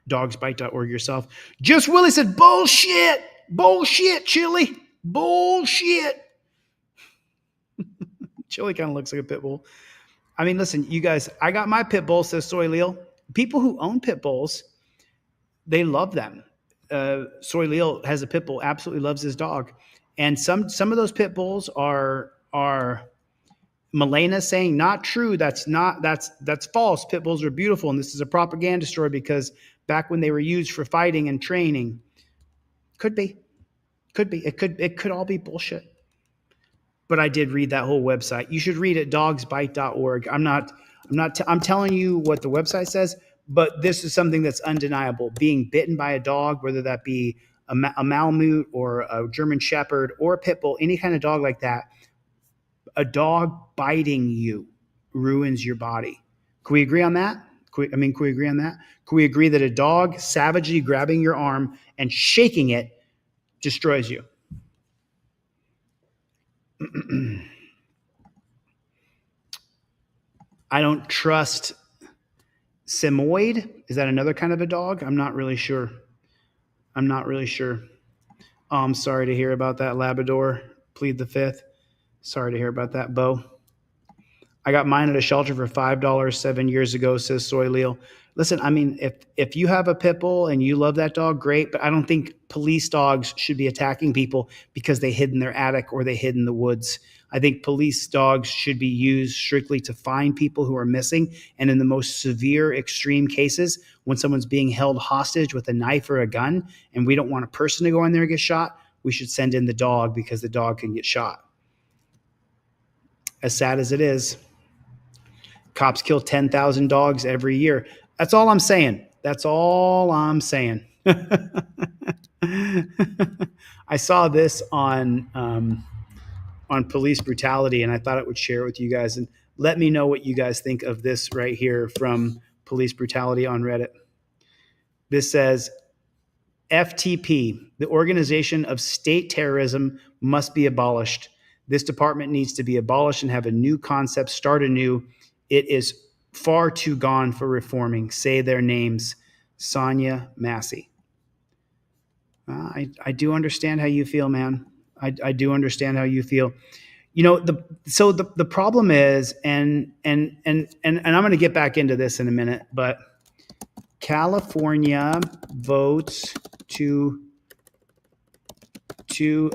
Speaker 12: dogsbite.org yourself. Just Willie said, bullshit, Chili, bullshit. Chili kind of looks like a pit bull. I mean, listen, you guys, I got my pit bull, says Soy Leal. People who own pit bulls, they love them. Soy Leal has a pit bull, absolutely loves his dog. And some of those pit bulls are Milena saying not true. That's false. Pit bulls are beautiful. And this is a propaganda story because back when they were used for fighting and training, could be. It could all be bullshit. But I did read that whole website. You should read it, dogsbite.org. I'm telling you what the website says, but this is something that's undeniable. Being bitten by a dog, whether that be a Malamute or a German Shepherd or a pit bull, any kind of dog like that, a dog biting you ruins your body. Can we agree on that? Can we agree on that? Can we agree that a dog savagely grabbing your arm and shaking it destroys you? I don't trust Samoyed. Is that another kind of a dog? I'm not really sure. Oh, I'm sorry to hear about that, Labrador. Plead the fifth. Sorry to hear about that, Bo. I got mine at a shelter for $5 7 years ago, says Soy Leal. Listen, I mean, if you have a pit bull and you love that dog, great. But I don't think police dogs should be attacking people because they hid in their attic or they hid in the woods. I think police dogs should be used strictly to find people who are missing. And in the most severe, extreme cases, when someone's being held hostage with a knife or a gun, and we don't want a person to go in there and get shot, we should send in the dog because the dog can get shot. As sad as it is, cops kill 10,000 dogs every year. That's all I'm saying. That's all I'm saying. I saw this on police brutality, and I thought I would share it with you guys. And let me know what you guys think of this right here from police brutality on Reddit. This says, FTP, the Organization of State Terrorism, must be abolished. This department needs to be abolished and have a new concept, start anew. It is far too gone for reforming. Say their names. Sonia Massey. I do understand how you feel, man. I do understand how you feel. You know, the problem is, and I'm going to get back into this in a minute, but California votes to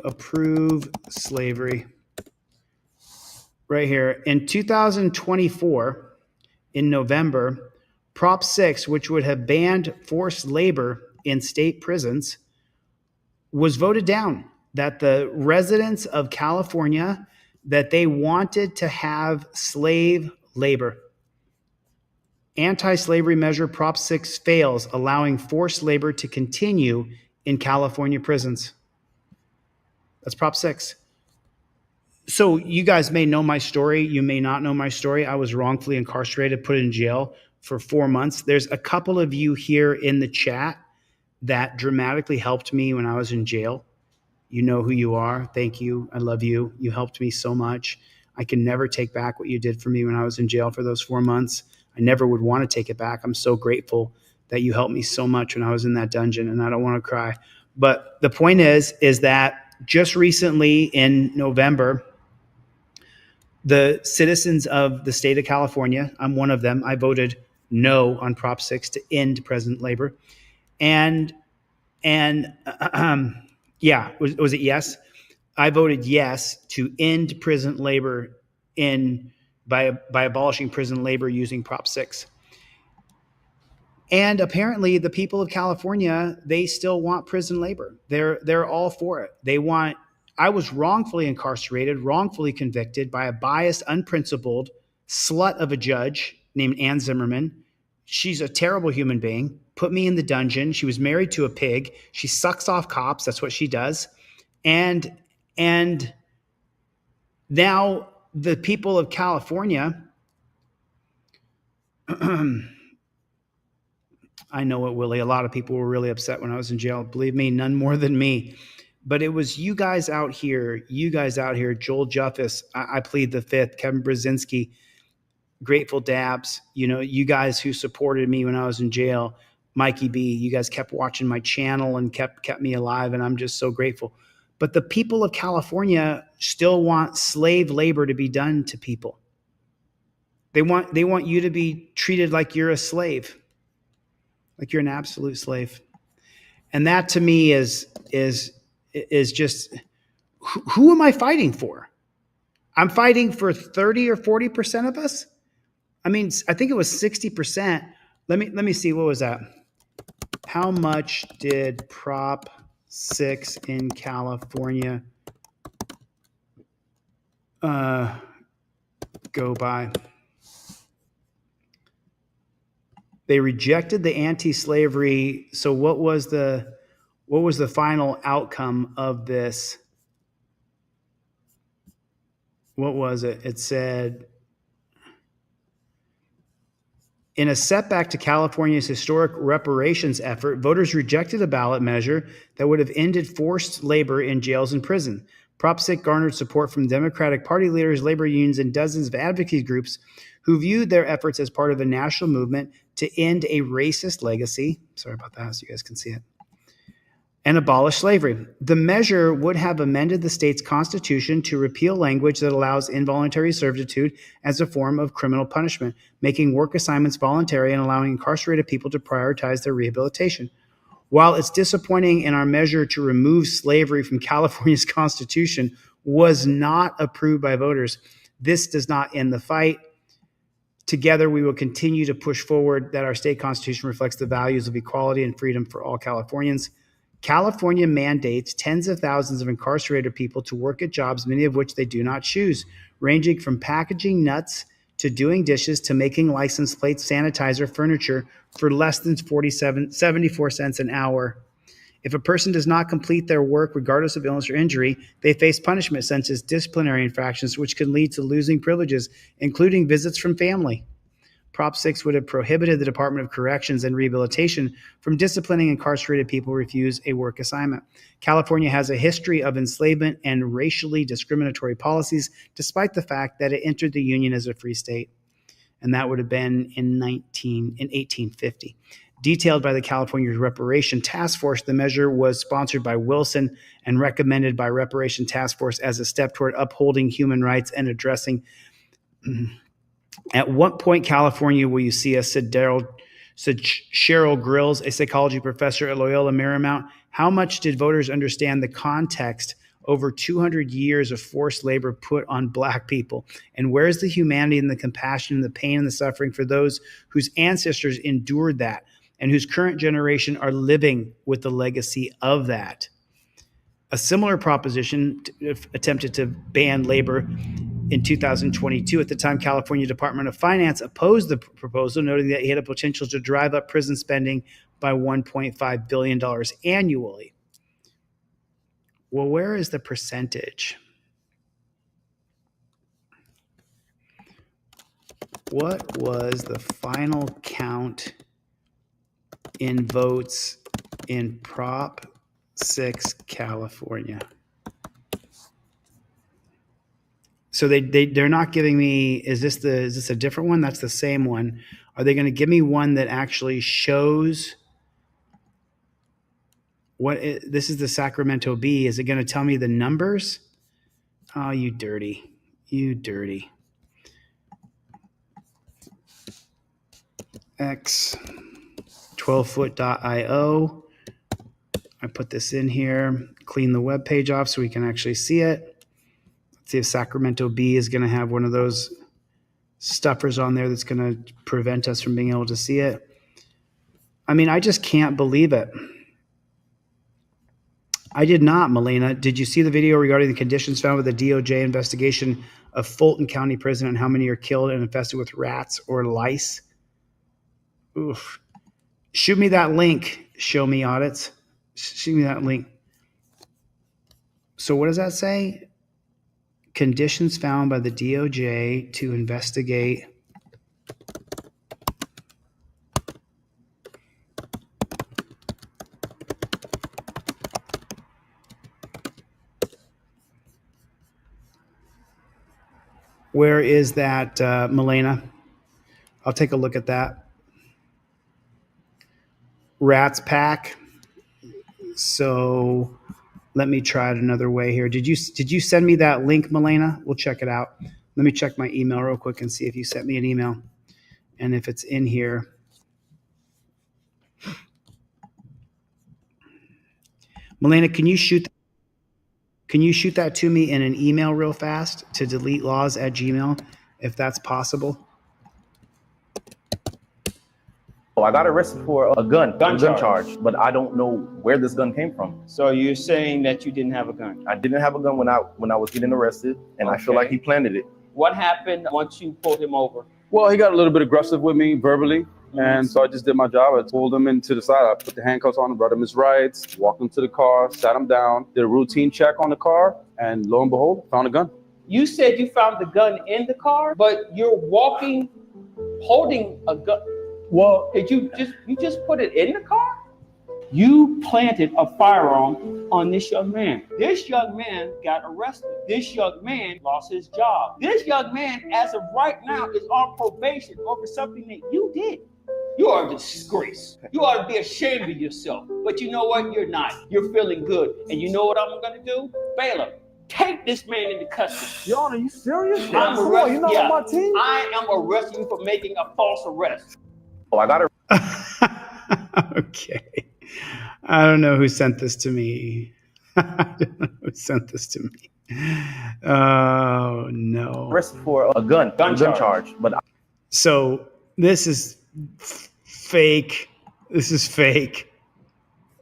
Speaker 12: approve slavery. Right here. In 2024, in November, Prop 6, which would have banned forced labor in state prisons, was voted down. That the residents of California, that they wanted to have slave labor. Anti-slavery measure Prop 6 fails, allowing forced labor to continue in California prisons. That's Prop 6. So you guys may know my story. You may not know my story. I was wrongfully incarcerated, put in jail for 4 months. There's a couple of you here in the chat that dramatically helped me when I was in jail. You know who you are. Thank you. I love you. You helped me so much. I can never take back what you did for me when I was in jail for those 4 months. I never would want to take it back. I'm so grateful that you helped me so much when I was in that dungeon, and I don't want to cry. But the point is that just recently in November, the citizens of the state of California, I'm one of them, I voted no on Prop 6 to end present labor. And yeah, was it yes? I voted yes to end prison labor by abolishing prison labor using Prop 6. And apparently the people of California, they still want prison labor. They're all for it. They want. I was wrongfully incarcerated, wrongfully convicted by a biased, unprincipled slut of a judge named Ann Zimmerman. She's a terrible human being. Put me in the dungeon. She was married to a pig. She sucks off cops. That's what she does. And now the people of California, I know it, Willie. A lot of people were really upset when I was in jail. Believe me, none more than me. But it was you guys out here, Joel Juffis, I plead the fifth, Kevin Brzezinski, Grateful Dabs, you know, you guys who supported me when I was in jail, Mikey B, you guys kept watching my channel and kept me alive, and I'm just so grateful. But the people of California still want slave labor to be done to people. They want you to be treated like you're a slave, like you're an absolute slave. And that to me is just, who am I fighting for? I'm fighting for 30 or 40% of us. I mean, I think it was 60%. Let me see, what was that? How much did Prop 6 in California go by? They rejected the anti-slavery. So what was the final outcome of this? What was it? It said, in a setback to California's historic reparations effort, voters rejected a ballot measure that would have ended forced labor in jails and prison. Prop 6 garnered support from Democratic Party leaders, labor unions, and dozens of advocacy groups who viewed their efforts as part of a national movement to end a racist legacy. Sorry about that, so you guys can see it. and abolish slavery. The measure would have amended the state's constitution to repeal language that allows involuntary servitude as a form of criminal punishment, making work assignments voluntary and allowing incarcerated people to prioritize their rehabilitation. While it's disappointing in our measure to remove slavery from California's constitution was not approved by voters, this does not end the fight. Together, we will continue to push forward that our state constitution reflects the values of equality and freedom for all Californians. California mandates tens of thousands of incarcerated people to work at jobs, many of which they do not choose, ranging from packaging nuts to doing dishes to making license plates, sanitizer, furniture for less than 74 cents an hour. If a person does not complete their work, regardless of illness or injury, they face punishment such as disciplinary infractions, which can lead to losing privileges, including visits from family. Prop 6 would have prohibited the Department of Corrections and Rehabilitation from disciplining incarcerated people who refuse a work assignment. California has a history of enslavement and racially discriminatory policies, despite the fact that it entered the Union as a free state. And that would have been in 1850. Detailed by the California Reparation Task Force, the measure was sponsored by Wilson and recommended by Reparation Task Force as a step toward upholding human rights and addressing. At what point, California, will you see us, said Cheryl Grills, a psychology professor at Loyola Marymount. How much did voters understand the context over 200 years of forced labor put on Black people? And where's the humanity and the compassion and the pain and the suffering for those whose ancestors endured that and whose current generation are living with the legacy of that? A similar proposition attempted to ban labor in 2022. At the time, California Department of Finance opposed the proposal, noting that it had a potential to drive up prison spending by $1.5 billion annually. Well, where is the percentage? What was the final count in votes in Prop 6 California? So they're not giving me, is this a different one? That's the same one. Are they going to give me one that actually shows this is the Sacramento Bee. Is it going to tell me the numbers? Oh, you dirty. You dirty. X 12foot.io. I put this in here, clean the web page off so we can actually see it. Let's see if Sacramento Bee is going to have one of those stuffers on there that's going to prevent us from being able to see it. I mean, I just can't believe it. I did not, Melina. Did you see the video regarding the conditions found with the DOJ investigation of Fulton County Prison and how many are killed and infested with rats or lice? Oof. Shoot me that link. Show me audits. Shoot me that link. So what does that say? Conditions found by the DOJ to investigate Where is that, Melena? I'll take a look at that. Rats pack. So let me try it another way here. Did you send me that link, Melena? We'll check it out. Let me check my email real quick and see if you sent me an email. And if it's in here. Melena, can you shoot that to me in an email real fast to deletelaws@gmail, if that's possible?
Speaker 7: Oh, I got arrested for a gun charge, but I don't know where this gun came from.
Speaker 11: So you're saying that you didn't have a gun?
Speaker 7: I didn't have a gun when I was getting arrested, and I feel like he planted it.
Speaker 11: What happened once you pulled him over?
Speaker 13: Well, he got a little bit aggressive with me verbally, and so I just did my job. I pulled him into the side. I put the handcuffs on him, brought him his rights, walked him to the car, sat him down, did a routine check on the car, and lo and behold, found a gun.
Speaker 11: You said you found the gun in the car, but you're walking, holding a gun.
Speaker 13: Well,
Speaker 11: did you just put it in the car? You planted a firearm on this young man. This young man got arrested. This young man lost his job. This young man, as of right now, is on probation over something that you did. You are a disgrace. You ought to be ashamed of yourself. But you know what? You're not. You're feeling good. And you know what I'm going to do? Bailiff, take this man into custody.
Speaker 2: Your Honor, you serious?
Speaker 11: I'm
Speaker 2: Come on,
Speaker 11: arresting
Speaker 2: you're not
Speaker 11: you.
Speaker 2: on my team?
Speaker 11: I am arresting you for making a false arrest.
Speaker 7: Oh, I got it.
Speaker 12: Okay. I don't know who sent this to me. I don't know who sent this to me. Oh, no.
Speaker 7: Arrested for a gun charge. But
Speaker 12: So this is fake. This is fake.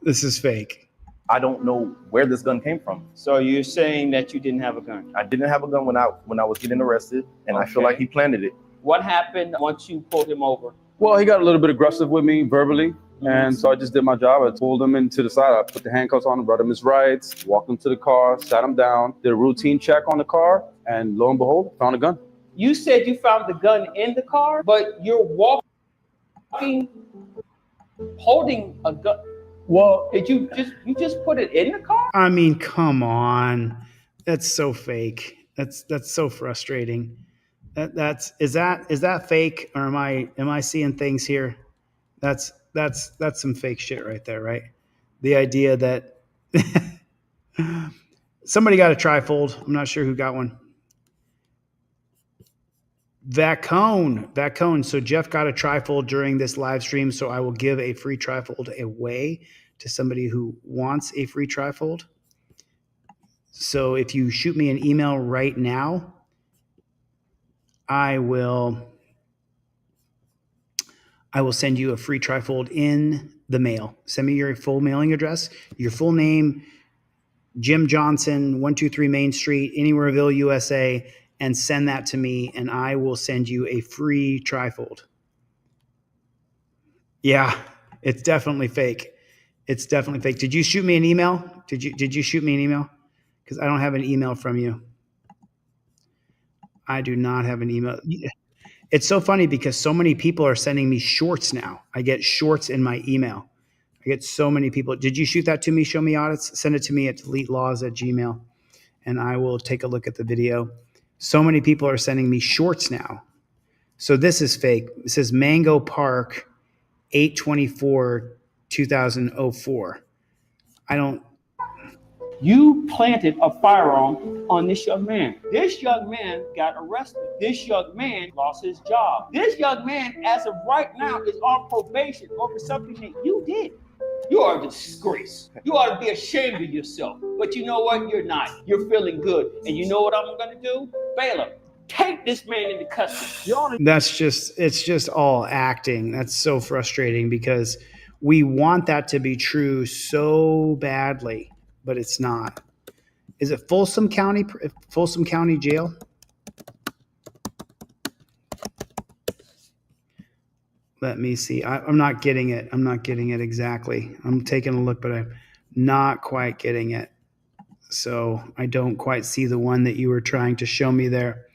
Speaker 12: This is fake.
Speaker 7: I don't know where this gun came from.
Speaker 11: So you're saying that you didn't have a gun?
Speaker 7: I didn't have a gun when I was getting arrested, and I feel like he planted it.
Speaker 11: What happened once you pulled him over?
Speaker 13: Well, he got a little bit aggressive with me verbally. And so I just did my job. I pulled him into the side. I put the handcuffs on him, brought him his rights, walked him to the car, sat him down, did a routine check on the car, and lo and behold, found a gun.
Speaker 11: You said you found the gun in the car, but you're walking, holding a gun.
Speaker 12: Well,
Speaker 11: did you just put it in the car?
Speaker 12: I mean, come on. That's so fake. That's so frustrating. Is that fake, or am I seeing things here? That's some fake shit right there, right? The idea that somebody got a trifold. I'm not sure who got one. Vacone. So Jeff got a trifold during this live stream, so I will give a free trifold away to somebody who wants a free trifold. So if you shoot me an email right now, I will send you a free trifold in the mail. Send me your full mailing address, your full name, Jim Johnson, 123 Main Street, Anywhereville, USA, and send that to me, and I will send you a free trifold. Yeah, it's definitely fake. It's definitely fake. Did you shoot me an email? Did you shoot me an email? Because I don't have an email from you. I do not have an email. It's so funny because so many people are sending me shorts now. I get shorts in my email. I get so many people. Did you shoot that to me? Show me audits. Send it to me at deletelaws@gmail.com, and I will take a look at the video. So many people are sending me shorts now. So this is fake. It says Mango Park, 8/24/2004. I don't.
Speaker 11: You planted a firearm on this young man. This young man got arrested. This young man lost his job. This young man, as of right now, is on probation over something that you did. You are a disgrace. You ought to be ashamed of yourself. But you know what? You're not. You're feeling good. And you know what I'm going to do? Bailiff, take this man into custody.
Speaker 12: It's just all acting. That's so frustrating because we want that to be true so badly, but it's not. Is it Folsom County Jail? Let me see. I'm not getting it. I'm not getting it exactly. I'm taking a look, but I'm not quite getting it. So I don't quite see the one that you were trying to show me there.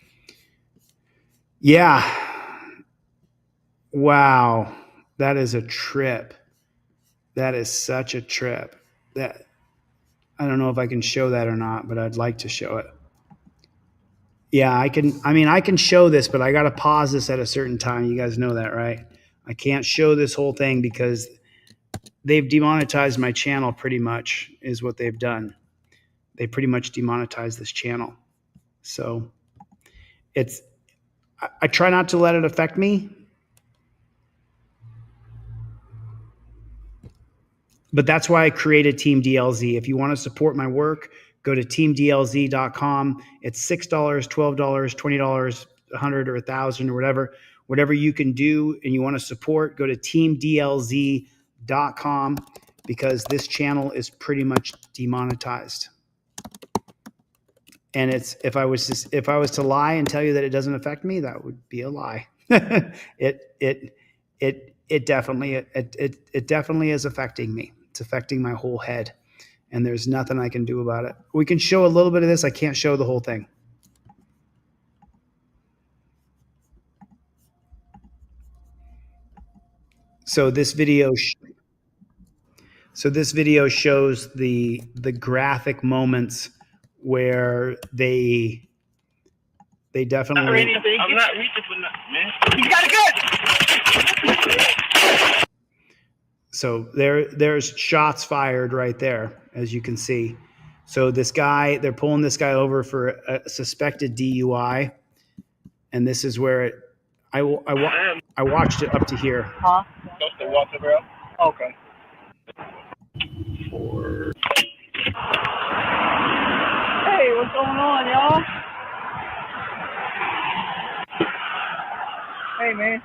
Speaker 12: Yeah. Wow. That is a trip. That is such a trip. That I don't know if I can show that or not, but I'd like to show it. Yeah, I can. I mean, I can show this, but I got to pause this at a certain time. You guys know that, right? I can't show this whole thing because they've demonetized my channel pretty much is what they've done. They pretty much demonetized this channel. So I try not to let it affect me. But that's why I created Team DLZ. If you want to support my work, go to teamdlz.com. It's $6, $12, $20, $100 or $1,000 or whatever you can do and you want to support, go to teamdlz.com because this channel is pretty much demonetized. And if I was to lie and tell you that it doesn't affect me, that would be a lie. It definitely is affecting me. It's affecting my whole head, and there's nothing I can do about it. We can show a little bit of this. I can't show the whole thing. So this video shows the graphic moments where they definitely.
Speaker 2: I'm not reaching for nothing, man. You got a gun!
Speaker 12: So there's shots fired right there, as you can see. So this guy, they're pulling this guy over for a suspected DUI, and this is where I watched it up to here.
Speaker 2: Huh? Just the water, bro. Okay. Hey, what's going on, y'all? Hey, man.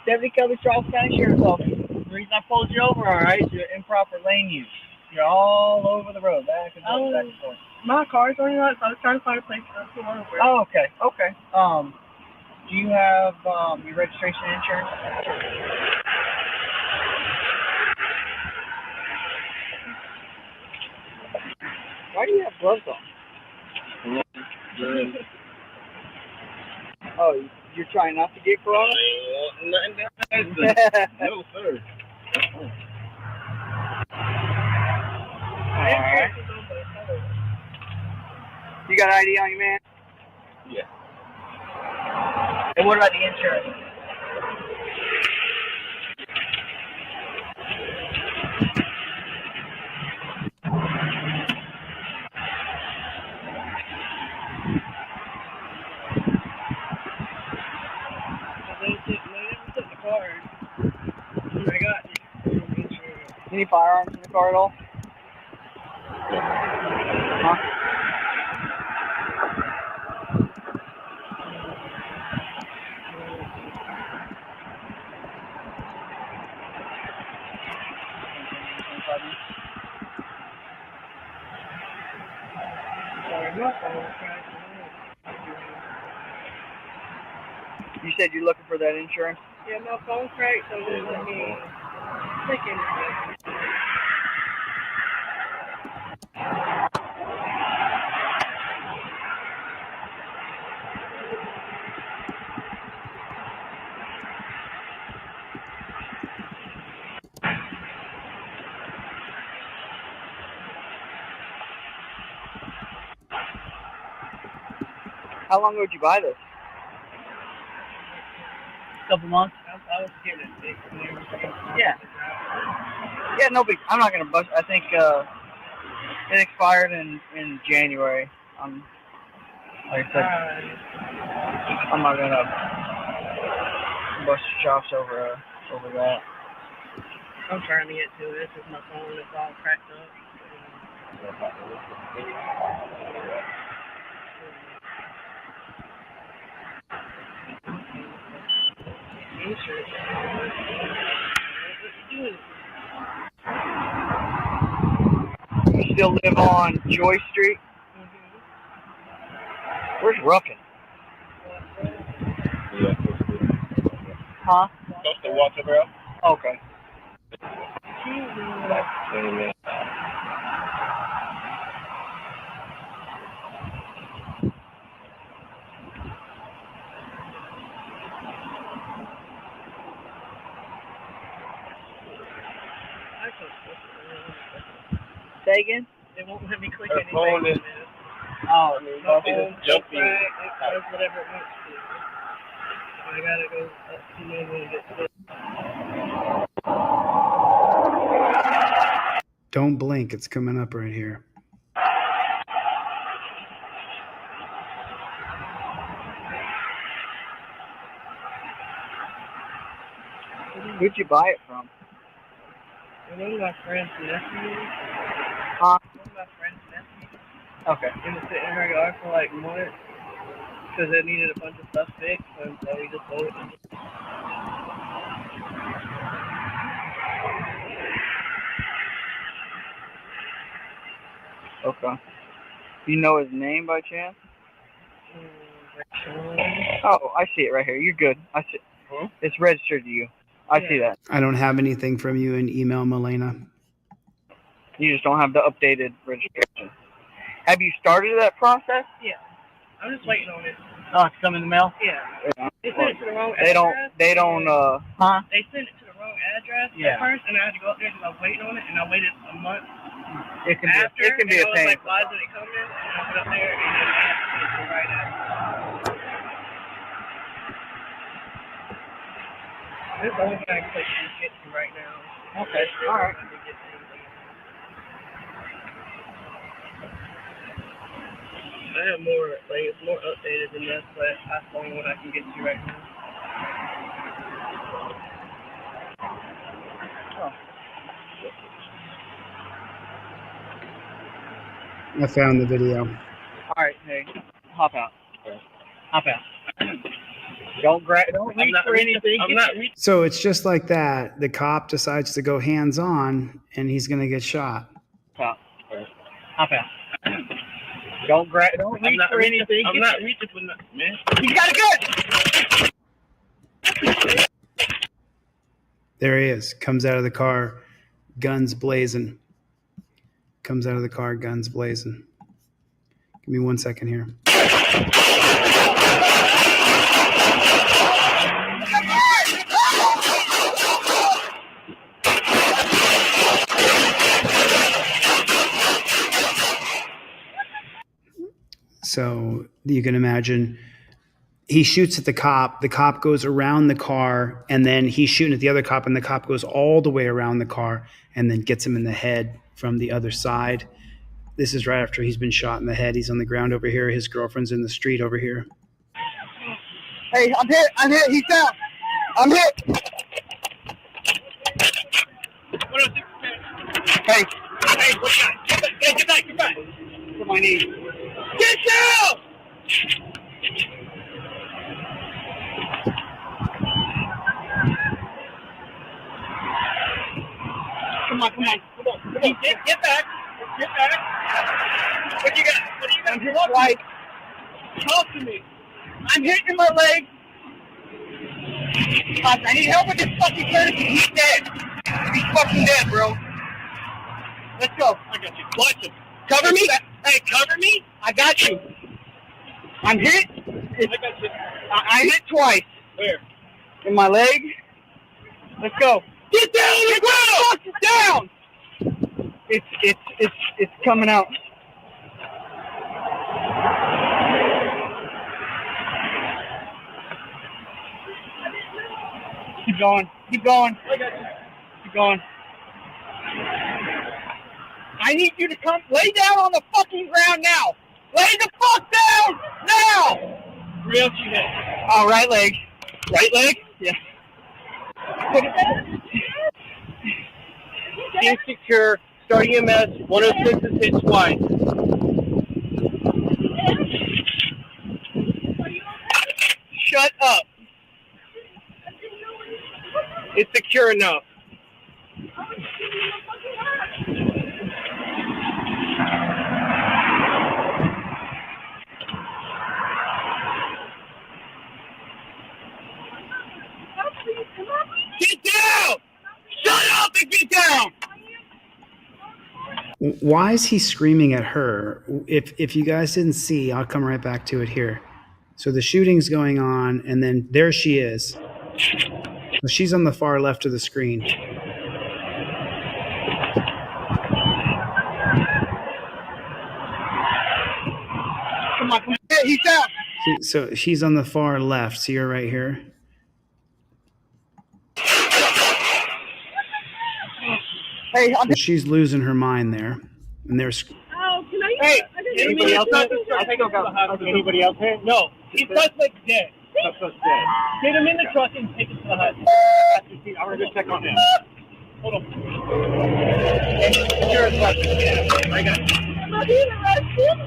Speaker 2: Deputy Kelly, Charles County Sheriff's Office. The reason I pulled you over, all right, is your improper lane use. You're all over the road, back and forth, back and forth.
Speaker 1: My car's running out, so I was trying to find a place to pull over.
Speaker 2: Oh, okay, okay. Do you have your registration and insurance? Why do you have gloves on? Oh, you're trying not to get corona? No, sir. Alright. You got ID on you, man? Yeah. And what about the insurance? Any firearms in the car at all? Huh? You said you're looking for that insurance?
Speaker 1: Yeah, my phone cracked, so just let me take it.
Speaker 2: How long ago did you buy this? Couple months.
Speaker 1: I was getting it fixed and everything.
Speaker 2: Yeah. Yeah, no big. I'm not gonna bust. I think it expired in January. Like I said, I'm not gonna bust chops over that.
Speaker 1: I'm trying to get to this with my phone. It's all cracked up.
Speaker 2: You still live on Joy Street? Where's Ruffin? Huh?
Speaker 21: Just the water, bro.
Speaker 2: Okay. Say again?
Speaker 1: It won't let me click
Speaker 21: Her
Speaker 1: anything.
Speaker 21: phone is-
Speaker 2: Oh,
Speaker 1: My phone
Speaker 21: jumping.
Speaker 1: it does whatever it wants to. I gotta go up to mobile and get this.
Speaker 12: Don't blink. It's coming up right here.
Speaker 2: Who'd you buy it from?
Speaker 1: One of my friend's nephews.
Speaker 2: Huh?
Speaker 1: One of my friend's nephews.
Speaker 2: Okay.
Speaker 1: He was sitting in her yard for like months because they needed a bunch of stuff fixed, and so he just sold it.
Speaker 2: Okay. You know his name by chance? Oh, I see it right here. You're good. I see.
Speaker 1: Huh?
Speaker 2: It's registered to you. I see that.
Speaker 12: I don't have anything from you in email, Milena.
Speaker 2: You just don't have the updated registration. Have you started that process?
Speaker 1: Yeah. I'm just waiting on it.
Speaker 2: Oh, it's coming in the mail?
Speaker 1: Yeah.
Speaker 2: Yeah.
Speaker 1: They sent it to the wrong
Speaker 2: They don't,
Speaker 1: address.
Speaker 2: they don't, huh?
Speaker 1: They sent it to the wrong address
Speaker 2: Yeah.
Speaker 1: at first, and I had to go up there because I was waiting on it, and I waited a month
Speaker 2: It can
Speaker 1: after.
Speaker 2: be, it can be
Speaker 1: and
Speaker 2: a
Speaker 1: I was
Speaker 2: pain.
Speaker 1: like, why isn't it coming? And I went up there, and then I had to send it to the right address. This is the only place you can get to right now.
Speaker 2: Okay, all right.
Speaker 1: I have more, like, it's more updated than this, but that's the only one I can get to right now.
Speaker 12: I found the video.
Speaker 2: All right, hey, hop out. Hop out. Don't reach for anything.
Speaker 1: I'm not reaching.
Speaker 12: So it's just like that. The cop decides to go hands on, and he's gonna get shot.
Speaker 2: Hop out. Don't reach for anything.
Speaker 1: I'm not reaching for nothing, man.
Speaker 2: He's got a gun.
Speaker 12: There he is. Comes out of the car, guns blazing. Comes out of the car, guns blazing. Give me 1 second here. So you can imagine he shoots at the cop goes around the car, and then he's shooting at the other cop, and the cop goes all the way around the car and then gets him in the head from the other side. This is right after he's been shot in the head. He's on the ground over here. His girlfriend's in the street over here.
Speaker 2: Hey, I'm hit, he's down. I'm hit. Hey, what you got? Get back. Put my knee. Get down! Come on. Get back. What you got? I'm hit twice. Talk to me. I'm hit in my leg. I need help with this fucking courtesy. He's dead. He's fucking dead, bro. Let's go. I got you. Watch him. Cover me. Hey, cover me. I got you. I'm hit. I got you. I hit twice. Where? In my leg. Let's go. Get down on the ground. Get down. It's coming out. Keep going. I got you. Keep going. I need you to come lay down on the fucking ground now. Lay the fuck down now.
Speaker 1: Real you hit.
Speaker 2: Oh, right leg. Right leg? Yeah.
Speaker 1: Insecure. Start EMS. 106 is hit twice.
Speaker 2: Shut up.
Speaker 1: It's secure enough.
Speaker 2: Get down! Shut up and get down!
Speaker 12: Why is he screaming at her? If you guys didn't see, I'll come right back to it here. So the shooting's going on, and then there she is. So she's on the far left of the screen.
Speaker 2: Come on. Hey, he's down.
Speaker 12: So she's on the far left. See her right here?
Speaker 2: Hey,
Speaker 12: So she's losing her mind there. And there's
Speaker 10: Oh, can I?
Speaker 2: Hey,
Speaker 1: Anybody else hit? Anybody else hit? No. He's suspect dead. Suspect dead. Get him in the truck and take him to the hospital. I'm going to go check on him. Hold on. You're a suspect. Yeah, I got you.
Speaker 10: Am I being arrested?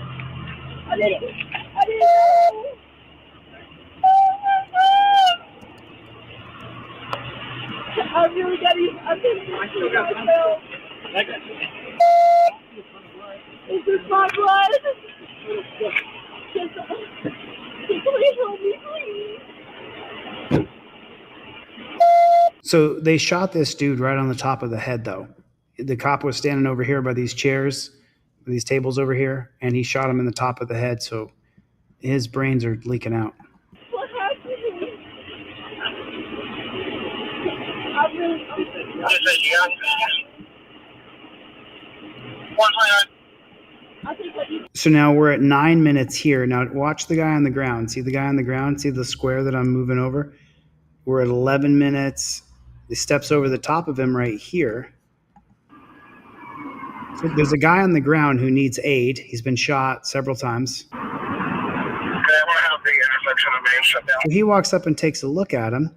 Speaker 10: I didn't. I really got to. I still got myself.
Speaker 1: I got you.
Speaker 10: Is this my blood? Please help me, please.
Speaker 12: So they shot this dude right on the top of the head, though. The cop was standing over here by these chairs, these tables over here, and he shot him in the top of the head. So his brains are leaking out.
Speaker 10: What happened to me?
Speaker 12: So now we're at 9 minutes here. Now watch the guy on the ground. See the guy on the ground? See the square that I'm moving over? We're at 11 minutes. He steps over the top of him right here. So there's a guy on the ground who needs aid. He's been shot several times.
Speaker 21: Okay, I'm gonna have the intersection of Main shut down.
Speaker 12: So he walks up and takes a look at him.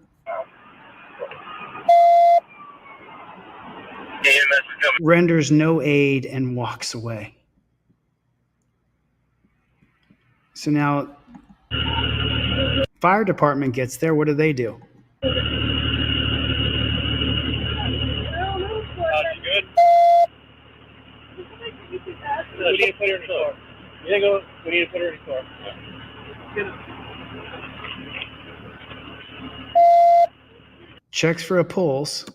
Speaker 21: EMS is coming.
Speaker 12: Renders no aid and walks away. So now, fire department gets there. What do?
Speaker 1: You good? We need to put her in the store. We need to put her in the store.
Speaker 12: Checks for a pulse.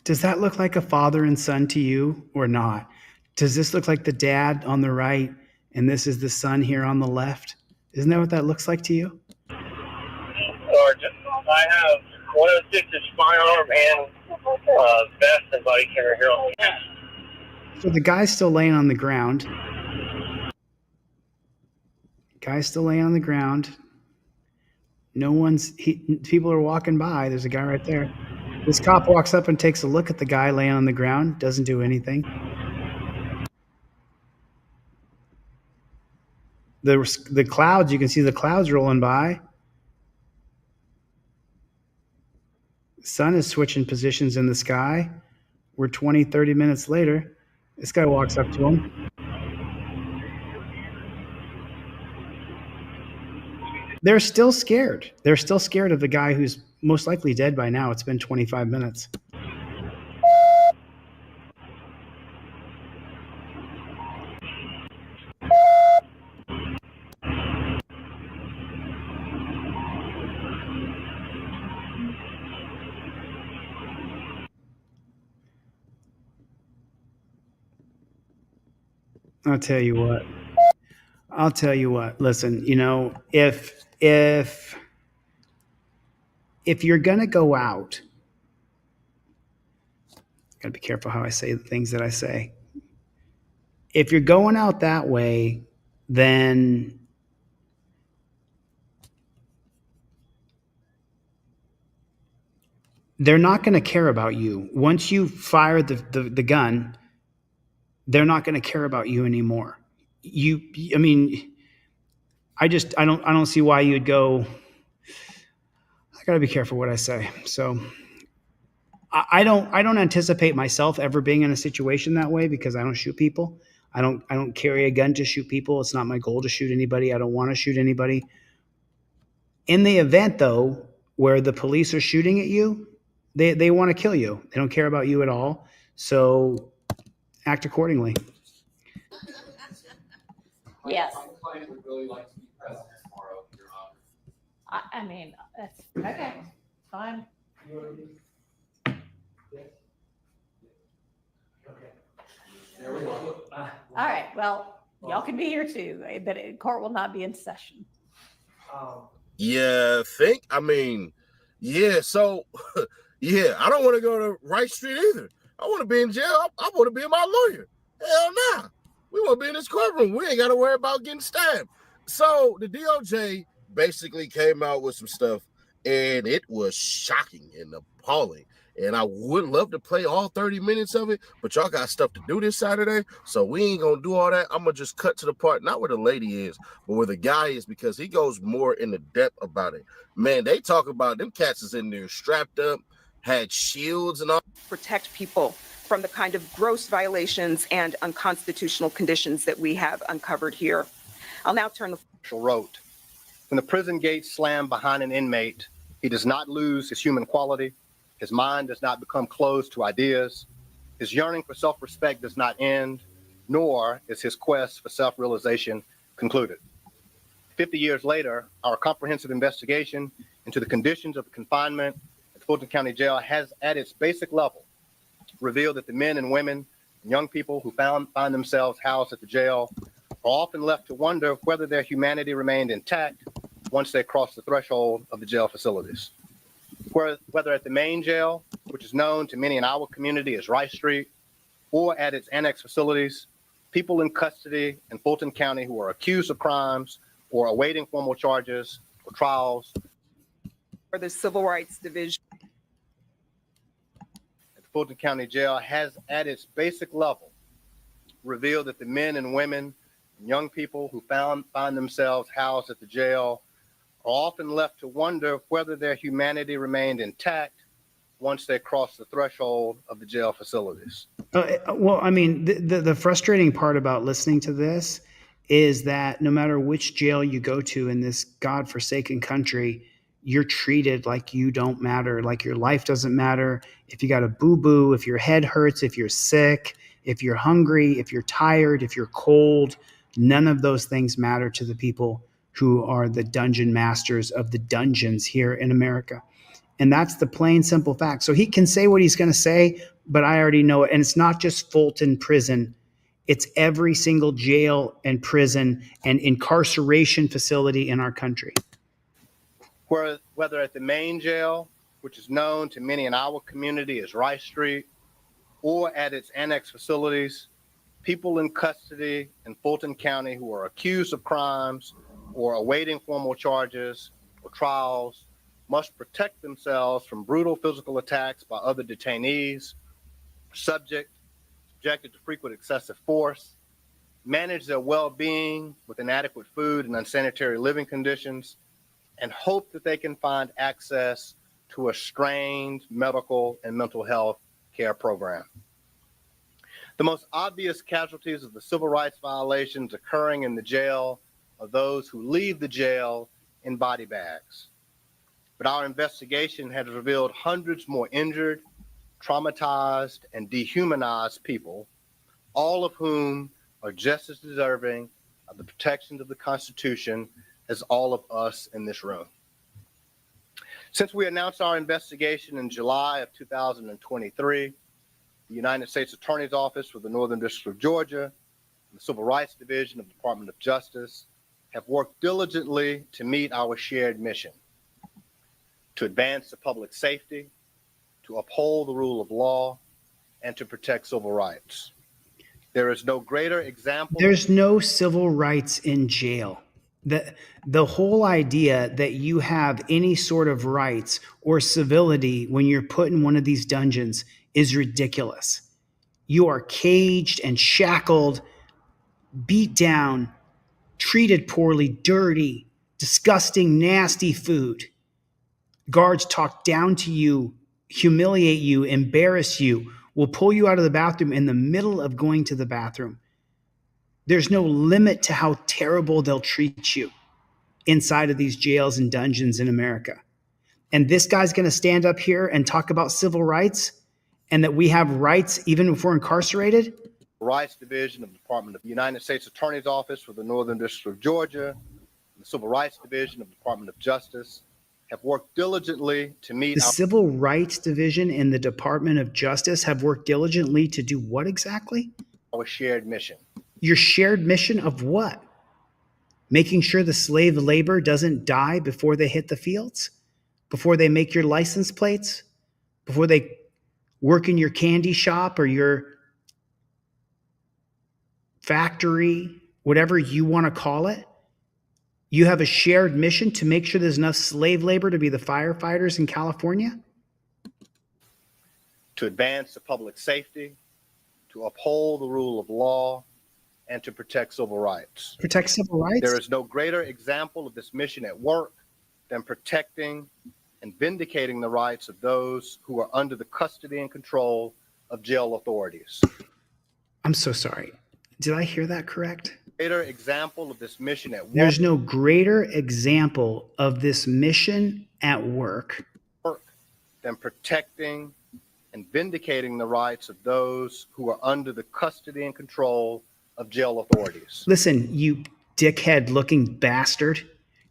Speaker 12: Does that look like a father and son to you or not? Does this look like the dad on the right and this is the son here on the left? Isn't that what that looks like to you?
Speaker 21: Sergeant, I have 106's firearm and vest and body camera here on the
Speaker 12: So the guy's still laying on the ground. Guy's still laying on the ground. People are walking by. There's a guy right there. This cop walks up and takes a look at the guy laying on the ground, doesn't do anything. The clouds, you can see the clouds rolling by. The sun is switching positions in the sky. We're 20, 30 minutes later. This guy walks up to him. They're still scared. They're still scared of the guy who's most likely dead by now. It's been 25 minutes. I'll tell you what. Listen, if you're going to go out, got to be careful how I say the things that I say. If you're going out that way, then they're not going to care about you. Once you fire the gun, they're not going to care about you anymore. I don't see why you'd go. I got to be careful what I say. So I don't anticipate myself ever being in a situation that way because I don't shoot people. I don't carry a gun to shoot people. It's not my goal to shoot anybody. I don't want to shoot anybody. In the event though, where the police are shooting at you, they want to kill you. They don't care about you at all. So act accordingly.
Speaker 10: Yes.
Speaker 4: My client would really like to be present tomorrow, Your Honor.
Speaker 10: I mean, that's okay. Fine.
Speaker 4: There we go.
Speaker 10: All right. Well, y'all can be here too, but court will not be in session.
Speaker 8: Yeah, think? I mean, yeah, so, yeah, I don't want to go to Wright Street either. I want to be in jail. I want to be my lawyer. Hell nah. We want to be in this courtroom. We ain't got to worry about getting stabbed. So the DOJ basically came out with some stuff, and it was shocking and appalling. And I would love to play all 30 minutes of it, but y'all got stuff to do this Saturday, so we ain't going to do all that. I'm going to just cut to the part, not where the lady is, but where the guy is, because he goes more into depth about it. Man, they talk about them cats is in there strapped up, had shields and all.
Speaker 15: Protect people from the kind of gross violations and unconstitutional conditions that we have uncovered here. I'll now turn the
Speaker 24: wrote, when the prison gates slam behind an inmate, he does not lose his human quality. His mind does not become closed to ideas. His yearning for self-respect does not end, nor is his quest for self-realization concluded. 50 years later, our comprehensive investigation into the conditions of confinement at Fulton County Jail has, at its basic level, revealed that the men and women and young people who find themselves housed at the jail are often left to wonder whether their humanity remained intact once they crossed the threshold of the jail facilities. Whether at the main jail, which is known to many in our community as Rice Street, or at its annex facilities, people in custody in Fulton County who are accused of crimes or awaiting formal charges or trials.
Speaker 15: For the Civil Rights Division.
Speaker 24: The Fulton County Jail has, at its basic level, revealed that the men and women and young people who find themselves housed at the jail are often left to wonder whether their humanity remained intact once they cross the threshold of the jail facilities.
Speaker 12: Well, I mean, the frustrating part about listening to this is that no matter which jail you go to in this godforsaken country, you're treated like you don't matter, like your life doesn't matter. If you got a boo-boo, if your head hurts, if you're sick, if you're hungry, if you're tired, if you're cold, none of those things matter to the people who are the dungeon masters of the dungeons here in America. And that's the plain, simple fact. So he can say what he's going to say, but I already know it. And it's not just Fulton Prison. It's every single jail and prison and incarceration facility in our country.
Speaker 24: Whether at the main jail, which is known to many in our community as Rice Street, or at its annex facilities, people in custody in Fulton County who are accused of crimes or awaiting formal charges or trials must protect themselves from brutal physical attacks by other detainees, subjected to frequent excessive force, manage their well-being with inadequate food and unsanitary living conditions, and hope that they can find access to a strained medical and mental health care program. The most obvious casualties of the civil rights violations occurring in the jail are those who leave the jail in body bags. But our investigation has revealed hundreds more injured, traumatized, and dehumanized people, all of whom are just as deserving of the protections of the Constitution as all of us in this room. Since we announced our investigation in July of 2023, the United States Attorney's Office for the Northern District of Georgia and the Civil Rights Division of the Department of Justice have worked diligently to meet our shared mission: to advance the public safety, to uphold the rule of law, and to protect civil rights. There is no greater example.
Speaker 12: There's no civil rights in jail. The whole idea that you have any sort of rights or civility when you're put in one of these dungeons is ridiculous. You are caged and shackled, beat down, treated poorly, dirty, disgusting, nasty food. Guards talk down to you, humiliate you, embarrass you, will pull you out of the bathroom in the middle of going to the bathroom. There's no limit to how terrible they'll treat you inside of these jails and dungeons in America. And this guy's going to stand up here and talk about civil rights and that we have rights even if we're incarcerated?
Speaker 24: Rights Division of the Department of the United States Attorney's Office for the Northern District of Georgia and the Civil Rights Division of the Department of Justice have worked diligently to meet
Speaker 12: the Civil Rights Division and the Department of Justice have worked diligently to do what exactly?
Speaker 24: Our shared mission.
Speaker 12: Your shared mission of what? Making sure the slave labor doesn't die before they hit the fields? Before they make your license plates? Before they work in your candy shop or your factory, whatever you want to call it? You have a shared mission to make sure there's enough slave labor to be the firefighters in California?
Speaker 24: To advance the public safety, to uphold the rule of law, and to protect civil rights.
Speaker 12: Protect civil rights?
Speaker 24: There is no greater example of this mission at work than protecting and vindicating the rights of those who are under the custody and control of jail authorities.
Speaker 12: I'm so sorry. Did I hear that correct?
Speaker 24: Greater example of this mission at work.
Speaker 12: There's no greater example of this mission at work
Speaker 24: than protecting and vindicating the rights of those who are under the custody and control of jail authorities.
Speaker 12: Listen, you dickhead looking bastard.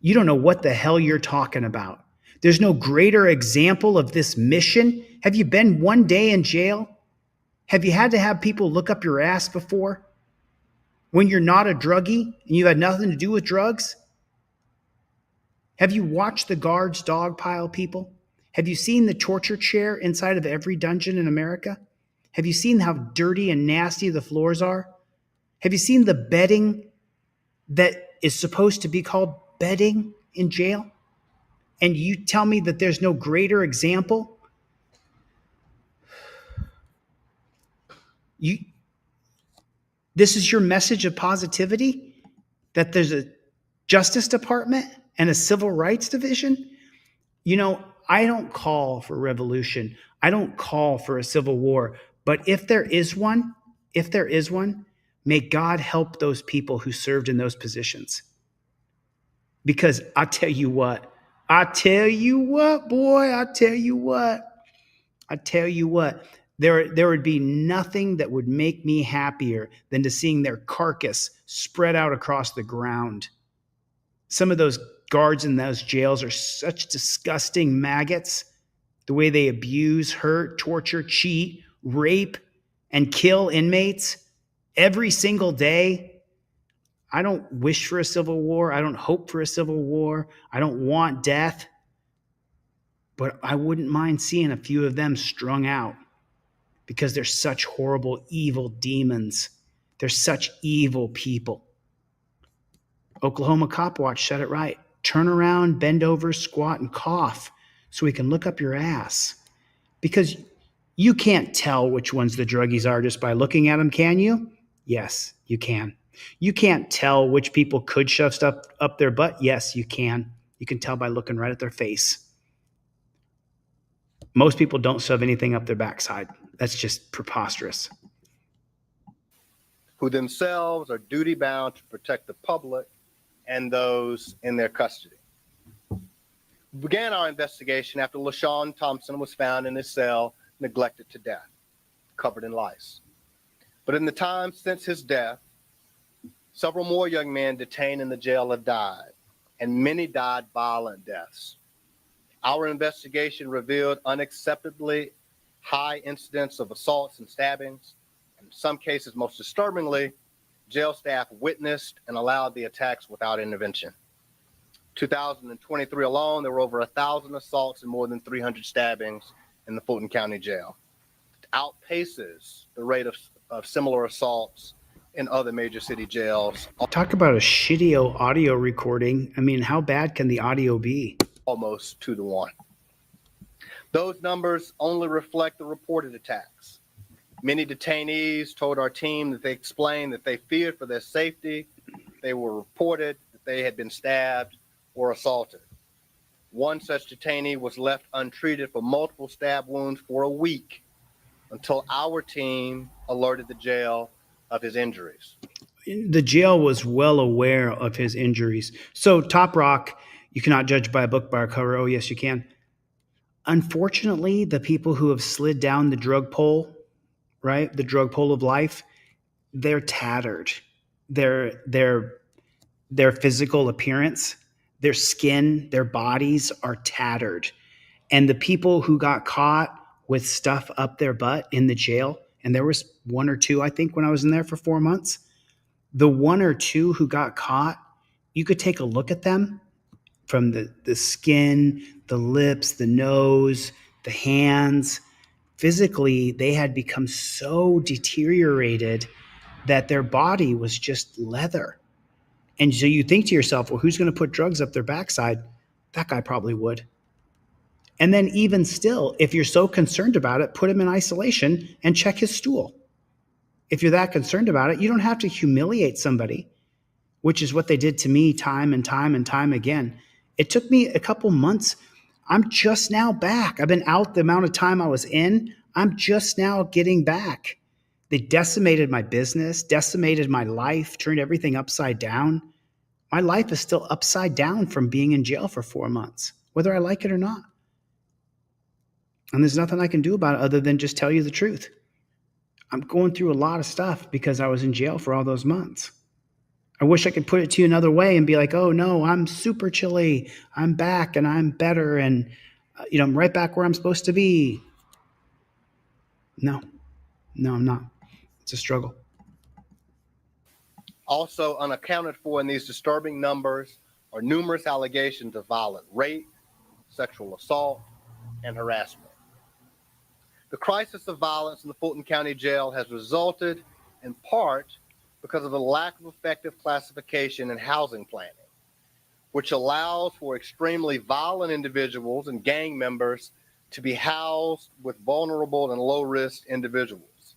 Speaker 12: You don't know what the hell you're talking about. There's no greater example of this mission. Have you been one day in jail? Have you had to have people look up your ass before? When you're not a druggie and you had nothing to do with drugs? Have you watched the guards dogpile people? Have you seen the torture chair inside of every dungeon in America? Have you seen how dirty and nasty the floors are? Have you seen the bedding that is supposed to be called bedding in jail? And you tell me that there's no greater example? This is your message of positivity? That there's a Justice Department and a Civil Rights Division? You know, I don't call for revolution. I don't call for a civil war. But if there is one, may God help those people who served in those positions. Because I tell you what, there would be nothing that would make me happier than to seeing their carcass spread out across the ground. Some of those guards in those jails are such disgusting maggots. The way they abuse, hurt, torture, cheat, rape, and kill inmates every single day. I don't wish for a civil war. I don't hope for a civil war. I don't want death. But I wouldn't mind seeing a few of them strung out because they're such horrible, evil demons. They're such evil people. Oklahoma Cop Watch said it right. Turn around, bend over, squat, and cough so we can look up your ass. Because you can't tell which ones the druggies are just by looking at them, can you? Yes, you can. You can't tell which people could shove stuff up their butt. Yes, you can. You can tell by looking right at their face. Most people don't shove anything up their backside. That's just preposterous.
Speaker 24: Who themselves are duty-bound to protect the public and those in their custody. We began our investigation after LaShawn Thompson was found in his cell, neglected to death, covered in lice. But in the time since his death, several more young men detained in the jail have died, and many died violent deaths. Our investigation revealed unacceptably high incidents of assaults and stabbings. In some cases, most disturbingly, jail staff witnessed and allowed the attacks without intervention. 2023 alone, there were over 1,000 assaults and more than 300 stabbings in the Fulton County Jail. It outpaces the rate of similar assaults in other major city jails.
Speaker 12: Talk about a shitty audio recording. I mean, how bad can the audio be?
Speaker 24: Almost 2 to 1. Those numbers only reflect the reported attacks. Many detainees told our team that they explained that they feared for their safety. They were reported that they had been stabbed or assaulted. One such detainee was left untreated for multiple stab wounds for a week until our team alerted the jail of his injuries.
Speaker 12: The jail was well aware of his injuries. So Top Rock, you cannot judge by a book by a cover. Oh, yes, you can. Unfortunately, the people who have slid down the drug pole, right, the drug pole of life, they're tattered. Their physical appearance, their skin, their bodies are tattered. And the people who got caught with stuff up their butt in the jail, and there was 1 or 2, I think, when I was in there for 4 months, the 1 or 2 who got caught, you could take a look at them from the skin, the lips, the nose, the hands. Physically, they had become so deteriorated that their body was just leather. And so you think to yourself, well, who's going to put drugs up their backside? That guy probably would. And then even still, if you're so concerned about it, put him in isolation and check his stool. If you're that concerned about it, you don't have to humiliate somebody, which is what they did to me time and time and time again. It took me a couple months. I'm just now back. I've been out the amount of time I was in. I'm just now getting back. They decimated my business, decimated my life, turned everything upside down. My life is still upside down from being in jail for 4 months, whether I like it or not. And there's nothing I can do about it other than just tell you the truth. I'm going through a lot of stuff because I was in jail for all those months. I wish I could put it to you another way and be like, oh no, I'm super chilly. I'm back and I'm better. And I'm right back where I'm supposed to be. No, I'm not. It's a struggle.
Speaker 24: Also unaccounted for in these disturbing numbers are numerous allegations of violent rape, sexual assault, and harassment. The crisis of violence in the Fulton County Jail has resulted in part because of the lack of effective classification and housing planning, which allows for extremely violent individuals and gang members to be housed with vulnerable and low-risk individuals.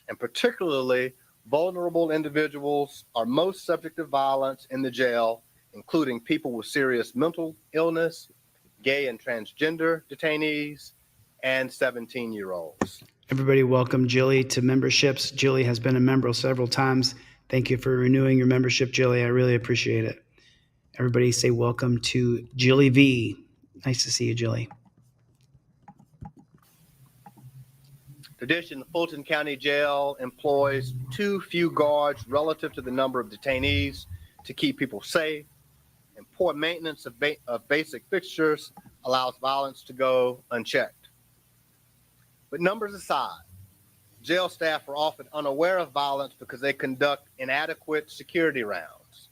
Speaker 24: And particularly, vulnerable individuals are most subject to violence in the jail, including people with serious mental illness, gay and transgender detainees, and 17-year-olds.
Speaker 12: Everybody welcome Jilly to memberships. Jilly has been a member several times. Thank you for renewing your membership, Jilly. I really appreciate it. Everybody say welcome to Jilly V. Nice to see you, Jilly.
Speaker 24: In addition, the Fulton County Jail employs too few guards relative to the number of detainees to keep people safe, and poor maintenance of basic fixtures allows violence to go unchecked. But numbers aside, jail staff are often unaware of violence because they conduct inadequate security rounds.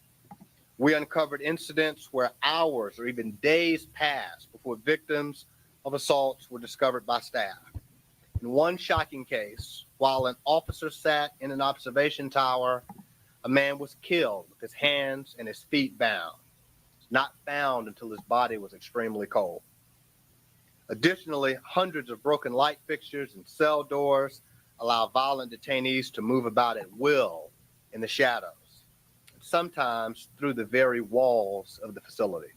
Speaker 24: We uncovered incidents where hours or even days passed before victims of assaults were discovered by staff. In one shocking case, while an officer sat in an observation tower, a man was killed with his hands and his feet bound, not found until his body was extremely cold. Additionally, hundreds of broken light fixtures and cell doors allow violent detainees to move about at will in the shadows, sometimes through the very walls of the facility.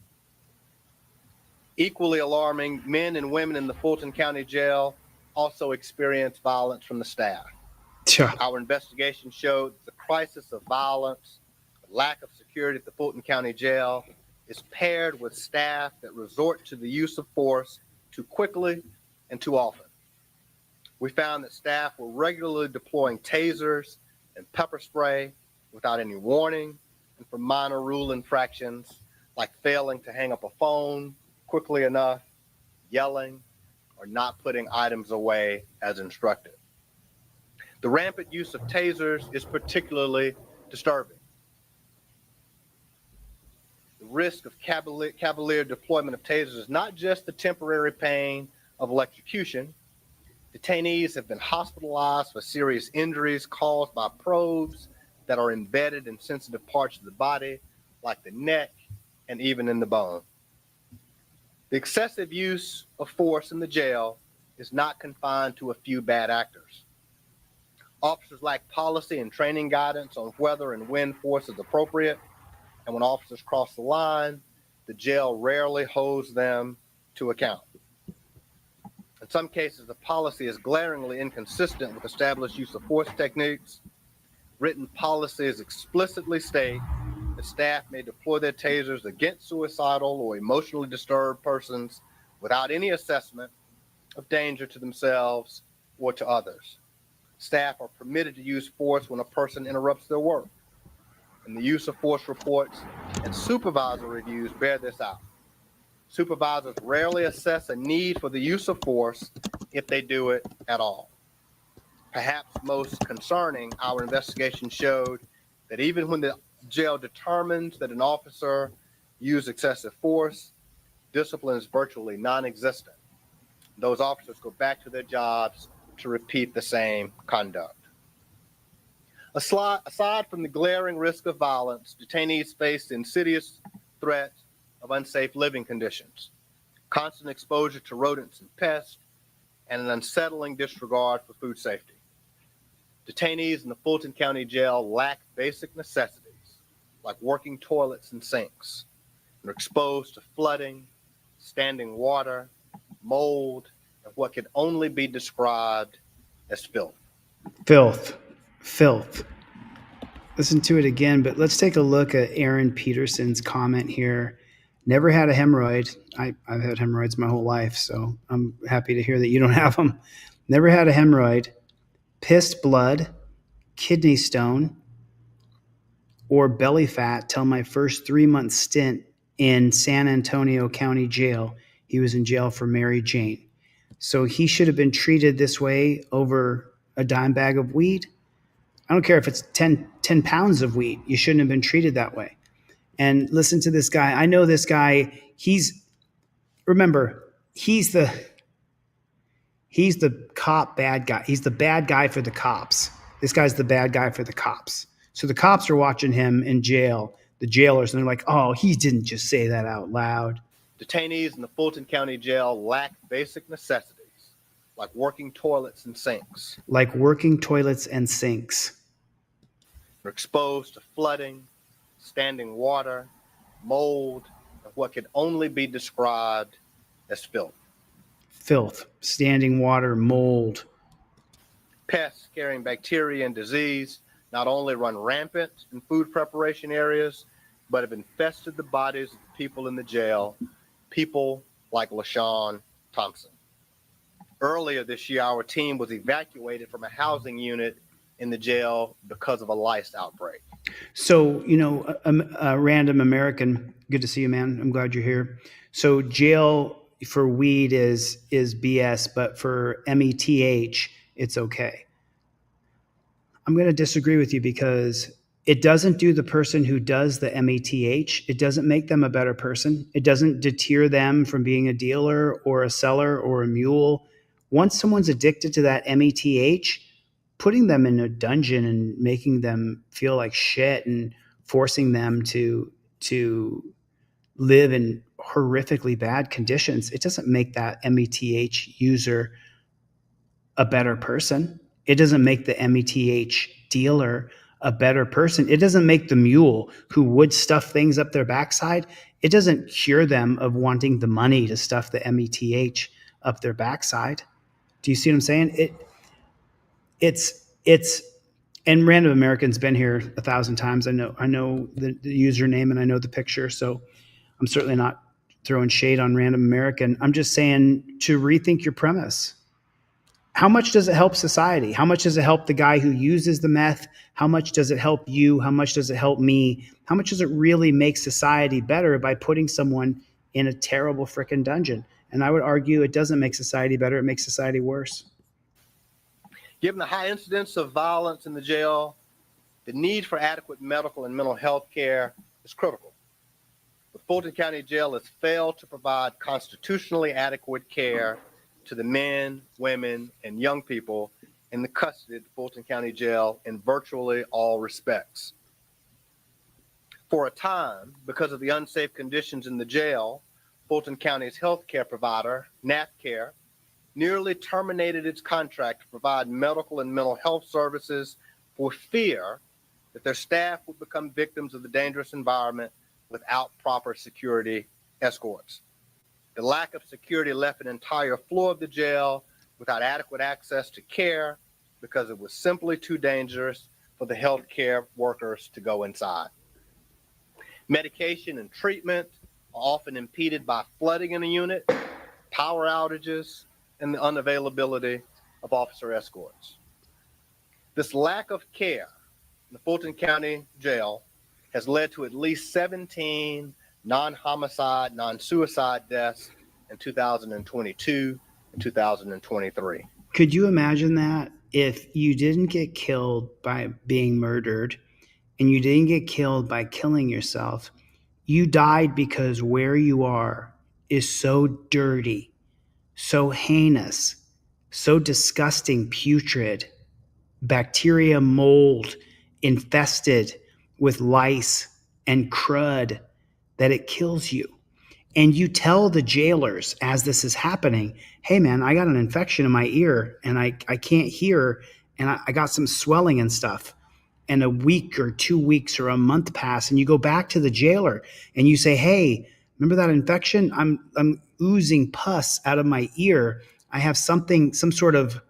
Speaker 24: Equally alarming, men and women in the Fulton County Jail also experience violence from the staff.
Speaker 12: Sure.
Speaker 24: Our investigation showed the crisis of violence, the lack of security at the Fulton County Jail is paired with staff that resort to the use of force too quickly and too often. We found that staff were regularly deploying tasers and pepper spray without any warning, and for minor rule infractions like failing to hang up a phone quickly enough, yelling, or not putting items away as instructed. The rampant use of tasers is particularly disturbing. The risk of cavalier deployment of tasers is not just the temporary pain of electrocution. Detainees have been hospitalized for serious injuries caused by probes that are embedded in sensitive parts of the body, like the neck and even in the bone. The excessive use of force in the jail is not confined to a few bad actors. Officers lack policy and training guidance on whether and when force is appropriate, and when officers cross the line, the jail rarely holds them to account. In some cases, the policy is glaringly inconsistent with established use of force techniques. Written policies explicitly state that staff may deploy their tasers against suicidal or emotionally disturbed persons without any assessment of danger to themselves or to others. Staff are permitted to use force when a person interrupts their work, and the use of force reports and supervisor reviews bear this out. Supervisors rarely assess a need for the use of force if they do it at all. Perhaps most concerning, our investigation showed that even when the jail determines that an officer used excessive force, discipline is virtually non-existent. Those officers go back to their jobs to repeat the same conduct. Aside from the glaring risk of violence, detainees face the insidious threat of unsafe living conditions, constant exposure to rodents and pests, and an unsettling disregard for food safety. Detainees in the Fulton County Jail lack basic necessities like working toilets and sinks, and are exposed to flooding, standing water, mold, and what can only be described as filth.
Speaker 12: Filth. Listen to it again, but let's take a look at Aaron Peterson's comment here. Never had a hemorrhoid. I've had hemorrhoids my whole life, so I'm happy to hear that you don't have them. Never had a hemorrhoid, pissed blood, kidney stone, or belly fat till my first 3-month stint in San Antonio County Jail. He was in jail for Mary Jane. So he should have been treated this way over a dime bag of weed. I don't care if it's 10 pounds of weed. You shouldn't have been treated that way. And listen to this guy. I know this guy. He's the cop bad guy. He's the bad guy for the cops. This guy's the bad guy for the cops. So the cops are watching him in jail, the jailers, and they're like, oh, he didn't just say that out loud.
Speaker 24: Detainees in the Fulton County Jail lack basic necessities like working toilets and sinks.
Speaker 12: Like working toilets and sinks.
Speaker 24: They're exposed to flooding, standing water, mold, and what can only be described as filth.
Speaker 12: Filth, standing water, mold.
Speaker 24: Pests carrying bacteria and disease not only run rampant in food preparation areas, but have infested the bodies of the people in the jail, people like LaShawn Thompson. Earlier this year, our team was evacuated from a housing unit in the jail because of a lice outbreak.
Speaker 12: So, you know, a random American, good to see you, man. I'm glad you're here. So jail for weed is BS, but for METH, it's okay. I'm going to disagree with you because it doesn't do the person who does the METH. It doesn't make them a better person. It doesn't deter them from being a dealer or a seller or a mule. Once someone's addicted to that METH, putting them in a dungeon and making them feel like shit and forcing them to live in horrifically bad conditions, it doesn't make that METH user a better person. It doesn't make the METH dealer a better person. It doesn't make the mule who would stuff things up their backside. It doesn't cure them of wanting the money to stuff the METH up their backside. Do you see what I'm saying? It's and Random American's been here 1,000 times. I know the username and I know the picture, so I'm certainly not throwing shade on Random American. I'm just saying to rethink your premise. How much does it help society? How much does it help the guy who uses the meth? How much does it help you? How much does it help me? How much does it really make society better by putting someone in a terrible frickin' dungeon? And I would argue it doesn't make society better. It makes society worse.
Speaker 24: Given the high incidence of violence in the jail, the need for adequate medical and mental health care is critical. The Fulton County Jail has failed to provide constitutionally adequate care to the men, women, and young people in the custody of the Fulton County Jail in virtually all respects. For a time, because of the unsafe conditions in the jail, Fulton County's health care provider, NaphCare, nearly terminated its contract to provide medical and mental health services for fear that their staff would become victims of the dangerous environment without proper security escorts. The lack of security left an entire floor of the jail without adequate access to care because it was simply too dangerous for the healthcare workers to go inside. Medication and treatment are often impeded by flooding in the unit, power outages, and the unavailability of officer escorts. This lack of care in the Fulton County Jail has led to at least 17 non-homicide, non-suicide deaths in 2022 and 2023.
Speaker 12: Could you imagine that if you didn't get killed by being murdered and you didn't get killed by killing yourself, you died because where you are is so dirty, so heinous, so disgusting, putrid, bacteria, mold, infested with lice and crud that it kills you. And you tell the jailers as this is happening, hey man, I got an infection in my ear and I can't hear and I got some swelling and stuff. And a week or 2 weeks or a month pass and you go back to the jailer and you say, hey, remember that infection? I'm oozing pus out of my ear. I have something, some sort of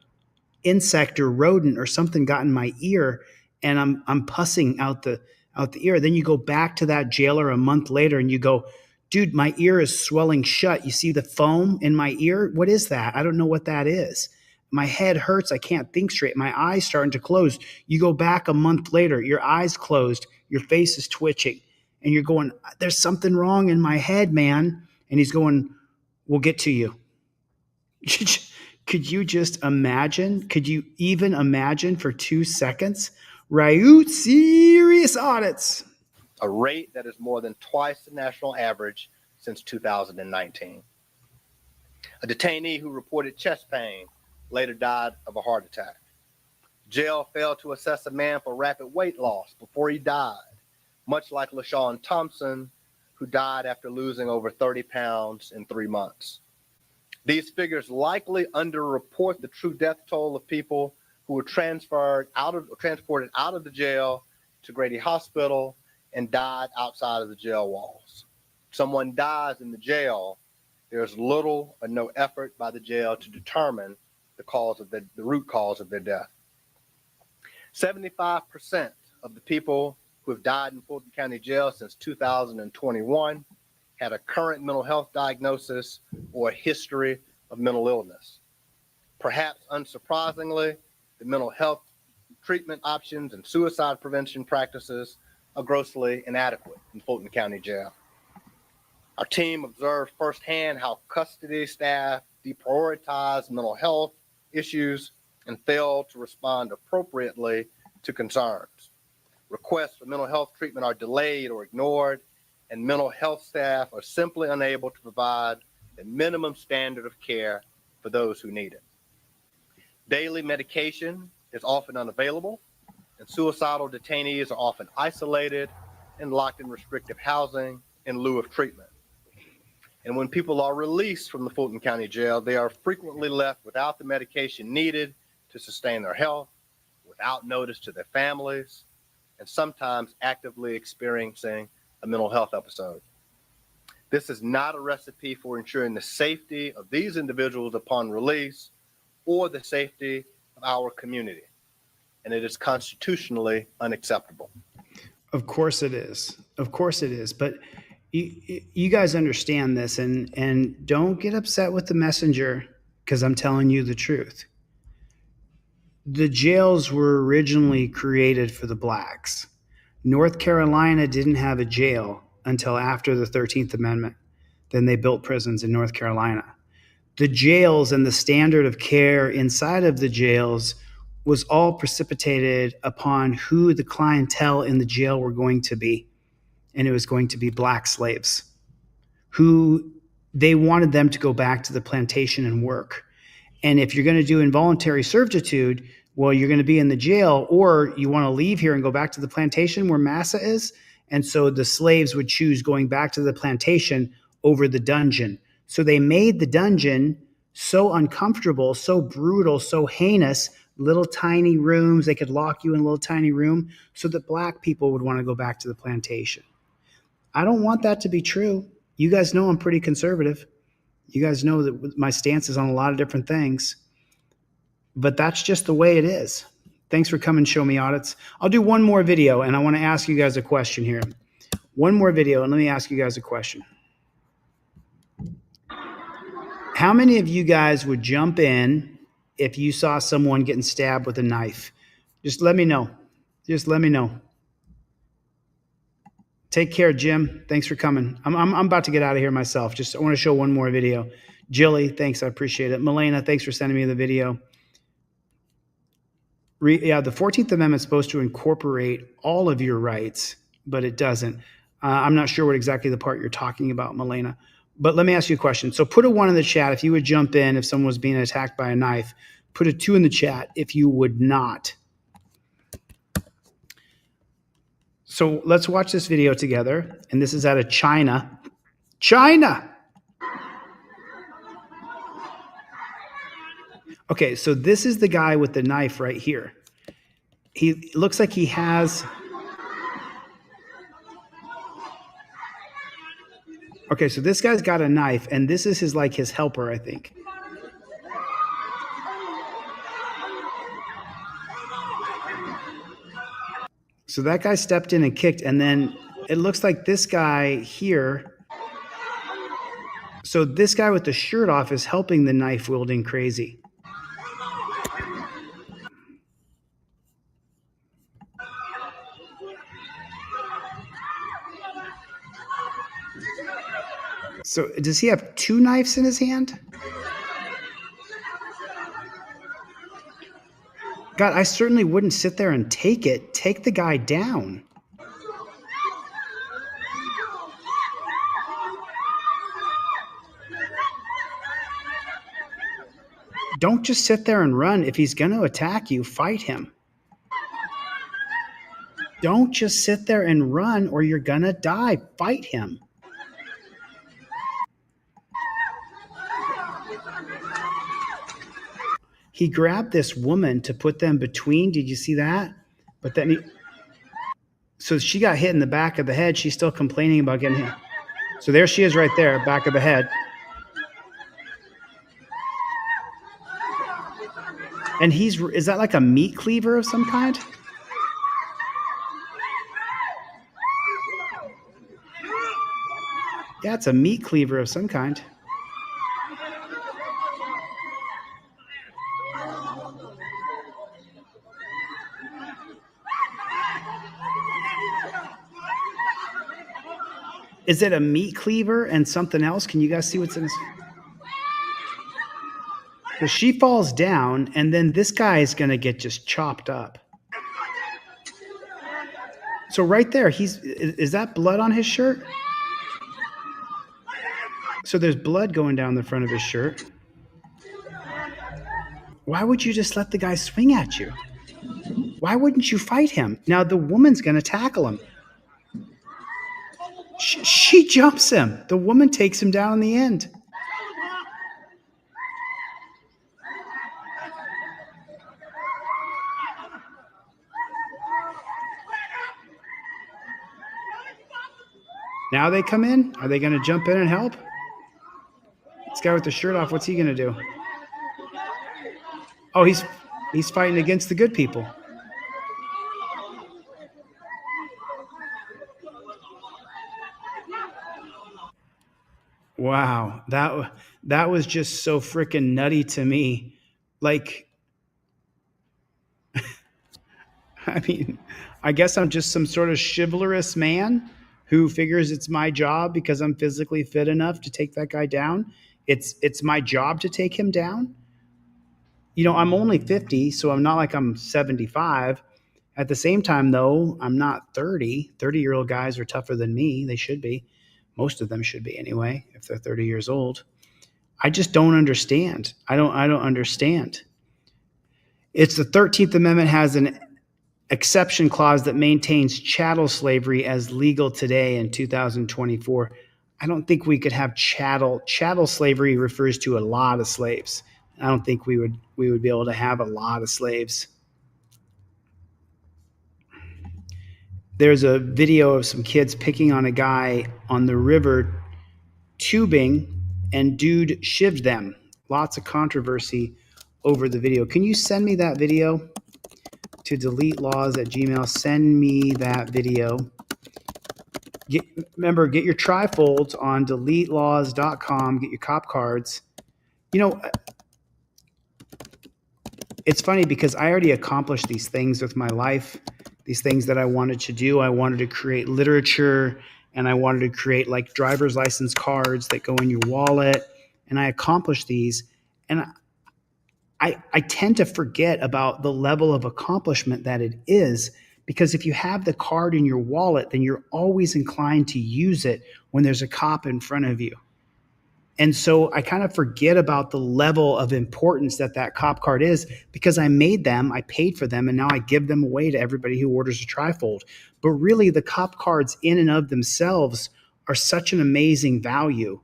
Speaker 12: insect or rodent or something got in my ear and I'm pussing out the ear. Then you go back to that jailer a month later and you go, dude, my ear is swelling shut. You see the foam in my ear? What is that? I don't know what that is. My head hurts. I can't think straight. My eyes starting to close. You go back a month later, your eyes closed, your face is twitching, and you're going, there's something wrong in my head, man. And he's going, we'll get to you. Could you just imagine? Could you even imagine for 2 seconds? Ryut serious audits.
Speaker 24: A rate that is more than twice the national average since 2019. A detainee who reported chest pain later died of a heart attack. Jail failed to assess a man for rapid weight loss before he died, much like LaShawn Thompson, who died after losing over 30 pounds in 3 months. These figures likely underreport the true death toll of people who were transported out of the jail to Grady Hospital and died outside of the jail walls. If someone dies in the jail, there's little or no effort by the jail to determine the root cause of their death. 75% of the people who have died in Fulton County Jail since 2021 had a current mental health diagnosis or a history of mental illness. Perhaps unsurprisingly, the mental health treatment options and suicide prevention practices are grossly inadequate in Fulton County Jail. Our team observed firsthand how custody staff deprioritize mental health issues and fail to respond appropriately to concerns. Requests for mental health treatment are delayed or ignored, and mental health staff are simply unable to provide the minimum standard of care for those who need it. Daily medication is often unavailable, and suicidal detainees are often isolated and locked in restrictive housing in lieu of treatment. And when people are released from the Fulton County Jail, they are frequently left without the medication needed to sustain their health, without notice to their families, and sometimes actively experiencing a mental health episode. This is not a recipe for ensuring the safety of these individuals upon release or the safety of our community, and it is constitutionally unacceptable.
Speaker 12: Of course it is. Of course it is. But you guys understand this, and don't get upset with the messenger because I'm telling you the truth. The jails were originally created for the blacks. North Carolina didn't have a jail until after the 13th Amendment. Then they built prisons in North Carolina. The jails and the standard of care inside of the jails was all precipitated upon who the clientele in the jail were going to be. And it was going to be black slaves who they wanted them to go back to the plantation and work. And if you're going to do involuntary servitude, well, you're going to be in the jail, or you want to leave here and go back to the plantation where Massa is. And so the slaves would choose going back to the plantation over the dungeon. So they made the dungeon so uncomfortable, so brutal, so heinous, little tiny rooms. They could lock you in a little tiny room so that black people would want to go back to the plantation. I don't want that to be true. You guys know I'm pretty conservative. You guys know that my stance is on a lot of different things, but that's just the way it is. Thanks for coming, Show Me Audits. I'll do one more video, and I want to ask you guys a question here. One more video, and let me ask you guys a question. How many of you guys would jump in if you saw someone getting stabbed with a knife? Just let me know. Just let me know. Take care, Jim. Thanks for coming. I'm about to get out of here myself. I want to show one more video. Jilly, thanks. I appreciate it. Milena, thanks for sending me the video. The 14th Amendment is supposed to incorporate all of your rights, but it doesn't. I'm not sure what exactly the part you're talking about, Milena. But let me ask you a question. So put a 1 in the chat if you would jump in if someone was being attacked by a knife. Put a 2 in the chat if you would not. So let's watch this video together. And this is out of China. China! Okay, so this is the guy with the knife right here. He looks like he has... Okay, so this guy's got a knife, and this is his helper, I think. So that guy stepped in and kicked, and then it looks like this guy here. So this guy with the shirt off is helping the knife wielding crazy. So does he have 2 knives in his hand? God, I certainly wouldn't sit there and take it. Take the guy down. Don't just sit there and run. If he's going to attack you, fight him. Don't just sit there and run or you're gonna die. Fight him. He grabbed this woman to put them between. Did you see that? But then so she got hit in the back of the head. She's still complaining about getting hit. So there she is right there, back of the head. And is that like a meat cleaver of some kind? Yeah, it's a meat cleaver of some kind. Is it a meat cleaver and something else? Can you guys see what's in this? So she falls down, and then this guy is going to get just chopped up. So right there, is that blood on his shirt? So there's blood going down the front of his shirt. Why would you just let the guy swing at you? Why wouldn't you fight him? Now the woman's going to tackle him. She jumps him. The woman takes him down in the end. Now they come in. Are they going to jump in and help? This guy with the shirt off, what's he going to do? Oh, he's fighting against the good people. Wow, that was just so freaking nutty to me. Like, I mean, I guess I'm just some sort of chivalrous man who figures it's my job because I'm physically fit enough to take that guy down. It's my job to take him down. You know, I'm only 50, so I'm not like I'm 75. At the same time, though, I'm not 30. 30-year-old guys are tougher than me. They should be. Most of them should be anyway, if they're 30 years old. I just don't understand. I don't understand. It's the 13th Amendment has an exception clause that maintains chattel slavery as legal today in 2024. I don't think we could have chattel. Chattel slavery refers to a lot of slaves. I don't think we would be able to have a lot of slaves. There's a video of some kids picking on a guy on the river tubing, and dude shivved them. Lots of controversy over the video. Can you send me that video to deletelaws@gmail.com? Send me that video. Remember, get your trifolds on deletelaws.com. Get your cop cards. You know, it's funny because I already accomplished these things with my life. These things that I wanted to do. I wanted to create literature, and I wanted to create like driver's license cards that go in your wallet. And I accomplished these. And I tend to forget about the level of accomplishment that it is, because if you have the card in your wallet, then you're always inclined to use it when there's a cop in front of you. And so I kind of forget about the level of importance that cop card is, because I made them, I paid for them, and now I give them away to everybody who orders a trifold. But really, the cop cards in and of themselves are such an amazing value.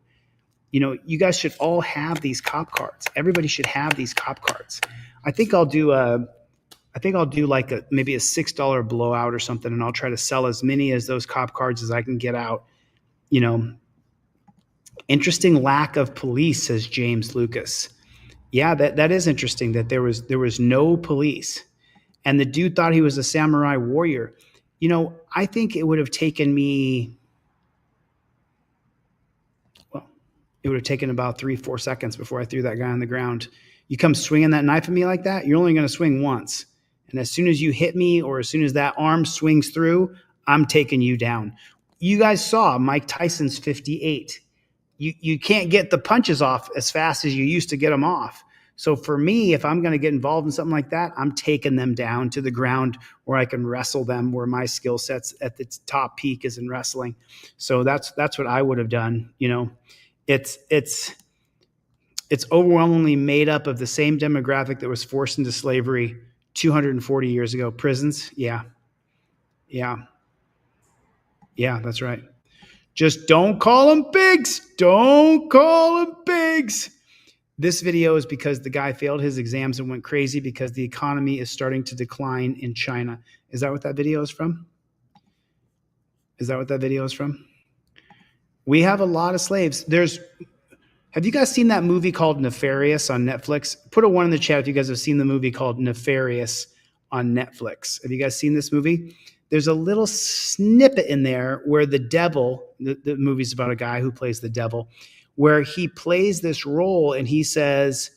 Speaker 12: You know, you guys should all have these cop cards. Everybody should have these cop cards. I think I'll do like maybe a $6 blowout or something, and I'll try to sell as many as those cop cards as I can get out. You know, interesting lack of police, says James Lucas. Yeah, that is interesting that there was no police, and the dude thought he was a samurai warrior. You know, I think it would have taken me, it would have taken about 3-4 seconds before I threw that guy on the ground. You come swinging that knife at me like that, you're only going to swing once. And as soon as you hit me, or as soon as that arm swings through, I'm taking you down. You guys saw Mike Tyson's 58. You can't get the punches off as fast as you used to get them off. So for me, if I'm going to get involved in something like that, I'm taking them down to the ground where I can wrestle them, where my skill set's at its top peak is in wrestling. So that's what I would have done. You know, it's overwhelmingly made up of the same demographic that was forced into slavery 240 years ago. Prisons, yeah. Yeah. Yeah, that's right. Just don't call them pigs. Don't call them pigs. This video is because the guy failed his exams and went crazy because the economy is starting to decline in China. Is that what that video is from? Is that what that video is from? We have a lot of slaves. Have you guys seen that movie called Nefarious on Netflix? Put a 1 in the chat if you guys have seen the movie called Nefarious on Netflix. Have you guys seen this movie? There's a little snippet in there where the devil, the movie's about a guy who plays the devil, where he plays this role and he says,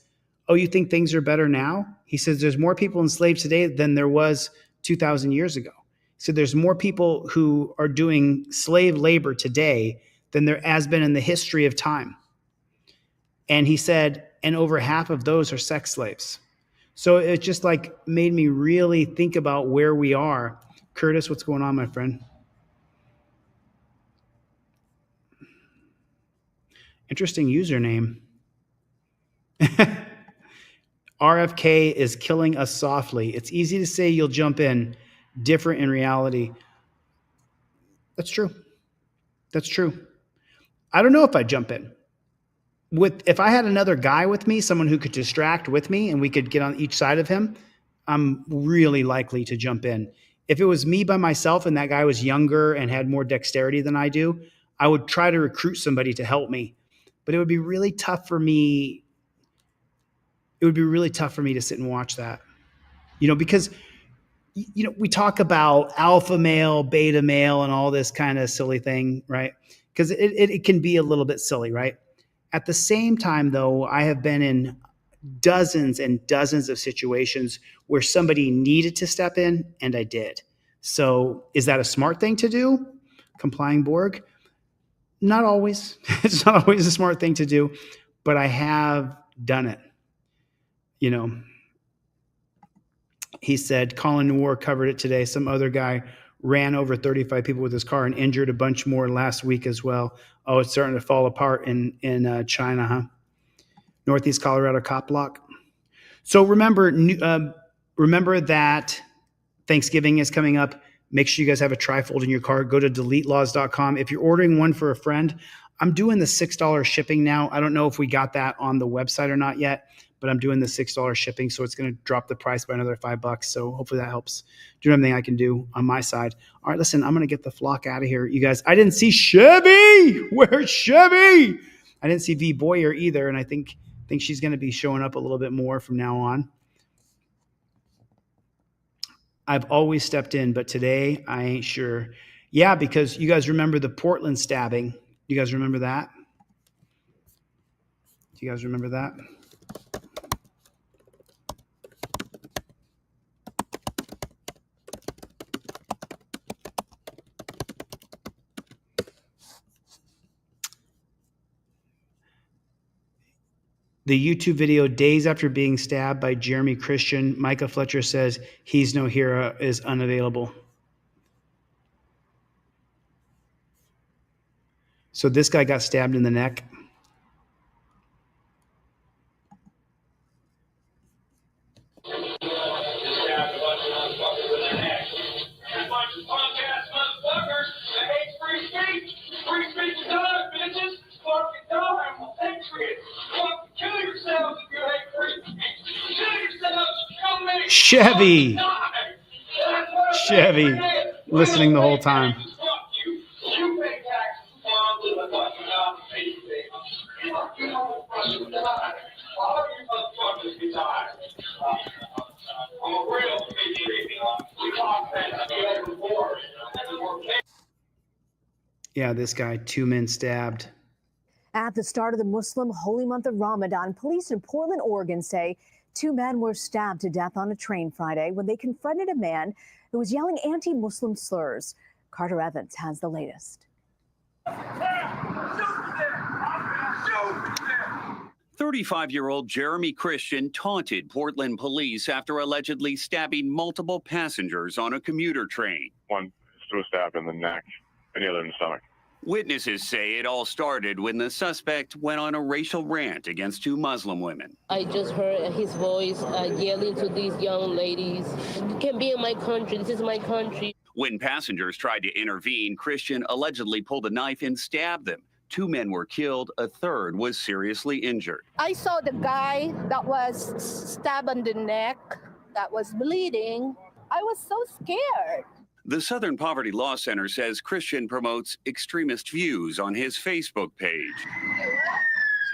Speaker 12: oh, you think things are better now? He says there's more people enslaved today than there was 2,000 years ago. So there's more people who are doing slave labor today than there has been in the history of time. And he said, and over half of those are sex slaves. So it just like made me really think about where we are. Curtis, what's going on, my friend? Interesting username. RFK is killing us softly. It's easy to say you'll jump in, different in reality. That's true. That's true. I don't know if I'd jump in. If I had another guy with me, someone who could distract with me and we could get on each side of him, I'm really likely to jump in. If it was me by myself and that guy was younger and had more dexterity than I do, I would try to recruit somebody to help me. But it would be really tough for me. It would be really tough for me to sit and watch that. Because we talk about alpha male, beta male, and all this kind of silly thing, right? Because it can be a little bit silly, right? At the same time, though, I have been in dozens and dozens of situations where somebody needed to step in, and I did. So is that a smart thing to do? Complying Borg? Not always. It's not always a smart thing to do, but I have done it. He said, Colin Noor covered it today. Some other guy ran over 35 people with his car and injured a bunch more last week as well. Oh, it's starting to fall apart in China, huh? Northeast Colorado cop block. So remember that Thanksgiving is coming up. Make sure you guys have a trifold in your car. Go to deletelaws.com. If you're ordering one for a friend, I'm doing the $6 shipping now. I don't know if we got that on the website or not yet, but I'm doing the $6 shipping, so it's going to drop the price by another $5. So hopefully that helps do everything I can do on my side. All right, listen, I'm going to get the flock out of here. You guys, I didn't see Chevy. Where's Chevy? I didn't see V Boyer either, and I think she's going to be showing up a little bit more from now on. I've always stepped in, but today I ain't sure. Yeah, because you guys remember the Portland stabbing. You guys remember that? Do you guys remember that? The YouTube video, days after being stabbed by Jeremy Christian, Micah Fletcher says he's no hero, is unavailable. So this guy got stabbed in the neck. Chevy, listening the whole time. Yeah, this guy, 2 men stabbed.
Speaker 14: At the start of the Muslim holy month of Ramadan, police in Portland, Oregon say 2 men were stabbed to death on a train Friday when they confronted a man who was yelling anti-Muslim slurs. Carter Evans has the latest.
Speaker 16: 35-year-old Jeremy Christian taunted Portland police after allegedly stabbing multiple passengers on a commuter train.
Speaker 21: One was stabbed in the neck and the other in the stomach.
Speaker 16: Witnesses say it all started when the suspect went on a racial rant against 2 Muslim women.
Speaker 18: I just heard his voice yelling to these young ladies, "You can be in my country. This is my country."
Speaker 16: When passengers tried to intervene, Christian allegedly pulled a knife and stabbed them. 2 men were killed. A third was seriously injured.
Speaker 6: I saw the guy that was stabbed on the neck, that was bleeding. I was so scared.
Speaker 16: The Southern Poverty Law Center says Christian promotes extremist views on his Facebook page.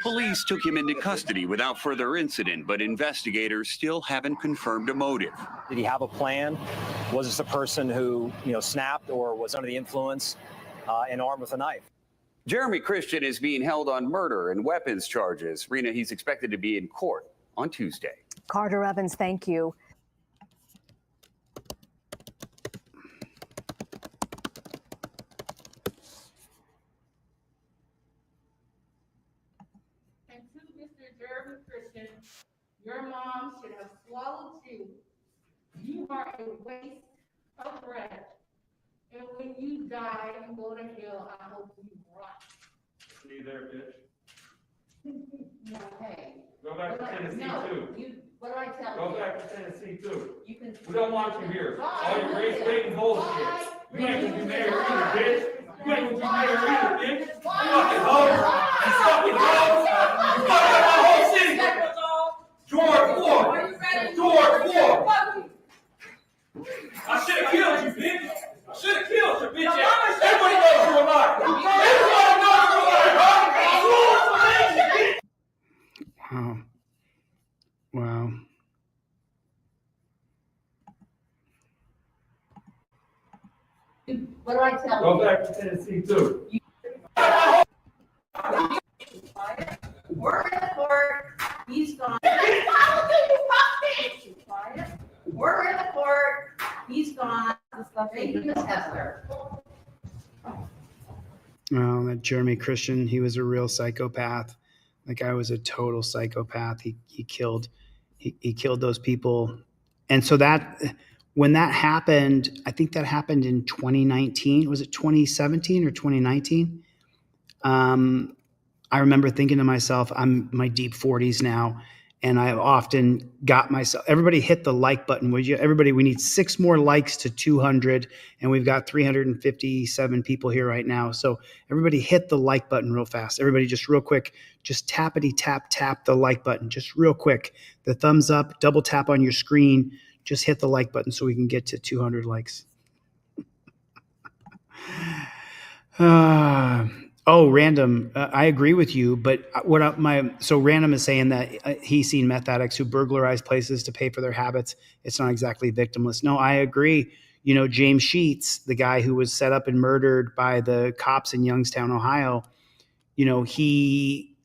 Speaker 16: Police took him into custody without further incident, but investigators still haven't confirmed a motive.
Speaker 18: Did he have a plan? Was this a person who, snapped or was under the influence and armed with a knife?
Speaker 16: Jeremy Christian is being held on murder and weapons charges. Rena, he's expected to be in court on Tuesday.
Speaker 14: Carter Evans, thank you.
Speaker 6: And to Mr. Jeremy Christian, your mom should have swallowed you. You are a waste of breath. And when you die and go to hell, I hope you rot.
Speaker 19: See there, bitch.
Speaker 6: No, hey.
Speaker 19: Go back to Tennessee too.
Speaker 6: What do I tell you?
Speaker 19: Go back to Tennessee too.
Speaker 6: You can.
Speaker 19: We don't want you here.
Speaker 6: Bye.
Speaker 19: All your race baiting bullshit. You ain't gonna be mayor either, bitch. You ain't gonna be mayor either, bitch. You fucking hoe. You fucking hoe. You fucking up my whole city. George Floyd. George Floyd. I should have killed you, bitch. I should have killed you, bitch. Everybody knows you're a liar. Everybody knows you're a liar,
Speaker 12: Wow. Wow.
Speaker 6: What do I tell you?
Speaker 19: Go back to Tennessee too.
Speaker 6: We're in the court. He's gone. We're in the court. He's gone. Thank you, Miss Hester.
Speaker 12: Well, that Jeremy Christian, he was a real psychopath. That guy was a total psychopath. He killed those people. And so that, when that happened, I think that happened in 2019. Was it 2017 or 2019? I remember thinking to myself, I'm my deep 40s now, and I've often got myself, everybody hit the like button, would you? Everybody, we need 6 more likes to 200, and we've got 357 people here right now. So everybody hit the like button real fast. Everybody just real quick, just tap the like button, just real quick. The thumbs up, double tap on your screen, just hit the like button so we can get to 200 likes. Random. I agree with you, but so Random is saying that he's seen meth addicts who burglarize places to pay for their habits. It's not exactly victimless. No, I agree. James Sheets, the guy who was set up and murdered by the cops in Youngstown, Ohio, he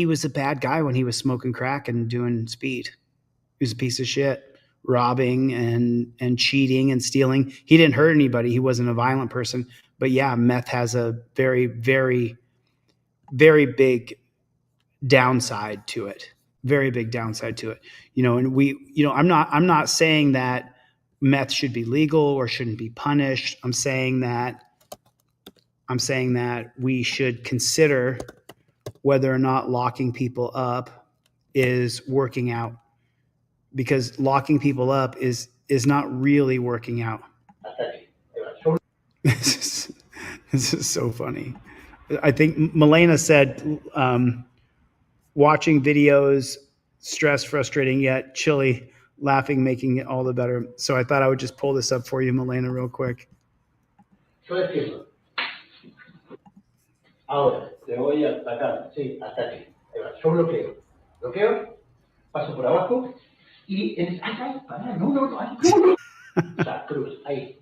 Speaker 12: was a bad guy when he was smoking crack and doing speed. He was a piece of shit, robbing and cheating and stealing. He didn't hurt anybody. He wasn't a violent person. But yeah, meth has a very, very, very big downside to it. Very big downside to it. And I'm not saying that meth should be legal or shouldn't be punished. I'm saying that we should consider whether or not locking people up is working out. Because locking people up is not really working out. This is so funny. I think Milena said, watching videos, stress, frustrating, yet chilly, laughing, making it all the better. So I thought I would just pull this up for you, Milena, real quick.
Speaker 20: Ahora, te voy a atacar, sí, hasta aquí. Ahí va, yo bloqueo. Bloqueo, paso por abajo y ay, pará, no, ay, no. O sea, cruz, ahí.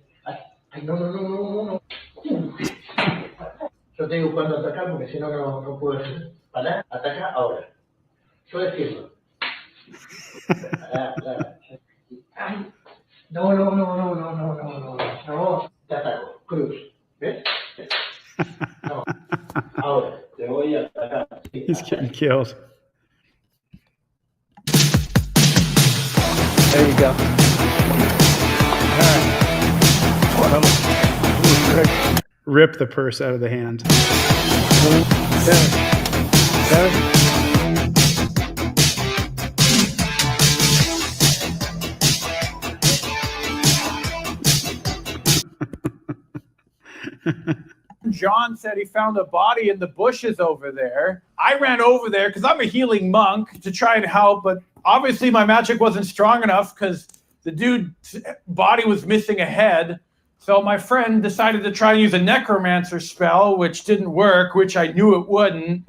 Speaker 20: Ay, no. Yo te digo cuándo atacar porque si no, no puedo hacer. Pará, ataca ahora. Yo defiendo. Pará. Ay, no, te ataco. Cruz, ¿ves? No. Ahora, te voy a atacar. Sí,
Speaker 12: he's getting killed. There you go. All right. Rip the purse out of the hand. 7.
Speaker 3: John said he found a body in the bushes over there. I ran over there because I'm a healing monk to try and help, but obviously my magic wasn't strong enough because the dude's body was missing a head. So my friend decided to try and use a necromancer spell, which didn't work, which I knew it wouldn't.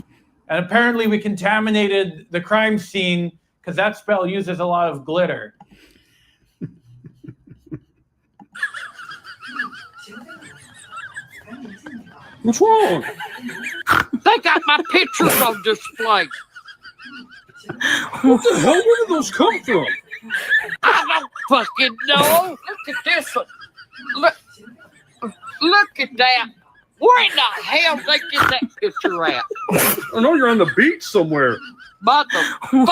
Speaker 3: And apparently we contaminated the crime scene because that spell uses a lot of glitter.
Speaker 19: What's wrong? They got my pictures on display. What the hell? Where did those come from? I don't fucking know. Look at this one. Look at that. Where in the hell did they get that picture at?
Speaker 17: I know you're on the beach somewhere.
Speaker 19: Motherfucker.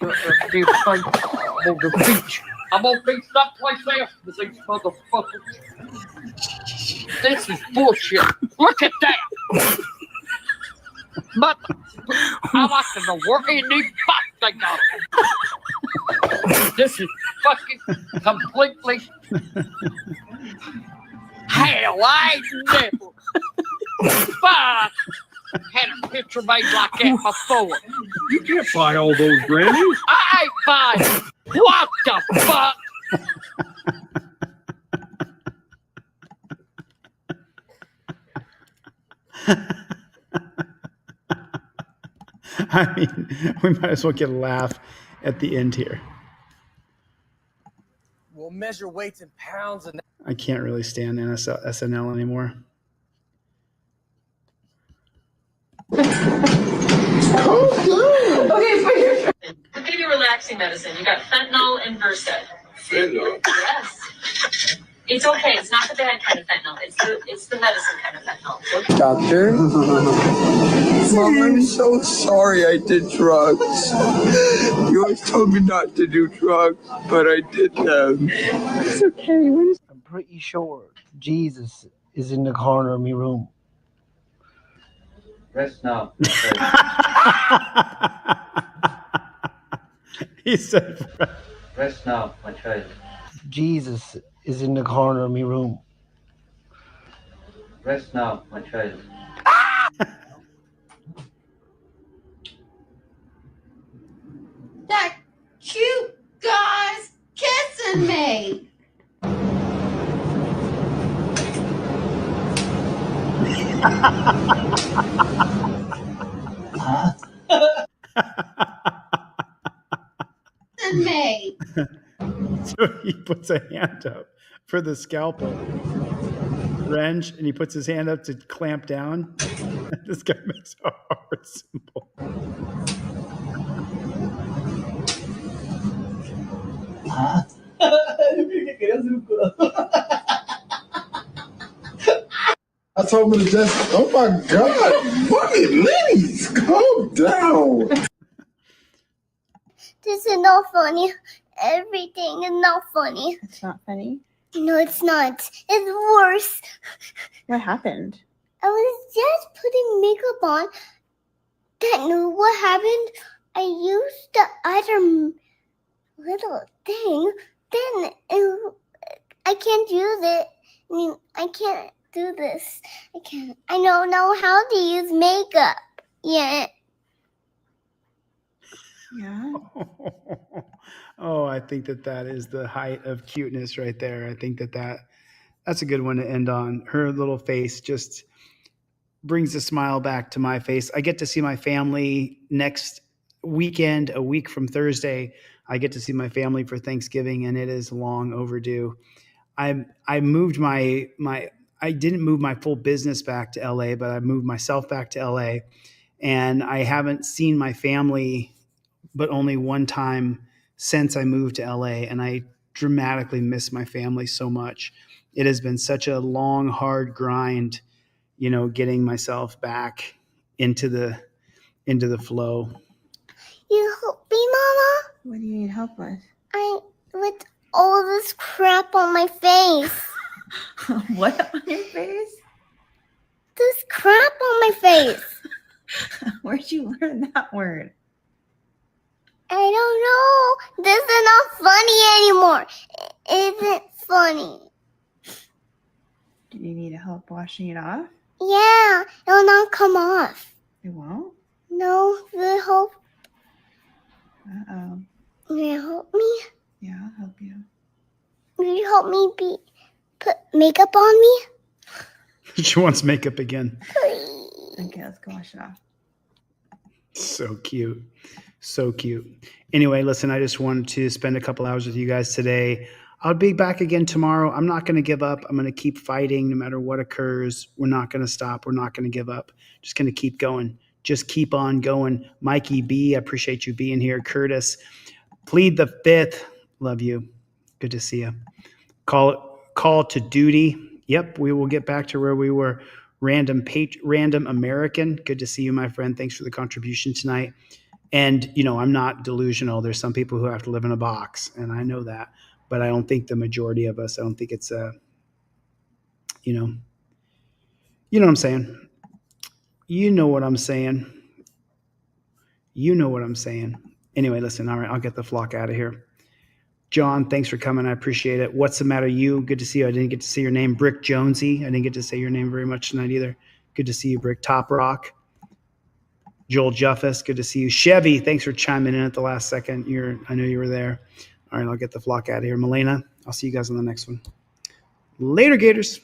Speaker 19: On the beach. I'm on beach someplace else with these motherfuckers. This is bullshit. Look at that. I like to know where in the fuck they got it. This is fucking completely. Hell, I ain't never fuck had a picture made like that before.
Speaker 17: You can't buy all those Grammys.
Speaker 19: I ain't buying. What the fuck?
Speaker 12: I mean, we might as well get a laugh at the end here.
Speaker 22: We'll measure weights in pounds and.
Speaker 12: I can't really stand SNL anymore.
Speaker 23: We'll give you relaxing medicine. You got fentanyl and Versed.
Speaker 17: Fentanyl?
Speaker 23: Yes. It's okay. It's not the bad kind of fentanyl. It's the medicine kind of fentanyl.
Speaker 25: Doctor? Mom, I'm so sorry I did drugs. You always told me not to do drugs, but I did them. It's okay.
Speaker 26: I'm pretty sure Jesus is in the corner of my room.
Speaker 25: Rest now.
Speaker 12: He said,
Speaker 25: Rest now, my child.
Speaker 26: Jesus is in the corner of my room.
Speaker 25: Rest now, my child.
Speaker 6: That cute guy's kissing me. Kissing me.
Speaker 12: So he puts a hand up for the scalpel wrench, and he puts his hand up to clamp down. This guy makes a heart symbol.
Speaker 25: I told him to just, oh my God, mommy, ladies, calm down.
Speaker 27: This is not funny. Everything is not funny.
Speaker 28: It's not funny?
Speaker 27: No, it's not. It's worse.
Speaker 28: What happened?
Speaker 27: I was just putting makeup on. Then what happened? I used the other little thing. Then I can't use it. I can't do this. I don't know how to use makeup yet.
Speaker 28: Yeah.
Speaker 12: Oh, I think that is the height of cuteness right there. I think that's a good one to end on. Her little face just brings a smile back to my face. I get to see my family next weekend, a week from Thursday. I get to see my family for Thanksgiving, and it is long overdue. I moved I didn't move my full business back to LA, but I moved myself back to LA, and I haven't seen my family but only one time since I moved to LA, and I dramatically miss my family so much. It has been such a long, hard grind, getting myself back into the flow.
Speaker 27: You help me, Mama?
Speaker 28: What do you need help with?
Speaker 27: With all this crap on my face.
Speaker 28: What on your face?
Speaker 27: This crap on my face.
Speaker 28: Where'd you learn that word?
Speaker 27: I don't know. This is not funny anymore. It isn't funny.
Speaker 28: Do you need help washing it off?
Speaker 27: Yeah, it will not come off.
Speaker 28: It won't?
Speaker 27: No, will help.
Speaker 28: Uh-oh.
Speaker 27: Will you help me?
Speaker 28: Yeah, I'll help you.
Speaker 27: Will you help me put makeup on me?
Speaker 12: She wants makeup again.
Speaker 28: Okay, let's go wash it off.
Speaker 12: So cute. So cute. Anyway, listen, I just wanted to spend a couple hours with you guys today. I'll be back again tomorrow. I'm not going to give up. I'm going to keep fighting no matter what occurs. We're not going to stop. We're not going to give up. Just going to keep going. Just keep on going. Mikey B, I appreciate you being here. Curtis, plead the fifth. Love you. Good to see you. Call to duty. Yep, we will get back to where we were. Random American. Good to see you, my friend. Thanks for the contribution tonight. And, you know, I'm not delusional. There's some people who have to live in a box, and I know that. But I don't think the majority of us, I don't think it's, you know what I'm saying? You know what I'm saying. You know what I'm saying. Anyway, listen, all right, I'll get the flock out of here. John, thanks for coming. I appreciate it. What's the matter, you? Good to see you. I didn't get to say your name. Brick Jonesy. I didn't get to say your name very much tonight either. Good to see you, Brick. Top Rock. Joel Juffus, good to see you. Chevy, thanks for chiming in at the last second. I know you were there. All right, I'll get the flock out of here. Melena, I'll see you guys on the next one. Later, Gators.